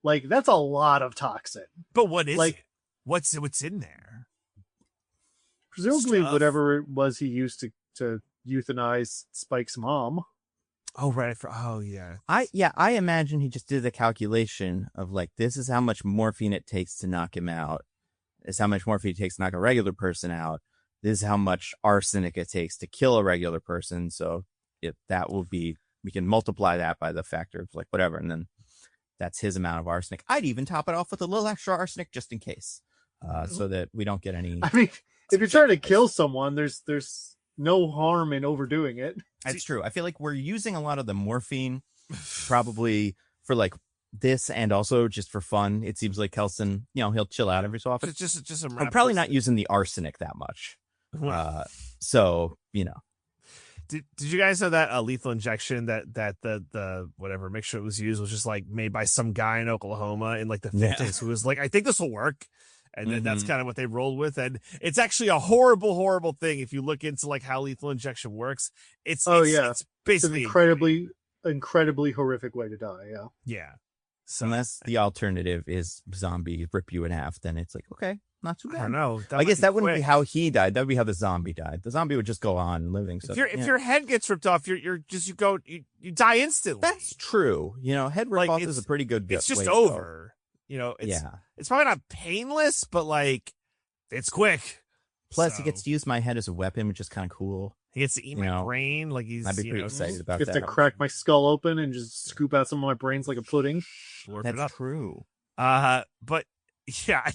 like, that's a lot of toxin. But what is it? What's in there? Presumably whatever it was he used to euthanize Spike's mom. Oh, right. Yeah. I imagine he just did the calculation of like, this is how much morphine it takes to knock him out. This is how much morphine it takes to knock a regular person out. This is how much arsenic it takes to kill a regular person. So we can multiply that by the factor of like whatever. And then that's his amount of arsenic. I'd even top it off with a little extra arsenic just in case, so that we don't get any. I mean, if you're trying to kill someone, there's no harm in overdoing it. That's true. I feel like we're using a lot of the morphine probably for like this and also just for fun. It seems like Kelson, you know, he'll chill out every so often. But it's just I'm probably not using the arsenic that much. So, you know. Did you guys know that a lethal injection that the whatever mixture it was used was just like made by some guy in Oklahoma in like the 50s who was like, I think this will work, and then that's kind of what they rolled with, and it's actually a horrible thing if you look into like how lethal injection works. It's basically an incredibly horrific way to die. Yeah. So unless the alternative is zombie rip you in half, then it's like, okay, not too bad. I don't know. I guess that wouldn't be how he died. That would be how the zombie died. The zombie would just go on living. So if your head gets ripped off, you die instantly. That's true. You know, head rip off is a pretty good. It's just over. You know, it's probably not painless, but like it's quick. Plus, he gets to use my head as a weapon, which is kind of cool. He gets to eat my brain. Like I'd be pretty excited about that. Gets to crack my skull open and just scoop out some of my brains like a pudding. That's true. But yeah,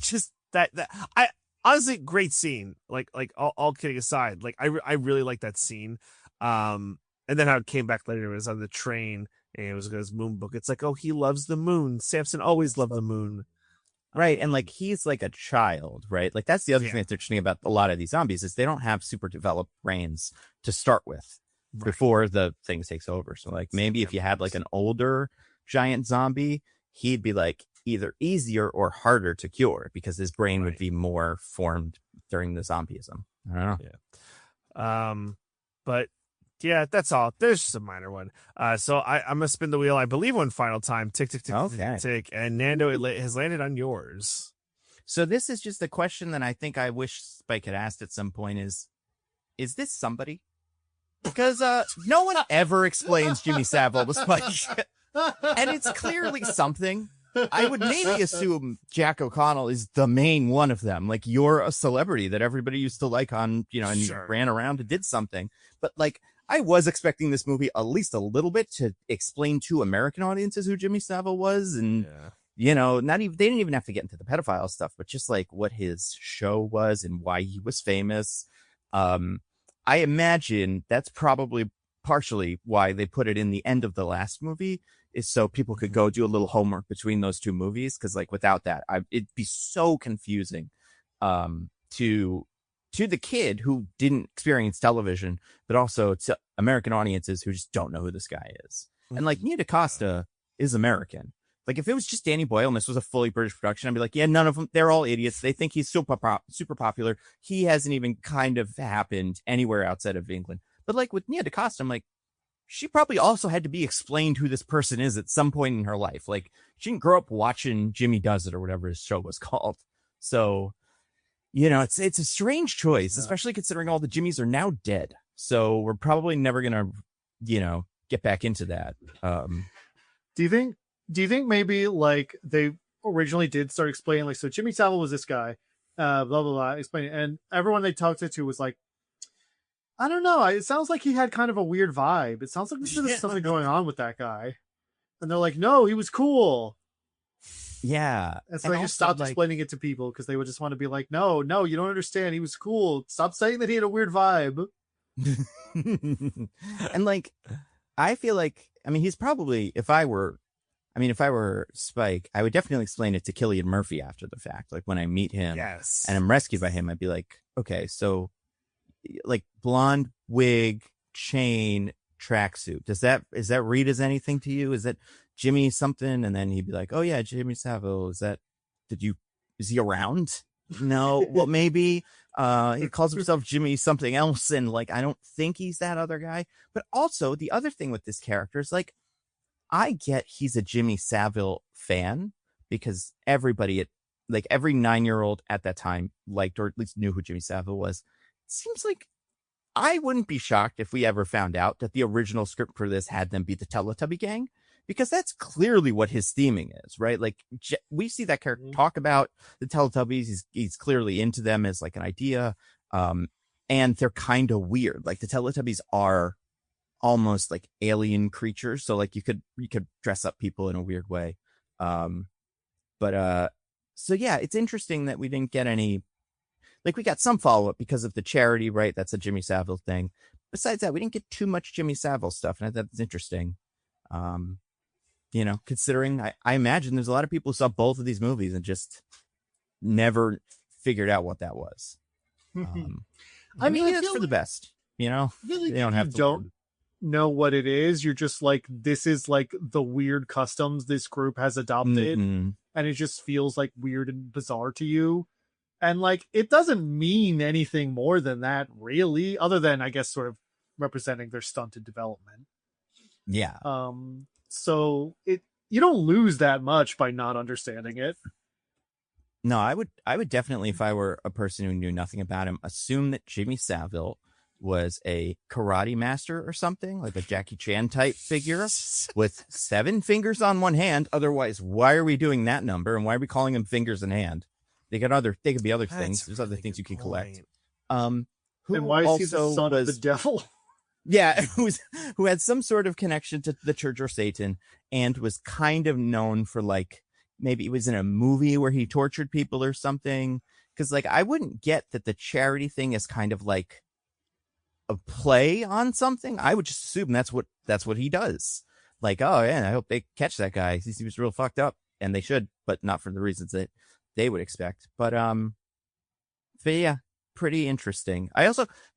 I honestly, great scene. Like all kidding aside, like I really like that scene. And then how it came back later, it was on the train and it was his moon book. It's like, oh, he loves the moon. Samson always loved the moon. Right. And like, he's like a child, right? Like that's the other thing that's interesting about a lot of these zombies is they don't have super developed brains to start with before the thing takes over. So like maybe if you had like an older giant zombie, he'd be like either easier or harder to cure because his brain would be more formed during the zombieism. I don't know. Yeah. But yeah, that's all. There's just a minor one. So I'm gonna spin the wheel. I believe one final time. Tick tick tick Okay. tick. And Nando has landed on yours. So this is just a question that I think I wish Spike had asked at some point: is this somebody? Because no one ever explains Jimmy Savile to Spike, and it's clearly something. I would maybe assume Jack O'Connell is the main one of them. Like, you're a celebrity that everybody used to like on, you know, and Sure. ran around and did something. But like, I was expecting this movie at least a little bit to explain to American audiences who Jimmy Savile was. And, you know, they didn't even have to get into the pedophile stuff, but just like what his show was and why he was famous. I imagine that's probably partially why they put it in the end of the last movie, is so people could go do a little homework between those two movies. Cause like without that, it'd be so confusing, to the kid who didn't experience television, but also to American audiences who just don't know who this guy is. And like, Nia DaCosta is American. Like, if it was just Danny Boyle and this was a fully British production, I'd be like, yeah, none of them, they're all idiots. They think he's super popular. He hasn't even kind of happened anywhere outside of England. But like with Nia DaCosta, I'm like, she probably also had to be explained who this person is at some point in her life. Like, she didn't grow up watching Jimmy Does It or whatever his show was called. So, you know, it's a strange choice, especially considering all the Jimmys are now dead. So we're probably never going to, you know, get back into that. Do you think maybe like they originally did start explaining, like, so Jimmy Savile was this guy, blah, blah, blah, explaining, and everyone they talked to was like, I don't know. It sounds like he had kind of a weird vibe. It sounds like there's something going on with that guy. And they're like, no, he was cool. Yeah. And so they just stopped explaining it to people because they would just want to be like, no, you don't understand. He was cool. Stop saying that he had a weird vibe. And like, I feel like, I mean, he's probably, if I were Spike, I would definitely explain it to Cillian Murphy after the fact. Like, when I meet him and I'm rescued by him, I'd be like, okay, so like blonde wig, chain, tracksuit. Is that read as anything to you? Is that Jimmy something? And then he'd be like, oh yeah, Jimmy Savile. Is he around? No. Well, maybe he calls himself Jimmy something else, and like, I don't think he's that other guy. But also the other thing with this character is, like, I get he's a Jimmy Savile fan because everybody every 9-year-old at that time liked, or at least knew who Jimmy Savile was. It seems like I wouldn't be shocked if we ever found out that the original script for this had them be the Teletubby gang, because that's clearly what his theming is, right? Like, we see that character talk about the Teletubbies. He's clearly into them as like an idea. And they're kind of weird. Like, the Teletubbies are almost like alien creatures. So like, you could dress up people in a weird way. So yeah, it's interesting that we didn't get any, like, we got some follow-up because of the charity, right? That's a Jimmy Savile thing. Besides that, we didn't get too much Jimmy Savile stuff, and I thought that's interesting. You know, considering I imagine there's a lot of people who saw both of these movies and just never figured out what that was. I mean, that's for the best, you know? Really, they don't have to don't know what it is. You're just like, this is like the weird customs this group has adopted, and it just feels like weird and bizarre to you. And like, it doesn't mean anything more than that, really, other than, I guess, sort of representing their stunted development. Yeah. So you don't lose that much by not understanding it. No, I would definitely, if I were a person who knew nothing about him, assume that Jimmy Savile was a karate master or something, like a Jackie Chan type figure with 7 fingers on one hand. Otherwise, why are we doing that number? And why are we calling him fingers in hand? They could be other things. There's other things you can collect. And why is he the son of the devil? Yeah, who had some sort of connection to the Church or Satan, and was kind of known for, like, maybe it was in a movie where he tortured people or something. Because, like, I wouldn't get that the charity thing is kind of like a play on something. I would just assume that's what he does. Like, oh yeah, I hope they catch that guy. He was real fucked up, and they should, but not for the reasons that they would expect. But yeah, pretty interesting. I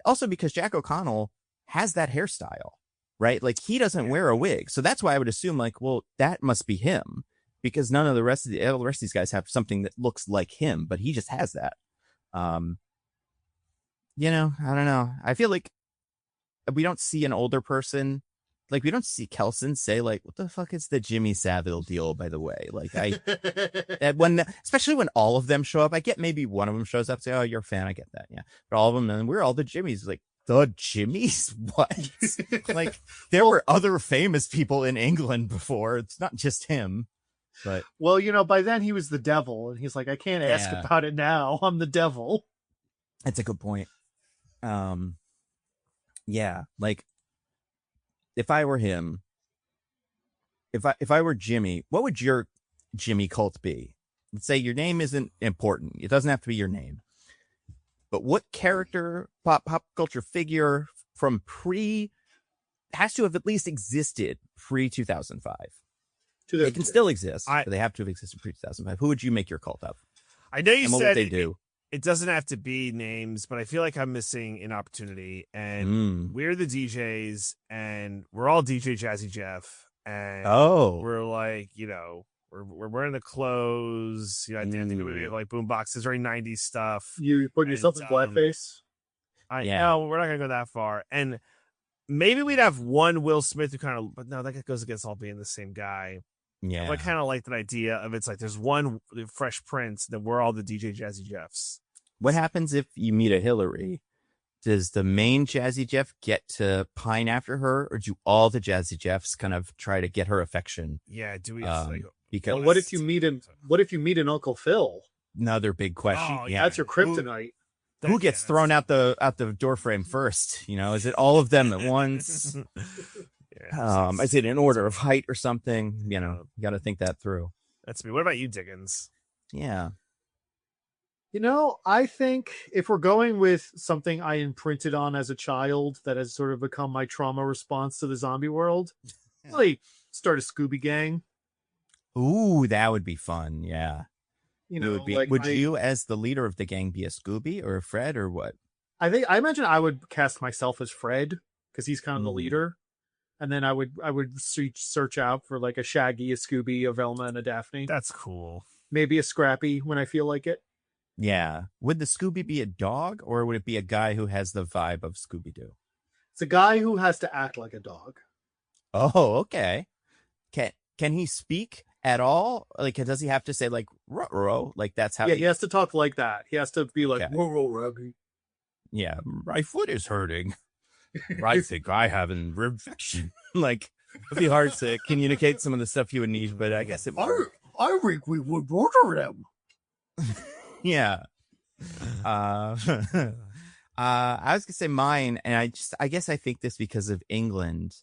also because Jack O'Connell has that hairstyle, right? Like, he doesn't wear a wig, so that's why I would assume, like, well, that must be him, because none of the rest of these guys have something that looks like him, but he just has that. I don't know. I feel like we don't see an older person. Like, we don't see Kelson say, like, what the fuck is the Jimmy Savile deal, by the way? Like, especially when all of them show up, I get maybe one of them shows up, say, oh, you're a fan. I get that. Yeah. But all of them, and we're all the Jimmys. Like, the Jimmys? What? Like, there were other famous people in England before. It's not just him. But well, by then he was the devil, and he's like, I can't ask about it now. I'm the devil. That's a good point. Yeah, like, if I were him, if I were Jimmy, what would your Jimmy cult be? Let's say your name isn't important. It doesn't have to be your name. But what character, pop culture figure from has to have at least existed pre-2005? They can still exist, but they have to have existed pre-2005. Who would you make your cult of? I know you said what would they do? It doesn't have to be names, but I feel like I'm missing an opportunity. And we're the DJs, and we're all DJ Jazzy Jeff. And we're like, we're wearing the clothes. At the end of the movie, like boom boxes, very 90s stuff. You put yourself in blackface? No, we're not going to go that far. And maybe we'd have one Will Smith who kind of, but no, that goes against all being the same guy. Yeah. I kind of like that idea of it's like there's one Fresh Prince, then we're all the DJ Jazzy Jeffs. What happens if you meet a Hillary? Does the main Jazzy Jeff get to pine after her, or do all the Jazzy Jeffs kind of try to get her affection? Yeah, do we? Because what if you meet an Uncle Phil? Another big question. Oh, yeah, that's your kryptonite. Who gets thrown out the door frame first? Is it all of them at once? Is it in order of height or something? You got to think that through. That's me. What about you, Diggins? Yeah. I think if we're going with something I imprinted on as a child that has sort of become my trauma response to the zombie world, really start a Scooby gang. Ooh, that would be fun. Yeah. Would like you, as the leader of the gang, be a Scooby or a Fred or what? I imagine I would cast myself as Fred because he's kind of the leader. And then I would search out for like a Shaggy, a Scooby, a Velma, and a Daphne. That's cool. Maybe a Scrappy when I feel like it. Yeah. Would the Scooby be a dog, or would it be a guy who has the vibe of Scooby-Doo? It's a guy who has to act like a dog. Oh, okay. Can he speak at all? Like, does he have to say like ruh-roh? Like, that's how? Yeah, he has to talk like that. He has to be like ruh-roh, Raggy. Yeah, my foot is hurting. I think I have an infection. Like, it'd be hard to communicate some of the stuff you would need, but I guess it would. I think we would murder them. Yeah. I was gonna say mine, and I guess I think this because of England.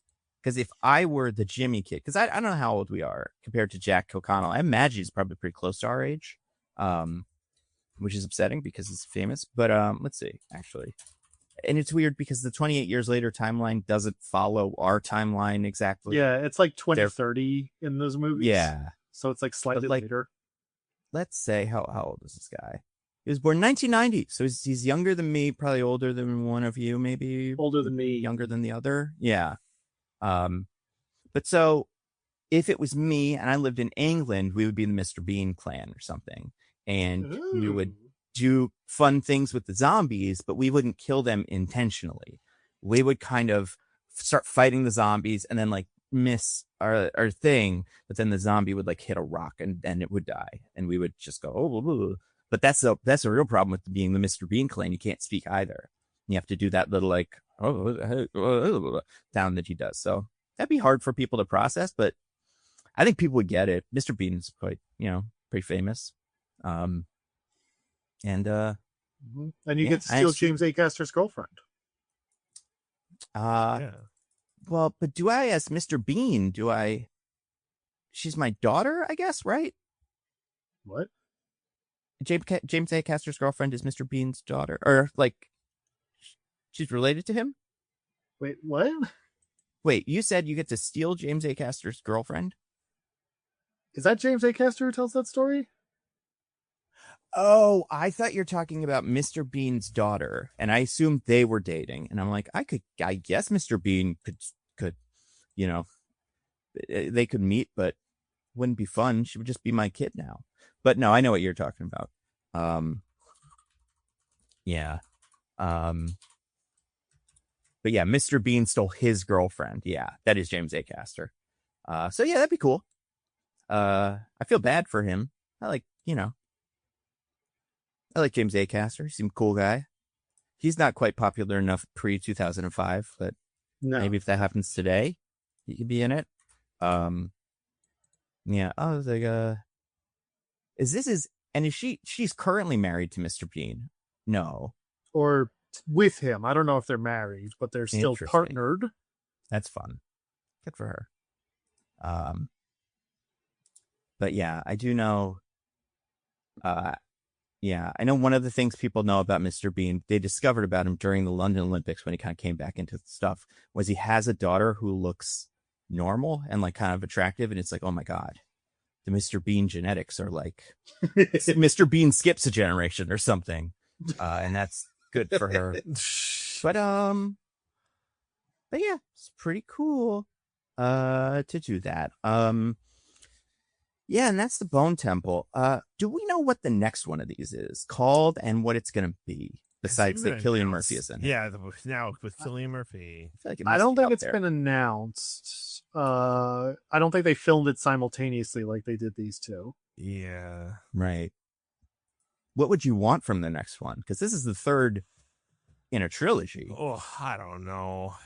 Because if I were the Jimmy kid, because I don't know how old we are compared to Jack O'Connell. I imagine he's probably pretty close to our age, which is upsetting because he's famous. But let's see, actually. And it's weird because the 28 years later timeline doesn't follow our timeline exactly. Yeah, it's like 2030 in those movies. Yeah. So it's like slightly later. Let's say, how old is this guy? He was born 1990. So he's younger than me, probably older than one of you, maybe. Older than me. Younger than the other. Yeah. But so if it was me and I lived in England, we would be the Mr. Bean clan or something. And we would do fun things with the zombies, but we wouldn't kill them intentionally. We would kind of start fighting the zombies and then like miss our thing, but then the zombie would like hit a rock and it would die, and we would just go, oh, blah, blah, blah. But that's a real problem with being the Mr. Bean clan. You can't speak either. You have to do that little like sound that he does. So that'd be hard for people to process, but I think people would get it. Mr. Bean is quite, pretty famous. And you get to steal James Acaster's girlfriend. Yeah. Well, but do I, as Mr. Bean, she's my daughter, I guess, right? What? James Acaster's girlfriend is Mr. Bean's daughter, or like she's related to him? Wait, what? Wait, you said you get to steal James Acaster's girlfriend? Is that James Acaster who tells that story? Oh, I thought you're talking about Mr. Bean's daughter, and I assumed they were dating. And I'm like, I guess Mr. Bean could, they could meet, but wouldn't be fun. She would just be my kid now. But no, I know what you're talking about. Yeah. But yeah, Mr. Bean stole his girlfriend. Yeah, that is James Acaster. So yeah, that'd be cool. I feel bad for him. I like James Acaster. He seemed a cool guy. He's not quite popular enough pre-2005, but maybe if that happens today, he could be in it. Yeah. I was like, she's currently married to Mr. Bean? No. Or with him. I don't know if they're married, but they're still partnered. That's fun. Good for her. But yeah, I do know. Yeah, I know one of the things people know about Mr. Bean, they discovered about him during the London Olympics when he kind of came back into stuff, was he has a daughter who looks normal and like kind of attractive. And it's like, oh my God, the Mr. Bean genetics are like, Mr. Bean skips a generation or something. And that's good for her. But yeah, it's pretty cool to do that. Yeah, and that's the Bone Temple. Do we know what the next one of these is called and what it's going to be? Besides that Cillian Murphy is in it. Yeah, now with Cillian Murphy. I don't think it's been announced. I don't think they filmed it simultaneously like they did these two. Yeah. Right. What would you want from the next one? Because this is the third in a trilogy. Oh, I don't know.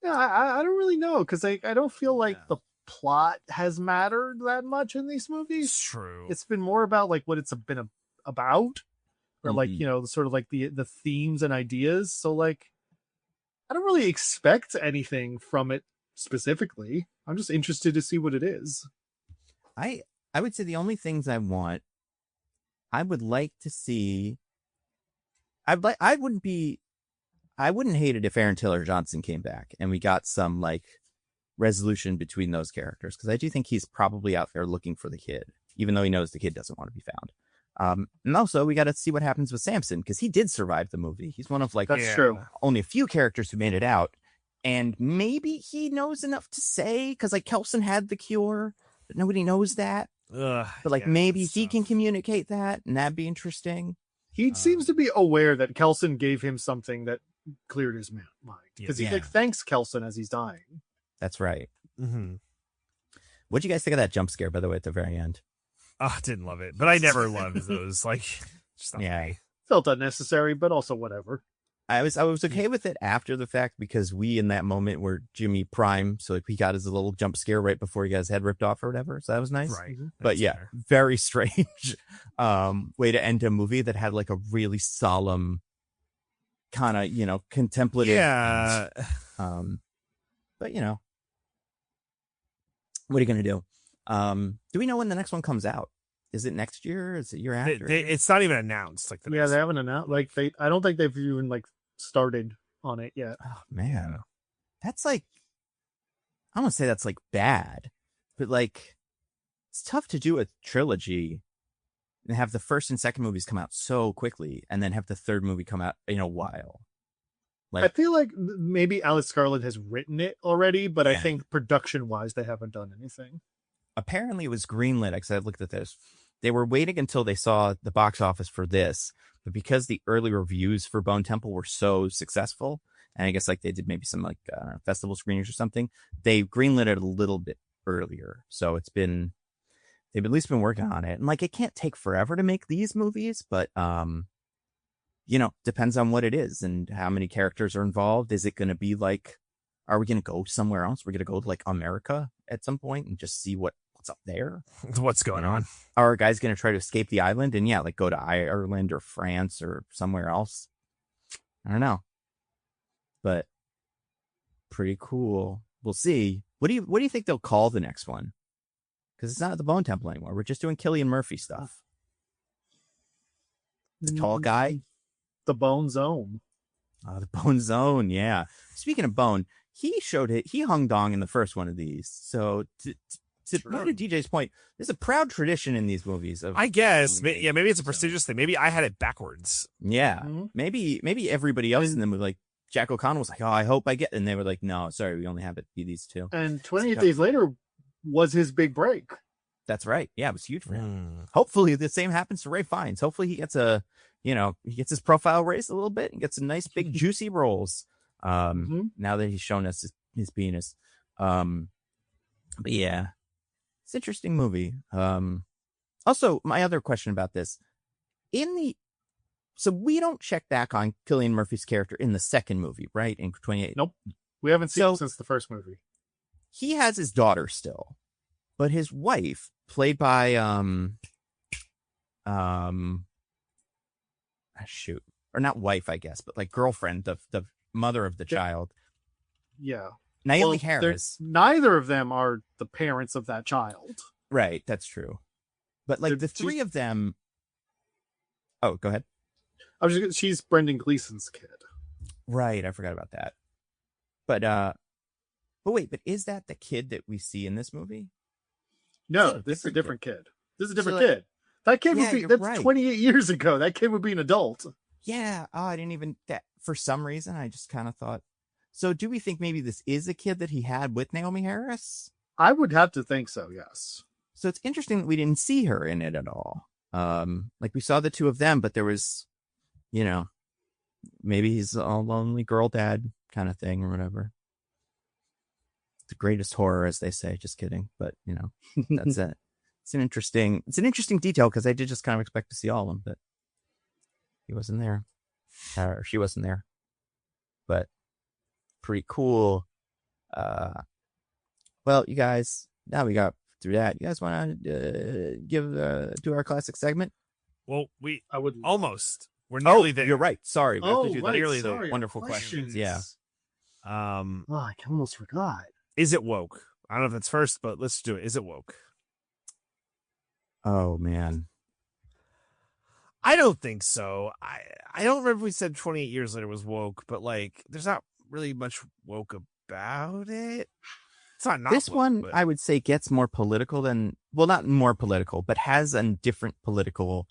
Yeah, I don't really know because I don't feel like the plot has mattered that much in these movies. It's true. It's been more about like what it's been about, or like sort of like the themes and ideas. So like, I don't really expect anything from it specifically. I'm just interested to see what it is. I would say the only things I would like to see. I wouldn't hate it if Aaron Taylor Johnson came back and we got some like resolution between those characters, because I do think he's probably out there looking for the kid, even though he knows the kid doesn't want to be found. And also we got to see what happens with Samson, because he did survive the movie. He's one of like true. Only a few characters who made it out, and maybe he knows enough to say, because like Kelson had the cure, but nobody knows that. But like maybe he can communicate that, and that'd be interesting. He seems to be aware that Kelson gave him something that cleared his mind, because he like thanks Kelson as he's dying. That's right. Mm-hmm. What'd you guys think of that jump scare, by the way, at the very end? Oh, I didn't love it, but I never loved those. Like, felt unnecessary, but also whatever. I was okay with it after the fact, because we in that moment were Jimmy Prime, so like he got his little jump scare right before he got his head ripped off or whatever. So that was nice. Right. But yeah, very strange way to end a movie that had like a really solemn kind of contemplative. Yeah. But what are you gonna do? Do we know when the next one comes out? Is it next year? Is it year after? It's not even announced. Like they haven't announced. Like I don't think they've even like started on it yet. Oh man, that's like, I don't want to say that's like bad, but like it's tough to do a trilogy and have the first and second movies come out so quickly, and then have the third movie come out in a while. Like, I feel like maybe Alex Garland has written it already, but I think production-wise, they haven't done anything. Apparently, it was greenlit, because I looked at this. They were waiting until they saw the box office for this, but because the early reviews for Bone Temple were so successful, and I guess like they did maybe some like festival screenings or something, they greenlit it a little bit earlier. So they've at least been working on it, and like it can't take forever to make these movies, but depends on what it is and how many characters are involved. Is it going to be like, are we going to go somewhere else? We're going to go to like America at some point and just see what's up there. What's going on? Are guys going to try to escape the island and like go to Ireland or France or somewhere else? I don't know, but pretty cool. We'll see. What do you think they'll call the next one? Because it's not the Bone Temple anymore. We're just doing Cillian Murphy stuff. The tall guy. The Bone Zone. The Bone Zone, yeah. Speaking of Bone, he hung dong in the first one of these. So to DJ's point, there's a proud tradition in these movies of, I guess, maybe it's a prestigious thing. Maybe I had it backwards. Yeah, maybe everybody else in the movie, like Jack O'Connell, was like, "Oh, I hope I get," and they were like, "No, sorry, we only have it be these two." And 28 Days Later was his big break. That's right. Yeah, it was huge for him. Hopefully, the same happens to Ray Fiennes. Hopefully, he gets a you know, he gets his profile raised a little bit and gets some nice big juicy roles. Now that he's shown us his penis. But yeah, it's an interesting movie. Also, my other question about this, so we don't check back on Cillian Murphy's character in the second movie, right? In 28. Nope. We haven't seen him since the first movie. He has his daughter still, but his wife, played by shoot, or not wife, I guess, but like girlfriend, the mother of the child. Yeah. Naomi Harris. Neither of them are the parents of that child. Right, that's true. But like the three of them. Oh, go ahead. She's Brendan Gleeson's kid. Right, I forgot about that. But wait, but is that the kid that we see in this movie? No, this is a different kid. This is a different kid. That kid would be, that's right. 28 years ago. That kid would be an adult. Yeah. Oh, I didn't even, that for some reason, I just kind of thought. So do we think maybe this is a kid that he had with Naomi Harris? I would have to think so, yes. So it's interesting that we didn't see her in it at all. Like we saw the two of them, but there was, you know, maybe he's a lonely girl dad kind of thing or whatever. The greatest horror, as they say. Just kidding. But, you know, that's it. It's an interesting detail because I did just kind of expect to see all of them, but he wasn't there. Or she wasn't there. But pretty cool. Well, you guys, now we got through that. You guys want to do our classic segment? Well, I would almost. We're nearly there. You're right. Sorry. We have to do nearly the wonderful questions. Yeah. I almost forgot. Is it woke? I don't know if that's first, but let's do it. Is it woke? Oh man. I don't think so. I don't remember if we said 28 years later was woke, but like there's not really much woke about it. It's not this woke, one, but... I would say, gets more political than, well, not more political, but has a different political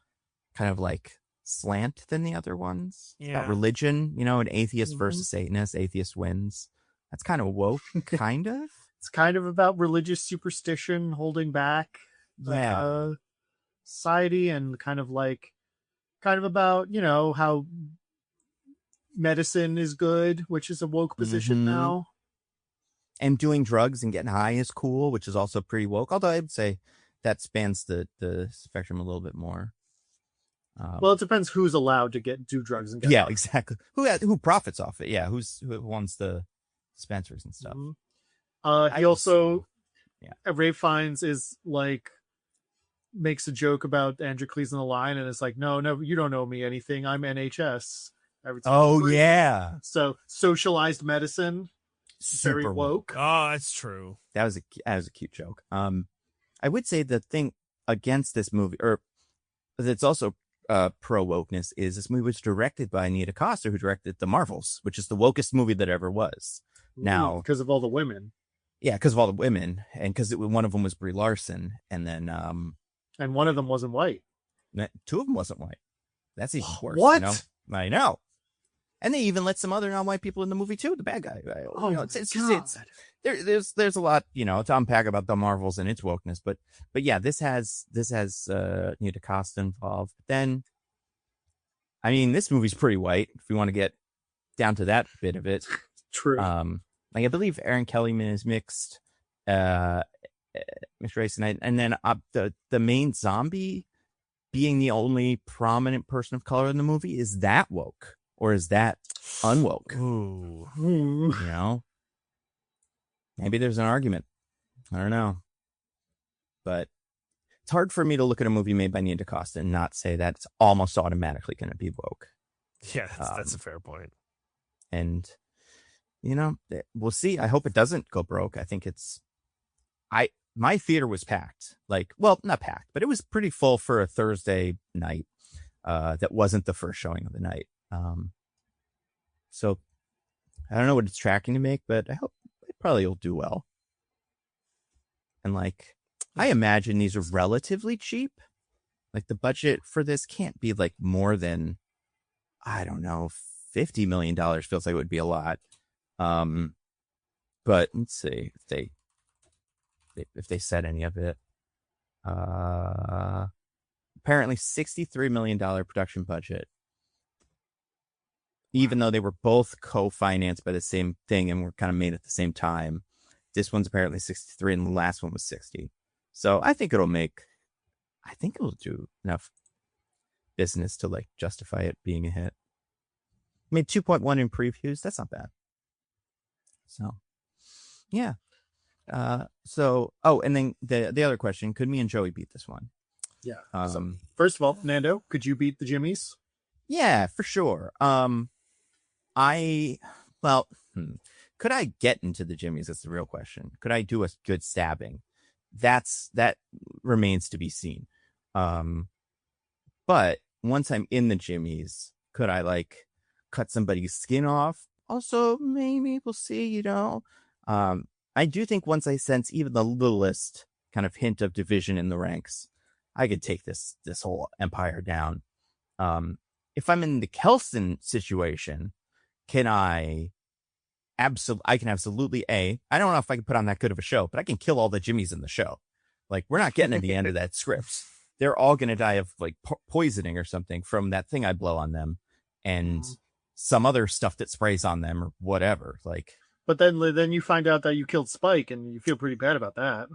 kind of like slant than the other ones. Yeah. About religion, you know, an atheist versus Satanist. Atheist wins. That's kind of woke, kind of. It's kind of about religious superstition holding back society, and kind of about, you know, how medicine is good, which is a woke position now. And doing drugs and getting high is cool, which is also pretty woke. Although I would say that spans the spectrum a little bit more. Well, it depends who's allowed to do drugs and get high. Exactly. Who profits off it? Yeah, who owns the dispensers and stuff. He also, Ray Fiennes is like, makes a joke about Andrew Cleese on the line, and it's like, no, you don't owe me anything. I'm NHS. Yeah. So socialized medicine, very woke. Oh, that's true. That was a cute joke. I would say the thing against this movie, or that's also pro wokeness, is this movie was directed by Anita Coster, who directed The Marvels, which is the wokest movie that ever was. Now, because of all the women. Yeah, because of all the women, and because one of them was Brie Larson, and then and one of them wasn't white. Two of them wasn't white. That's even worse. What? You know? I know. And they even let some other non-white people in the movie too. The bad guy. Oh, you know, there's a lot, you know, to unpack about The Marvels and its wokeness, but yeah, this has Anita Costa involved. But then, I mean, this movie's pretty white if we want to get down to that bit of it. True. Like I believe Aaron Kellyman is mixed race, and then the main zombie being the only prominent person of color in the movie, is that woke or is that unwoke? Ooh. You know, maybe there's an argument. I don't know, but it's hard for me to look at a movie made by Anita Costa and not say that it's almost automatically going to be woke. Yeah, that's a fair point. And you know, we'll see. I hope it doesn't go broke. I think my theater was packed. Like, well, not packed, but it was pretty full for a Thursday night. That wasn't the first showing of the night. So I don't know what it's tracking to make, but I hope it probably will do well. And like, I imagine these are relatively cheap. Like the budget for this can't be like more than, I don't know, $50 million feels like it would be a lot. But let's see if they said any of it. Apparently $63 million production budget, even though they were both co-financed by the same thing and were kind of made at the same time. This one's apparently 63 and the last one was 60. So I think it'll do enough business to like justify it being a hit. I mean, 2.1 in previews, that's not bad. So, yeah. And then the other question, could me and Joey beat this one? Yeah. So, first of all, Nando, could you beat the Jimmies? Yeah, for sure. Could I get into the Jimmies? That's the real question. Could I do a good stabbing? That remains to be seen. But once I'm in the Jimmies, could I like cut somebody's skin off? Also, maybe we'll see, I do think once I sense even the littlest kind of hint of division in the ranks, I could take this whole empire down. If I'm in the Kelson situation, I can absolutely I don't know if I can put on that good of a show, but I can kill all the Jimmies in the show. Like, we're not getting to the end of that script. They're all going to die of like poisoning or something from that thing I blow on them and some other stuff that sprays on them or whatever. Like, but then you find out that you killed Spike and you feel pretty bad about that.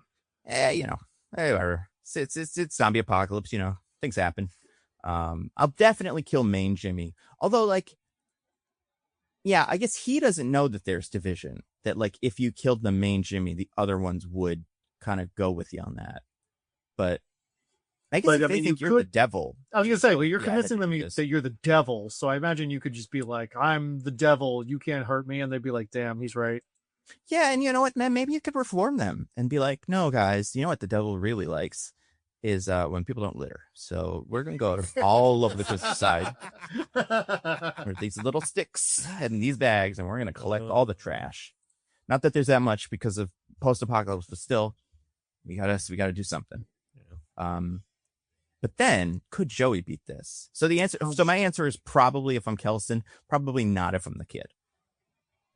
Whatever. It's zombie apocalypse, things happen. I'll definitely kill main Jimmy. Although, like, yeah, I guess he doesn't know that there's division. That, like, if you killed the main Jimmy, the other ones would kind of go with you on that. But I guess if they think you're the devil. I was going to say, well, you're convincing them that you're the devil. So I imagine you could just be like, I'm the devil. You can't hurt me. And they'd be like, damn, he's right. Yeah, and you know what, man? Maybe you could reform them and be like, no, guys, you know what the devil really likes is when people don't litter. So we're going to go all over the countryside with these little sticks and these bags, and we're going to collect all the trash. Not that there's that much because of post-apocalypse, but still, we got to do something. Yeah. But then, could Joey beat this? So my answer is probably if I'm Kelson, probably not if I'm the kid.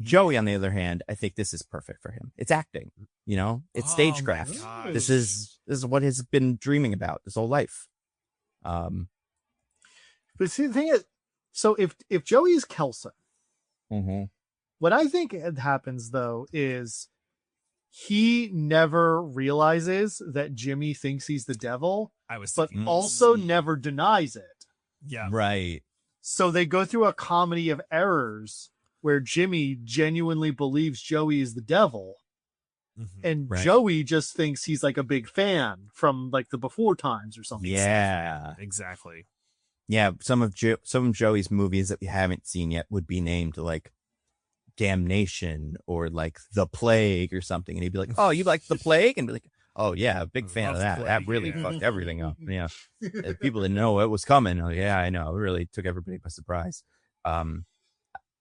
Joey, on the other hand, I think this is perfect for him. It's acting, it's stagecraft. This is what he's been dreaming about his whole life. But see, the thing is, so if Joey is Kelson, what I think happens though is he never realizes that Jimmy thinks he's the devil, but also never denies it. Yeah, right. So they go through a comedy of errors where Jimmy genuinely believes Joey is the devil. And Joey just thinks he's like a big fan from like the before times or something. Yeah, exactly. Yeah. Some of Joey's movies that we haven't seen yet would be named like Damnation or like The Plague or something. And he'd be like, oh, you like The Plague? And be like, oh yeah, big fan of that. Plague, that really fucked everything up. Yeah. People didn't know it was coming. Oh yeah, I know. It really took everybody by surprise.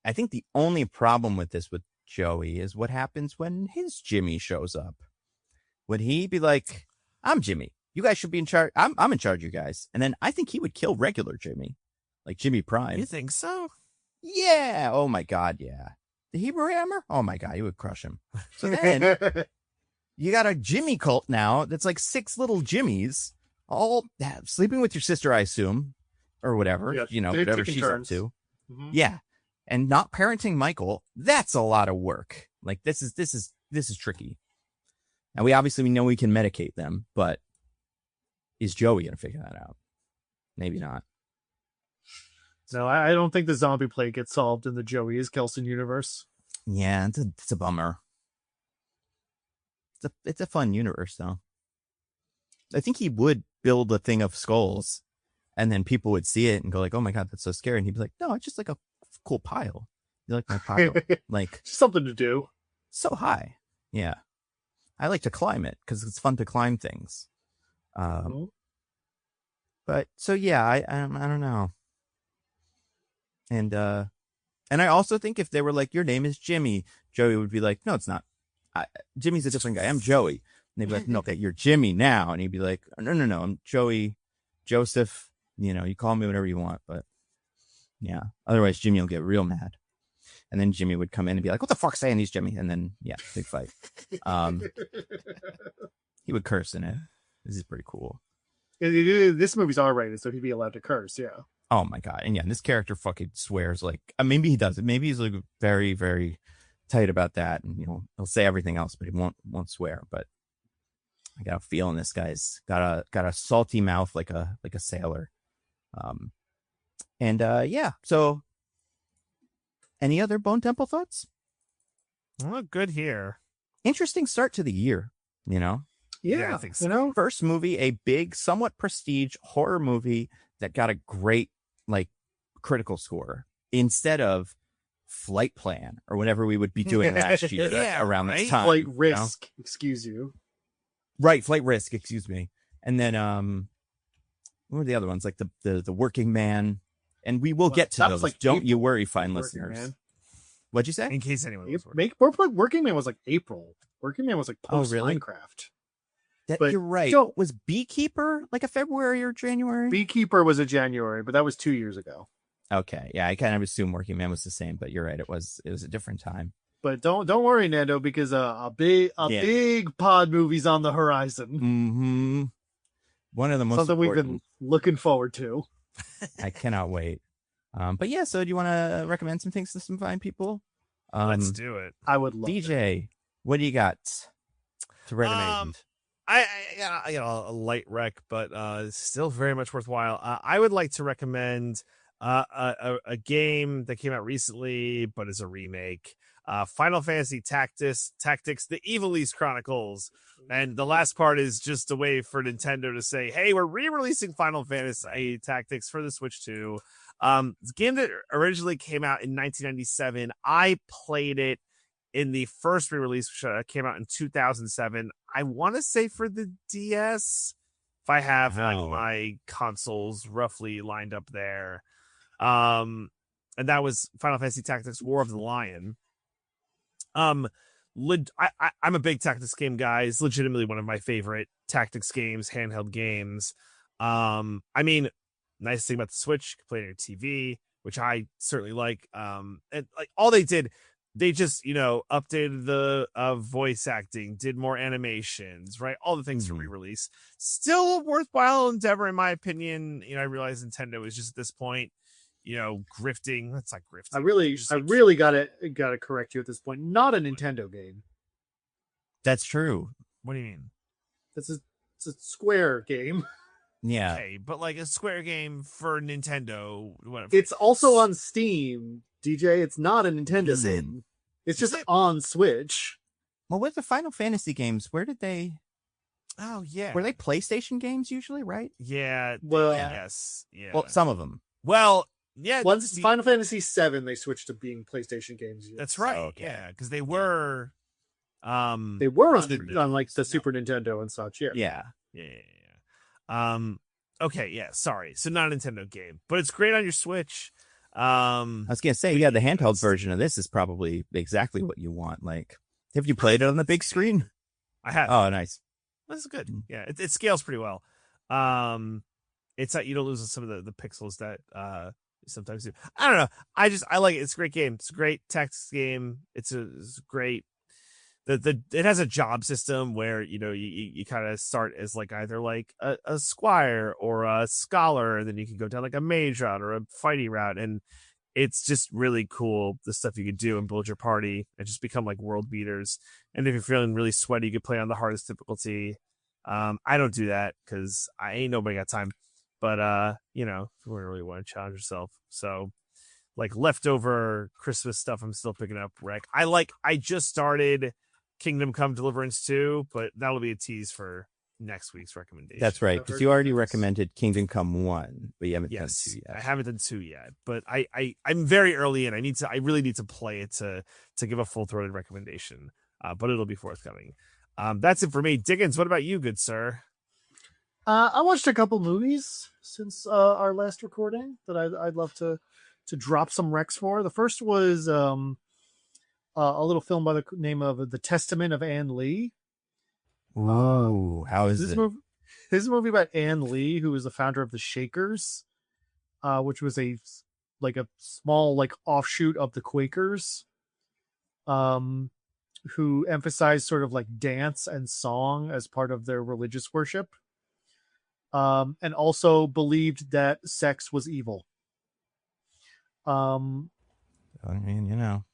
I think the only problem with this with Joey is what happens when his Jimmy shows up. Would he be like, I'm Jimmy. You guys should be in charge. I'm in charge, you guys. And then I think he would kill regular Jimmy, like Jimmy Prime. You think so? Yeah. Oh my God. Yeah. The Hebrew Hammer. Oh my God. He would crush him. So then you got a Jimmy cult now. That's like 6 little Jimmys all sleeping with your sister, I assume, or whatever, whatever she's up to. Yeah. And not parenting Michael, that's a lot of work. Like this is tricky. And we know we can medicate them, but is Joey going to figure that out? Maybe not. No, I don't think the zombie plague gets solved in the Joey is Kelson universe. Yeah, it's a bummer. It's a fun universe though. I think he would build a thing of skulls and then people would see it and go like, oh my God, that's so scary. And he'd be like, no, it's just like a cool pile. You like my pile? Like something to do. So high. Yeah. I like to climb it because it's fun to climb things. But so yeah, I don't know. And I also think if they were like, your name is Jimmy, Joey would be like, no, it's not. Jimmy's a different guy. I'm Joey. And they'd be like, no, okay, you're Jimmy now. And he'd be like, no, I'm Joey, Joseph. You call me whatever you want, but yeah. Otherwise, Jimmy will get real mad. And then Jimmy would come in and be like, what the fuck's saying? He's Jimmy. And then, yeah, big fight. He would curse in it. This is pretty cool. This movie's R-rated, so he'd be allowed to curse, yeah. Oh my god! And yeah, this character fucking swears like maybe he doesn't. Maybe he's like very very tight about that, and he'll say everything else, but he won't swear. But I got a feeling this guy's got a salty mouth like a sailor. Yeah. So, any other Bone Temple thoughts? Well, good here. Interesting start to the year. Yeah, I think so. First movie, a big, somewhat prestige horror movie that got a great critical score instead of Flight Plan or whatever we would be doing last year around this time. Flight Risk, excuse you. Right, Flight Risk, excuse me. And then what were the other ones? Like the Working Man. And we will get to those. Don't you worry, fine listeners. Man. What'd you say? In case anyone was Working Man was like April. Working Man was like post Minecraft. You're right. Was Beekeeper like a February or January? Beekeeper was a January, but that was 2 years ago. Okay, yeah, I kind of assumed Working Man was the same, but you're right. It was a different time. But don't worry, Nando, because a big pod movie's on the horizon. Mm-hmm. One of the most something important. We've been looking forward to. I cannot wait. But yeah, so do you want to recommend some things to some fine people? Let's do it. I would love DJ, what do you got to recommend? I a light rec, but still very much worthwhile. I would like to recommend a game that came out recently, but is a remake. Final Fantasy Tactics, the Ivalice Chronicles. And the last part is just a way for Nintendo to say, hey, we're re-releasing Final Fantasy Tactics for the Switch 2. It's a game that originally came out in 1997. I played it in the first re-release, which came out in 2007. I want to say for the DS, if I have my consoles roughly lined up there. And that was Final Fantasy Tactics War of the Lion. I'm a big tactics game guy. It's legitimately one of my favorite tactics games, handheld games. I mean, nice thing about the Switch, you can play it on your TV, which I certainly like. And like all they did, they just, updated the voice acting, did more animations, right? All the things for re-release. Still a worthwhile endeavor, in my opinion. I realize Nintendo is just at this point, grifting. That's not grifting. I really gotta correct you at this point. Not a Nintendo game. That's true. What do you mean? It's a Square game. Yeah. Okay, but like a Square game for Nintendo, whatever. It's also on Steam, DJ. It's not a Nintendo game. It's just on Switch. Well, with the Final Fantasy games, where did they? Oh yeah, were they PlayStation games usually? Right? Yeah. Well, yes. Yeah. Well, some of them. Well, yeah. Once Final Fantasy VII, they switched to being PlayStation games. That's right. Okay. Yeah, because they were. They were on like the Super Nintendo and such. Yeah. Yeah. Okay. Yeah. Sorry. So not a Nintendo game, but it's great on your Switch. I was gonna say, yeah, the handheld version of this is probably exactly what you want. Like, have you played it on the big screen? I have. Oh, nice. This is good. Yeah, it scales pretty well. It's not, you don't lose some of the pixels that you sometimes do. I don't know. I like it. It's a great game. It's a great tactics game. It's great. It has a job system where you kind of start as like either like a squire or a scholar, and then you can go down like a mage route or a fighting route, and it's just really cool the stuff you can do and build your party and just become like world beaters. And if you're feeling really sweaty, you can play on the hardest difficulty. I don't do that because I ain't nobody got time, but if you really want to challenge yourself, so like leftover Christmas stuff I'm still picking up. I just started Kingdom Come Deliverance 2, but that'll be a tease for next week's recommendation. That's right, because you already recommended Kingdom Come 1, but you haven't done 2 yet. I haven't done 2 yet, but I'm very early in. I really need to play it to give a full-throated recommendation, but it'll be forthcoming. That's it for me. Diggins, what about you, good sir? I watched a couple movies since our last recording that I'd love to drop some recs for. The first was a little film by the name of The Testament of Ann Lee. Ooh, how is this it? This is a movie about Ann Lee, who was the founder of the Shakers, which was a small offshoot of the Quakers, who emphasized sort of like dance and song as part of their religious worship, and also believed that sex was evil. I mean,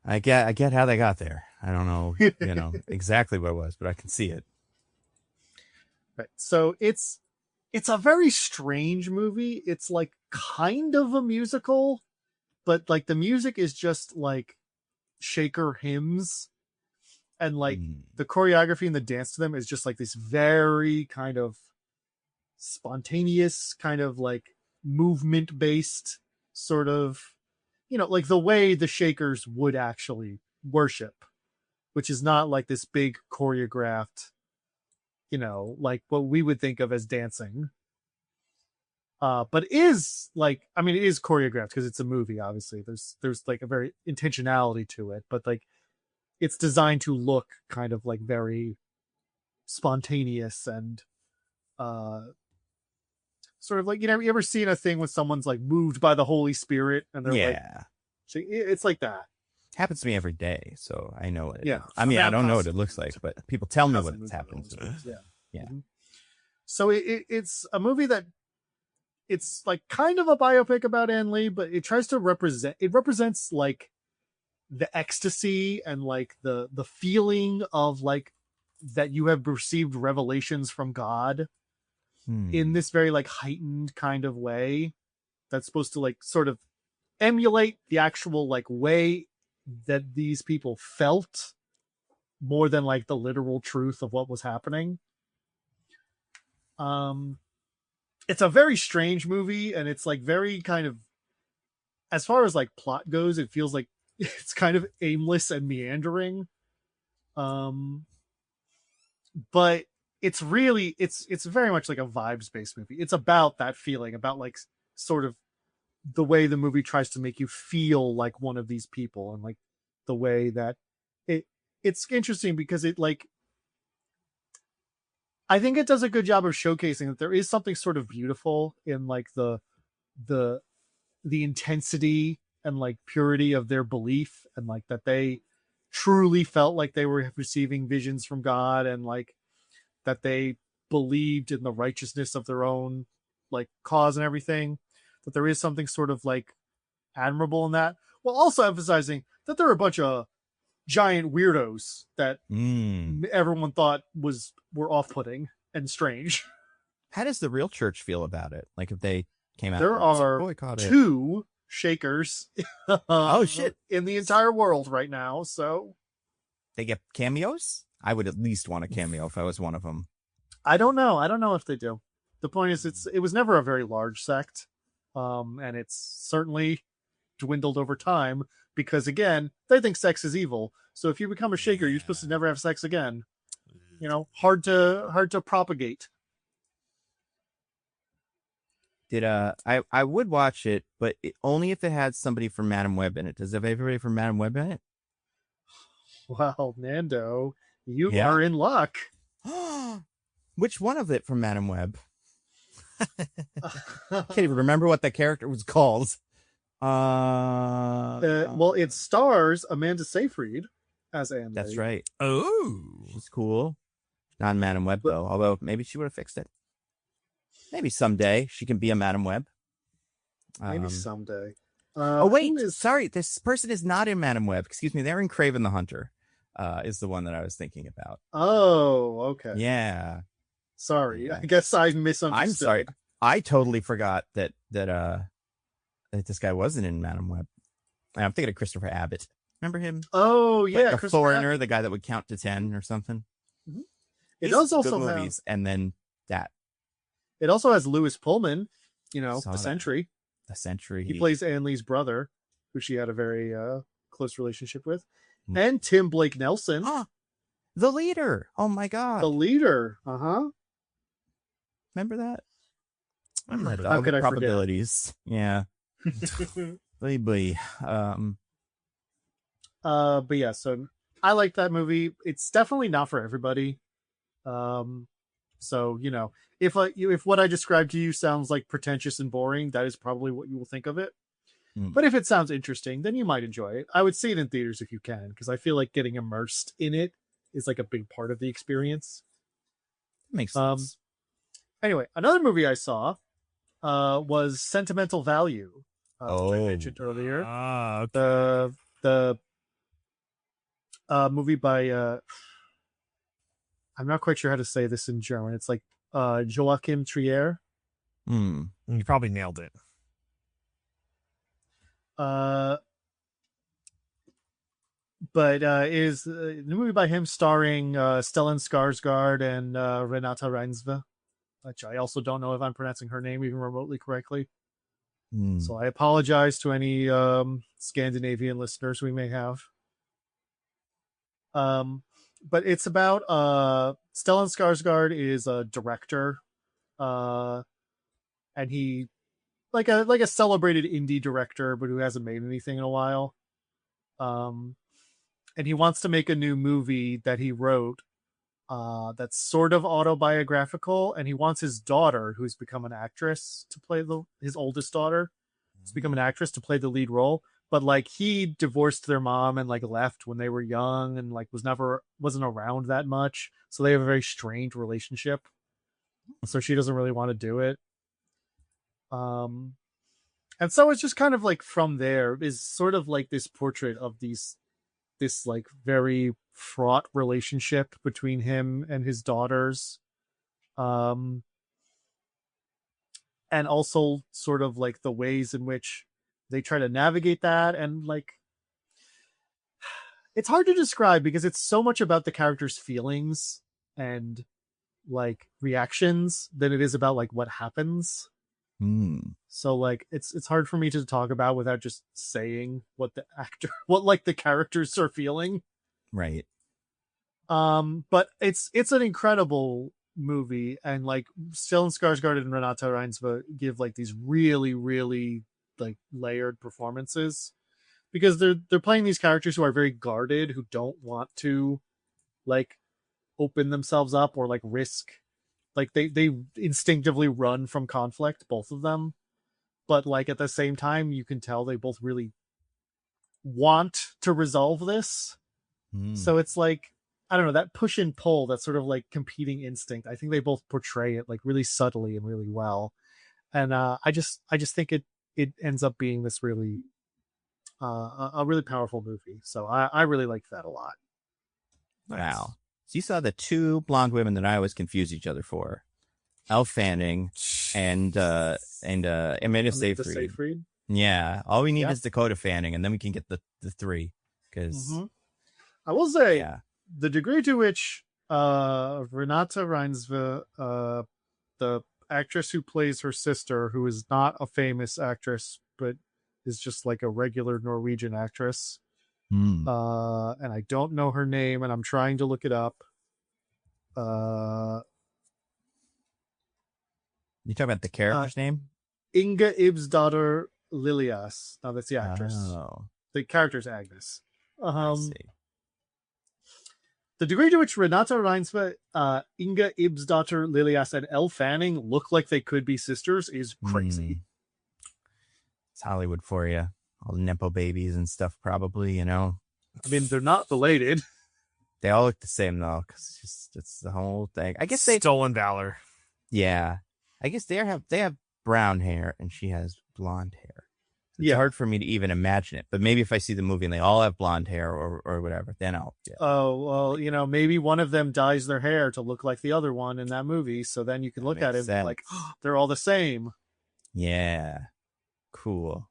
I get how they got there. I don't know, exactly what it was, but I can see it. Right. So it's a very strange movie. It's like kind of a musical, but like the music is just like shaker hymns, and like the choreography and the dance to them is just like this very kind of spontaneous, kind of like movement based sort of, like the way the Shakers would actually worship, which is not like this big choreographed, like what we would think of as dancing. But is like, I mean, it is choreographed because it's a movie, obviously. There's like a very intentionality to it, but like it's designed to look kind of like very spontaneous and sort of like, you ever seen a thing when someone's like moved by the Holy Spirit and they're like, it's like that. Happens to me every day, so I know it. Yeah. I mean, I don't know what it looks like, but people tell me what it's happened to. Yeah. Mm-hmm. So it's a movie that it's like kind of a biopic about Ann Lee, but it tries to represents like the ecstasy and like the feeling of like that you have received revelations from God in this very like heightened kind of way that's supposed to like sort of emulate the actual like way that these people felt more than like the literal truth of what was happening. It's a very strange movie, and it's like very kind of, as far as like plot goes, it feels like it's kind of aimless and meandering. But it's really, it's very much like a vibes based movie. It's about that feeling, about like sort of the way the movie tries to make you feel like one of these people, and like the way that it's interesting because it like, I think it does a good job of showcasing that there is something sort of beautiful in like the intensity and like purity of their belief, and like that they truly felt like they were receiving visions from God, and like that they believed in the righteousness of their own like cause and everything, that there is something sort of like admirable in that, while also emphasizing that there are a bunch of giant weirdos that everyone thought were off-putting and strange. How does the real church feel about it? Like if they came out, there are two Shakers oh shit in the entire world right now, so they get cameos. I would at least want a cameo if I was one of them. I don't know if they do. The point is, it was never a very large sect, and it's certainly dwindled over time, because again, they think sex is evil. So if you become a Shaker, you're supposed to never have sex again. Hard to propagate. I would watch it, but only if it had somebody from Madame Web in it. Does it have everybody from Madame Web in it? Well, Nando, you are in luck. Which one of it from Madame Web? Can't even remember what that character was called. Well, it stars Amanda Seyfried as Anne. That's right. Oh, she's cool. Not in Madame Web though. Although maybe she would have fixed it. Maybe someday she can be a Madame Web. Maybe someday. Oh wait, sorry. This person is not in Madame Web. Excuse me. They're in Kraven the Hunter. Is the one that I was thinking about. Oh, okay. Yeah. Sorry, I guess I misunderstood. I'm sorry. I totally forgot that this guy wasn't in Madame Web. I'm thinking of Christopher Abbott. Remember him? Oh yeah, like the foreigner, the guy that would count to 10 or something. Mm-hmm. It does also have movies, and then that. It also has Lewis Pullman, the Sentry. The Sentry. He plays Ann Lee's brother, who she had a very close relationship with, and Tim Blake Nelson. The leader. Oh my god. The leader. Remember that? Remember that. How could I probabilities? Forget? Yeah. Baby. But yeah, so I like that movie. It's definitely not for everybody. So if what I described to you sounds like pretentious and boring, that is probably what you will think of it. But if it sounds interesting, then you might enjoy it. I would see it in theaters if you can, because I feel like getting immersed in it is like a big part of the experience. Makes sense. Anyway, another movie I saw was Sentimental Value, Which I mentioned earlier. Okay. The movie by I'm not quite sure how to say this in German. It's like Joachim Trier. You probably nailed it. But is the movie by him starring Stellan Skarsgård and Renata Reinsve, which I also don't know if I'm pronouncing her name even remotely correctly. So I apologize to any Scandinavian listeners we may have. But it's about Stellan Skarsgård is a director, and he like a celebrated indie director, but who hasn't made anything in a while. And he wants to make a new movie that he wrote that's sort of autobiographical, and he wants his daughter, who's become an actress, to play his oldest daughter, to become an actress to play the lead role. But like he divorced their mom and like left when they were young and like wasn't around that much, so they have a very strained relationship. So she doesn't really want to do it. And so it's just kind of like from there is sort of like this portrait of this like very fraught relationship between him and his daughters. And also sort of like the ways in which they try to navigate that. And like, it's hard to describe because it's so much about the character's feelings and like reactions than it is about like what happens. So like it's hard for me to talk about without just saying what like the characters are feeling. Right. But it's an incredible movie, and like Stellan Skarsgård and Renata Reinsve give like these really, really like layered performances because they're playing these characters who are very guarded, who don't want to like open themselves up or like risk. Like they instinctively run from conflict, both of them. But like at the same time, you can tell they both really want to resolve this. So it's like, I don't know, that push and pull, that sort of like competing instinct. I think they both portray it like really subtly and really well. And I just think it ends up being this really a really powerful movie. So I really like that a lot. Nice. Wow. So you saw the two blonde women that I always confuse each other for. Elle Fanning and Amanda Seyfried. Yeah. All we need is Dakota Fanning, and then we can get the three. Because I will say the degree to which Renata Reinsve, the actress who plays her sister, who is not a famous actress, but is just like a regular Norwegian actress. And I don't know her name, and I'm trying to look it up. You talking about the character's name? Inga Ibsdottir Liljas. No, that's the actress. Oh. The character's Agnes. I see. The degree to which Renata Reinsve, Inga Ibsdottir Liljas, and Elle Fanning look like they could be sisters is crazy. It's Hollywood for you. All the Nepo babies and stuff, probably, you know. I mean, they're not related. They all look the same, though, because it's the whole thing. I guess Stolen valor. Yeah. I guess they have brown hair, and she has blonde hair. It's hard for me to even imagine it, but maybe if I see the movie and they all have blonde hair or whatever, then I'll. Yeah. Oh, well, you know, maybe one of them dyes their hair to look like the other one in that movie, so then you can look at it like, oh, they're all the same. Yeah. Cool.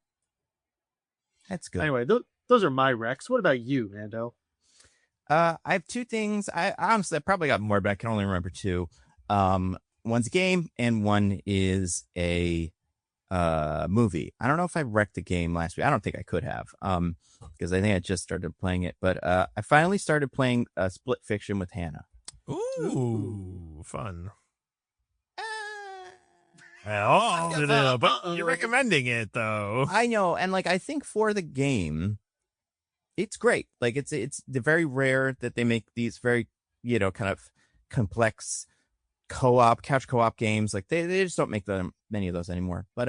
That's good. Anyway, those are my recs. What about you, Nando? I have two things. I honestly probably got more, but I can only remember two. One's a game and one is a movie. I don't know if I wrecked the game last week. I don't think I could have, because I think I just started playing it. But I finally started playing Split Fiction with Hannah. Ooh, fun. But you're recommending it though. I know, and like I think for the game, it's great. Like it's very rare that they make these very, you know, kind of complex couch co-op games. Like they just don't make many of those anymore. But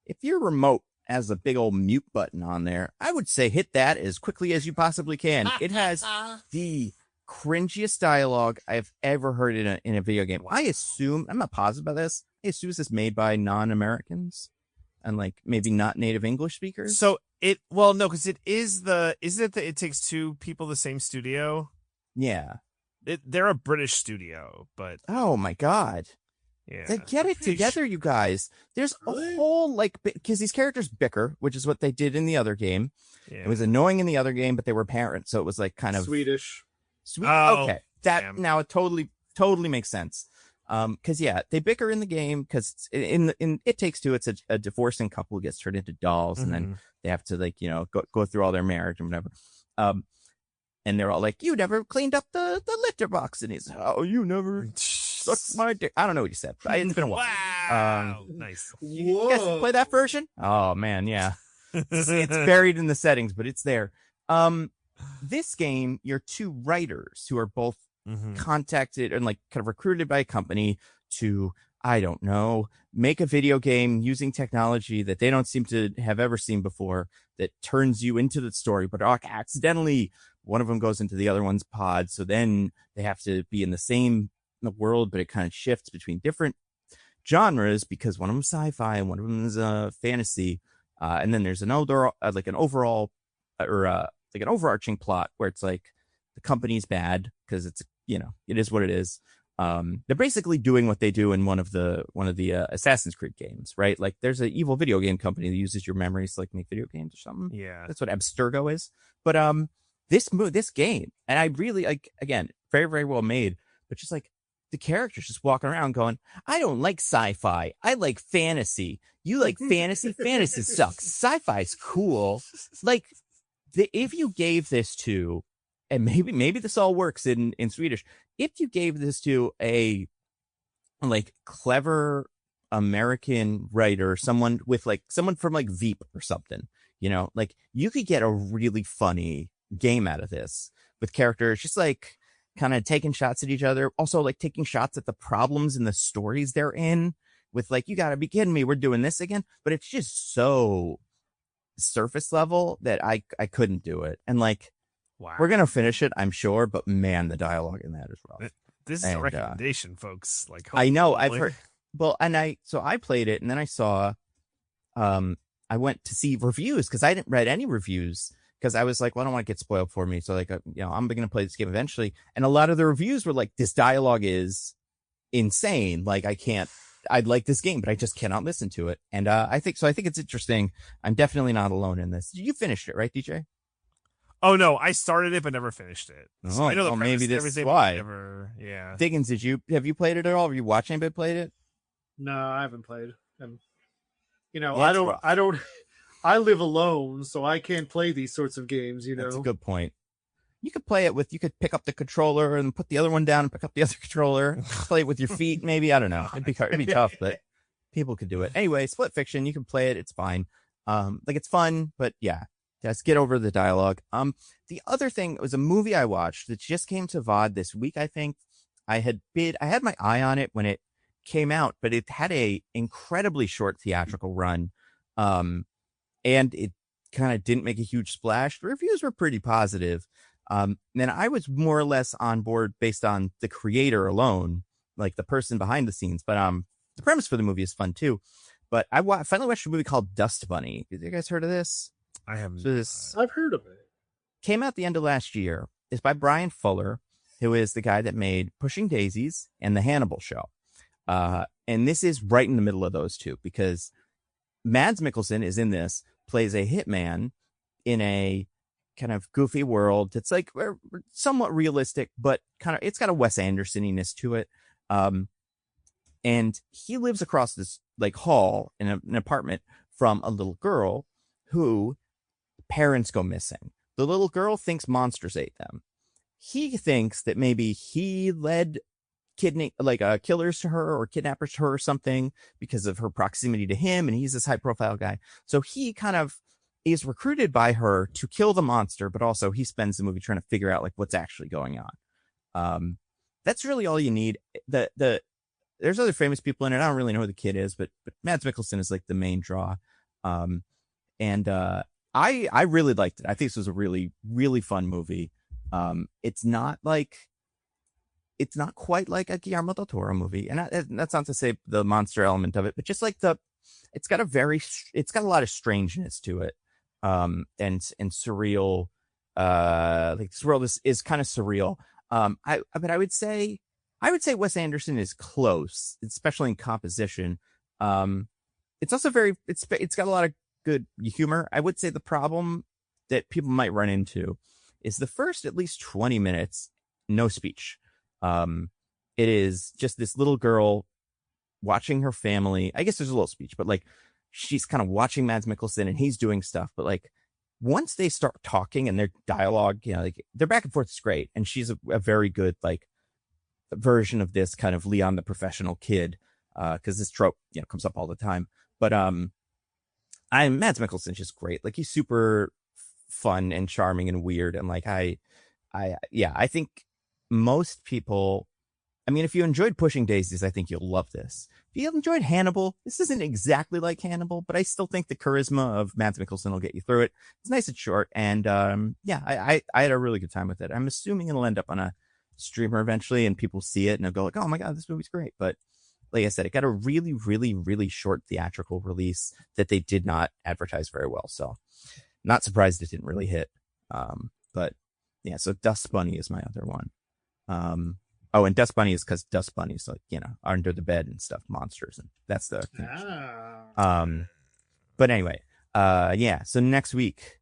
if your remote has a big old mute button on there, I would say hit that as quickly as you possibly can. It has the cringiest dialogue I've ever heard in a video game. I assume, I'm not positive about this, I assume this is made by non-Americans. and like maybe not native English speakers. So no, because it takes two people, the same studio. Yeah, they're a British studio, but oh my god. yeah, Then get it together, you guys. There's a whole because these characters bicker, which is what they did in the other game. Yeah. It was annoying in the other game, but they were parents, so it was like kind of Swedish. Okay, now it totally makes sense. Because they bicker in the game because in It Takes Two, it's a divorcing couple who gets turned into dolls, and then they have to go through all their marriage and whatever. And they're all like, "You never cleaned up the litter box," and he's, "Oh, you never sucked my dick." I don't know what he said. It's been a while. Wow, nice. You guys play that version? Oh man, yeah. It's buried in the settings, but it's there. This game, you're two writers who are both contacted and kind of recruited by a company to, I don't know, make a video game using technology that they don't seem to have ever seen before that turns you into the story, but accidentally one of them goes into the other one's pod. So then they have to be in the same world, but it kind of shifts between different genres because one of them is sci-fi and one of them is fantasy. And then there's an overall or an overarching plot where it's like the company's bad because it's, it is what it is. They're basically doing what they do in one of the Assassin's Creed games, right? Like there's an evil video game company that uses your memories to make video games or something. Yeah. That's what Abstergo is. But this game, and I really again, very, very well made, but just the characters just walking around going, "I don't like sci-fi. I like fantasy. You like fantasy? Fantasy sucks. Sci-fi's cool." If you gave this to, and maybe this all works in Swedish, if you gave this to a clever American writer, someone from Veep or something, you could get a really funny game out of this with characters just kind of taking shots at each other, also taking shots at the problems in the stories they're in with you gotta be kidding me, we're doing this again. But it's just so surface level that I couldn't do it. And wow, we're gonna finish it, I'm sure, but man, the dialogue in that is rough. This is a recommendation, folks. I know, I've heard. Well, and I played it, and then I saw, I went to see reviews because I didn't read any reviews because I was like, well, I don't want to get spoiled for me. So I'm going to play this game eventually. And a lot of the reviews were like, this dialogue is insane. I'd like this game, but I just cannot listen to it. And I think it's interesting. I'm definitely not alone in this. You finished it, right, DJ? Oh no, I started it but never finished it. So I know the maybe this is why. Yeah. Diggins, have you played it at all? Have you watched anybody played it? No, I haven't played. I don't. I live alone, so I can't play these sorts of games. That's a good point. You could play it you could pick up the controller and put the other one down and pick up the other controller. Play it with your feet, maybe. I don't know. It'd be tough, but people could do it. Anyway, Split Fiction, you can play it. It's fine. It's fun, but yeah, just get over the dialogue. The other thing was a movie I watched that just came to VOD this week, I think. I had my eye on it when it came out, but it had a incredibly short theatrical run. And it kind of didn't make a huge splash. The reviews were pretty positive. And I was more or less on board based on the creator alone, the person behind the scenes. But the premise for the movie is fun too. But I finally watched a movie called Dust Bunny. Have you guys heard of this? I haven't. I've heard of it. Came out the end of last year. It's by Brian Fuller, who is the guy that made Pushing Daisies and The Hannibal Show. And this is right in the middle of those two because Mads Mikkelsen is in this, plays a hitman in a kind of goofy world. It's somewhat realistic, but it's got a Wes Anderson-iness to it. And he lives across this hall in an apartment from a little girl who parents go missing. The little girl thinks monsters ate them. He thinks that maybe he led killers to her or kidnappers to her or something because of her proximity to him, and he's this high profile guy. So he kind of is recruited by her to kill the monster, but also he spends the movie trying to figure out like what's actually going on. That's really all you need. There's other famous people in it. I don't really know who the kid is, but Mads Mikkelsen is like the main draw. I really liked it. I think this was a really, really fun movie. It's not quite like a Guillermo del Toro movie. And that's not to say the monster element of it, but just like the it's got a lot of strangeness to it, and surreal. Like this world is kind of surreal. But I would say Wes Anderson is close, especially in composition. It's also it's got a lot of good humor. I would say the problem that people might run into is the first at least 20 minutes, no speech. It is just this little girl watching her family. I guess there's a little speech, but like she's kind of watching Mads Mikkelsen and he's doing stuff. But like once they start talking and their dialogue, you know, like their back and forth is great. And she's a very good like version of this kind of Leon the professional kid, because this trope, you know, comes up all the time. But Mads Mikkelsen's just great. Like he's super fun and charming and weird. And like I think most people, I mean, if you enjoyed Pushing Daisies, I think you'll love this. If you enjoyed Hannibal, this isn't exactly like Hannibal, but I still think the charisma of Mads Mikkelsen will get you through it. It's nice and short, and I had a really good time with it. I'm assuming it'll end up on a streamer eventually, and people see it and they'll go like, "Oh my god, this movie's great!" But like I said, it got a really, really, really short theatrical release that they did not advertise very well. So, not surprised it didn't really hit. But yeah, so Dust Bunny is my other one. Oh, and Dust Bunny is because Dust Bunnies, like, you know, are under the bed and stuff, monsters, and that's the connection. But anyway, yeah. So next week,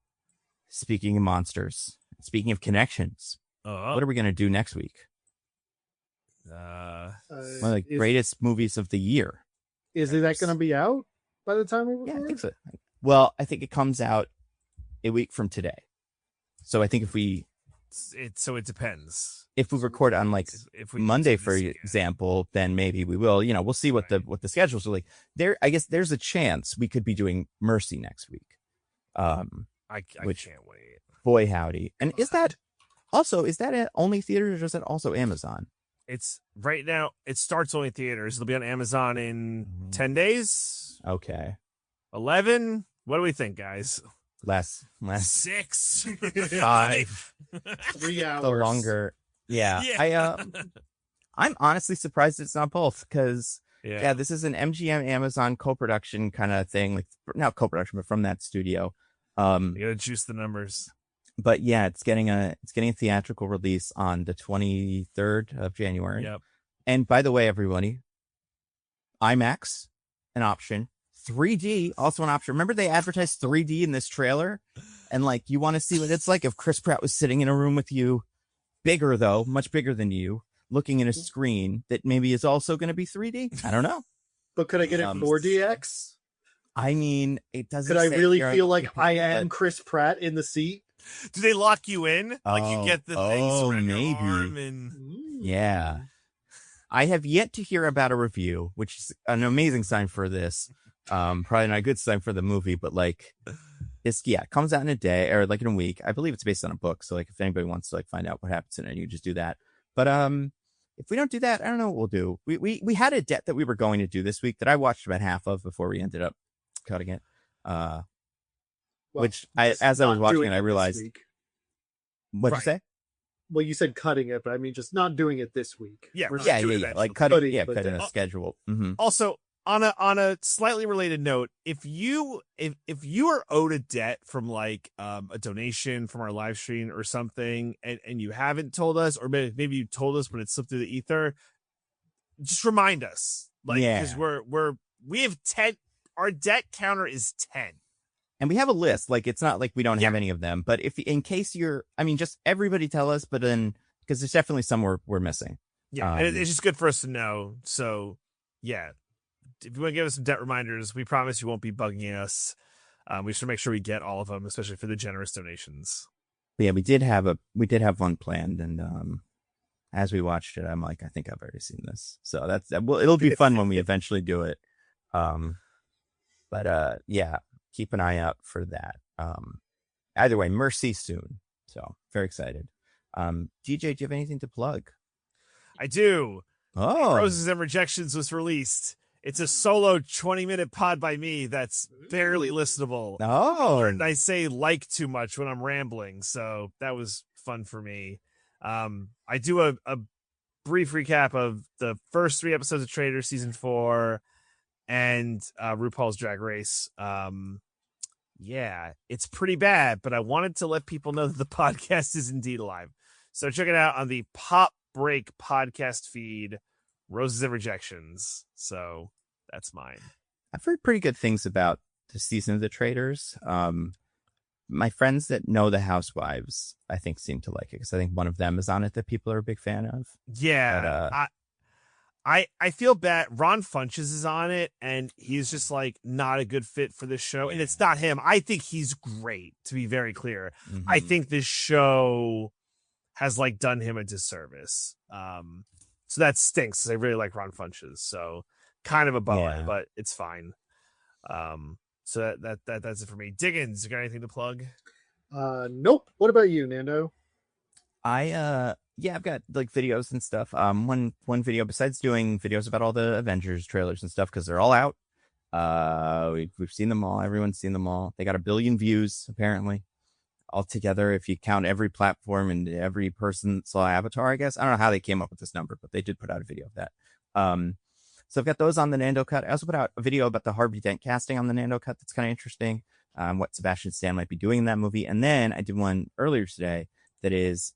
speaking of monsters, speaking of connections, what are we gonna do next week? One of the greatest movies of the year. Is that going to be out by the time we record? Yeah, I think so. Well, I think it comes out a week from today. So I think if we it depends. If we record on like Monday, for example, then maybe we will. You know, we'll see what the schedules are like. I guess there's a chance we could be doing Mercy next week. I can't wait. Boy howdy! And is that at only theaters or is that also Amazon? It's right now. It starts only theaters. It'll be on Amazon in 10 days. Okay. 11. What do we think, guys? Less. 6. 5. 3 hours. The longer. Yeah. I'm honestly surprised it's not both because this is an MGM Amazon co-production kind of thing, like not co-production, but from that studio. You gotta juice the numbers. But yeah, it's getting a theatrical release on the 23rd of January. Yep. And by the way, everybody, IMAX, an option. 3D, also an option. Remember they advertised 3D in this trailer? And like, you want to see what it's like if Chris Pratt was sitting in a room with you, bigger though, much bigger than you, looking at a screen that maybe is also going to be 3D? I don't know. But could I get it 4DX? I mean, it doesn't. Could I really feel like I am Chris Pratt in the seat? Do they lock you in? Like you get the things around your arm and... Yeah. I have yet to hear about a review, which is an amazing sign for this. Probably not a good sign for the movie, but like it comes out in a day or like in a week. I believe it's based on a book. So like if anybody wants to like find out what happens in it, you just do that. But if we don't do that, I don't know what we'll do. We had a debt that we were going to do this week that I watched about half of before we ended up cutting it. Which as I was watching it, I realized. What'd you say? Well, you said cutting it, but I mean just not doing it this week. Yeah, like cutting a schedule. Mm-hmm. Also, on a slightly related note, if you are owed a debt from like a donation from our live stream or something, and you haven't told us, or maybe you told us but it slipped through the ether, just remind us. Like, because we have 10. Our debt counter is 10. And we have a list. Like, it's not like we don't have any of them. But if in case just everybody tell us. But then, because there's definitely some we're missing. Yeah, and it's just good for us to know. So, yeah, if you want to give us some debt reminders, we promise you won't be bugging us. We should make sure we get all of them, especially for the generous donations. But yeah, we did have one planned, and as we watched it, I'm like, I think I've already seen this. So it'll be fun when we eventually do it. But yeah. Keep an eye out for that. Either way, Mercy soon. So very excited. DJ, do you have anything to plug? I do. Oh, Roses and Rejections was released. It's a solo 20-minute pod by me that's barely listenable. Oh, and I say like too much when I'm rambling, so that was fun for me. I do a brief recap of the first 3 episodes of Trader season 4. and RuPaul's Drag Race. Yeah, it's pretty bad, but I wanted to let people know that the podcast is indeed alive. So check it out on the Pop Break podcast feed, Roses and Rejections. So that's mine. I've heard pretty good things about the season of The Traitors. My friends that know the Housewives, I think, seem to like it because I think one of them is on it that people are a big fan of. Yeah, but, I feel bad. Ron Funches is on it, and he's just like not a good fit for this show. And it's not him. I think he's great, to be very clear. Mm-hmm. I think this show has like done him a disservice. So that stinks. 'Cause I really like Ron Funches. So kind of a bummer, but it's fine. So that's it for me. Diggins, you got anything to plug? Nope. What about you, Nando? I've got like videos and stuff. One video, besides doing videos about all the Avengers trailers and stuff, because they're all out. We've seen them all. Everyone's seen them all. They got 1 billion views apparently, altogether. If you count every platform and every person that saw Avatar, I guess. I don't know how they came up with this number, but they did put out a video of that. So I've got those on the Nando Cut. I also put out a video about the Harvey Dent casting on the Nando Cut. That's kind of interesting. What Sebastian Stan might be doing in that movie. And then I did one earlier today that is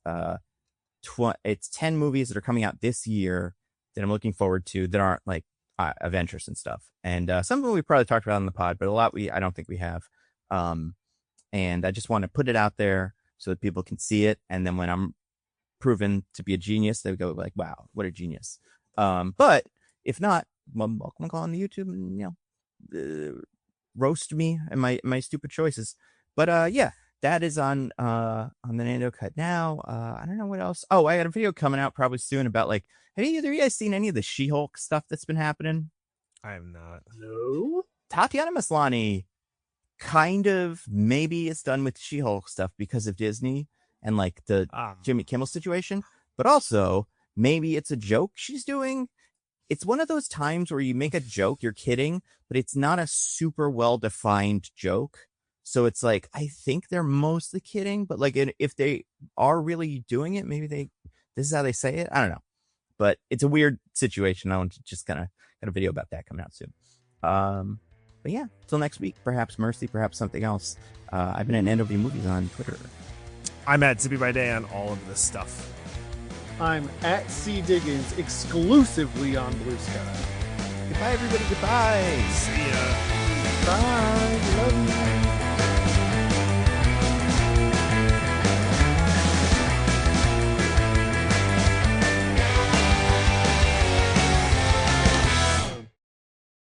it's 10 movies that are coming out this year that I'm looking forward to that aren't like Avengers and stuff. And some of them we probably talked about on the pod, but a lot I don't think we have. And I just want to put it out there so that people can see it. And then when I'm proven to be a genius, they go like, wow, what a genius. But if not, well, welcome to call on the YouTube and, roast me and my stupid choices. But yeah, that is on the Nando Cut now. I don't know what else. Oh, I got a video coming out probably soon about like, have either of you guys seen any of the She-Hulk stuff that's been happening? I am not. No. Tatiana Maslany kind of maybe is done with She-Hulk stuff because of Disney and like the Jimmy Kimmel situation, but also maybe it's a joke she's doing. It's one of those times where you make a joke, you're kidding, but it's not a super well-defined joke. So it's like, I think they're mostly kidding, but like if they are really doing it, maybe this is how they say it. I don't know, but it's a weird situation. I want to just kind of got a video about that coming out soon. But yeah, till next week, perhaps Mercy, perhaps something else. I've been at Nando V Movies on Twitter. I'm at Zippy by Day on all of this stuff. I'm at C Diggins exclusively on Bluesky. Goodbye, everybody. Goodbye. See ya. Bye. Love you.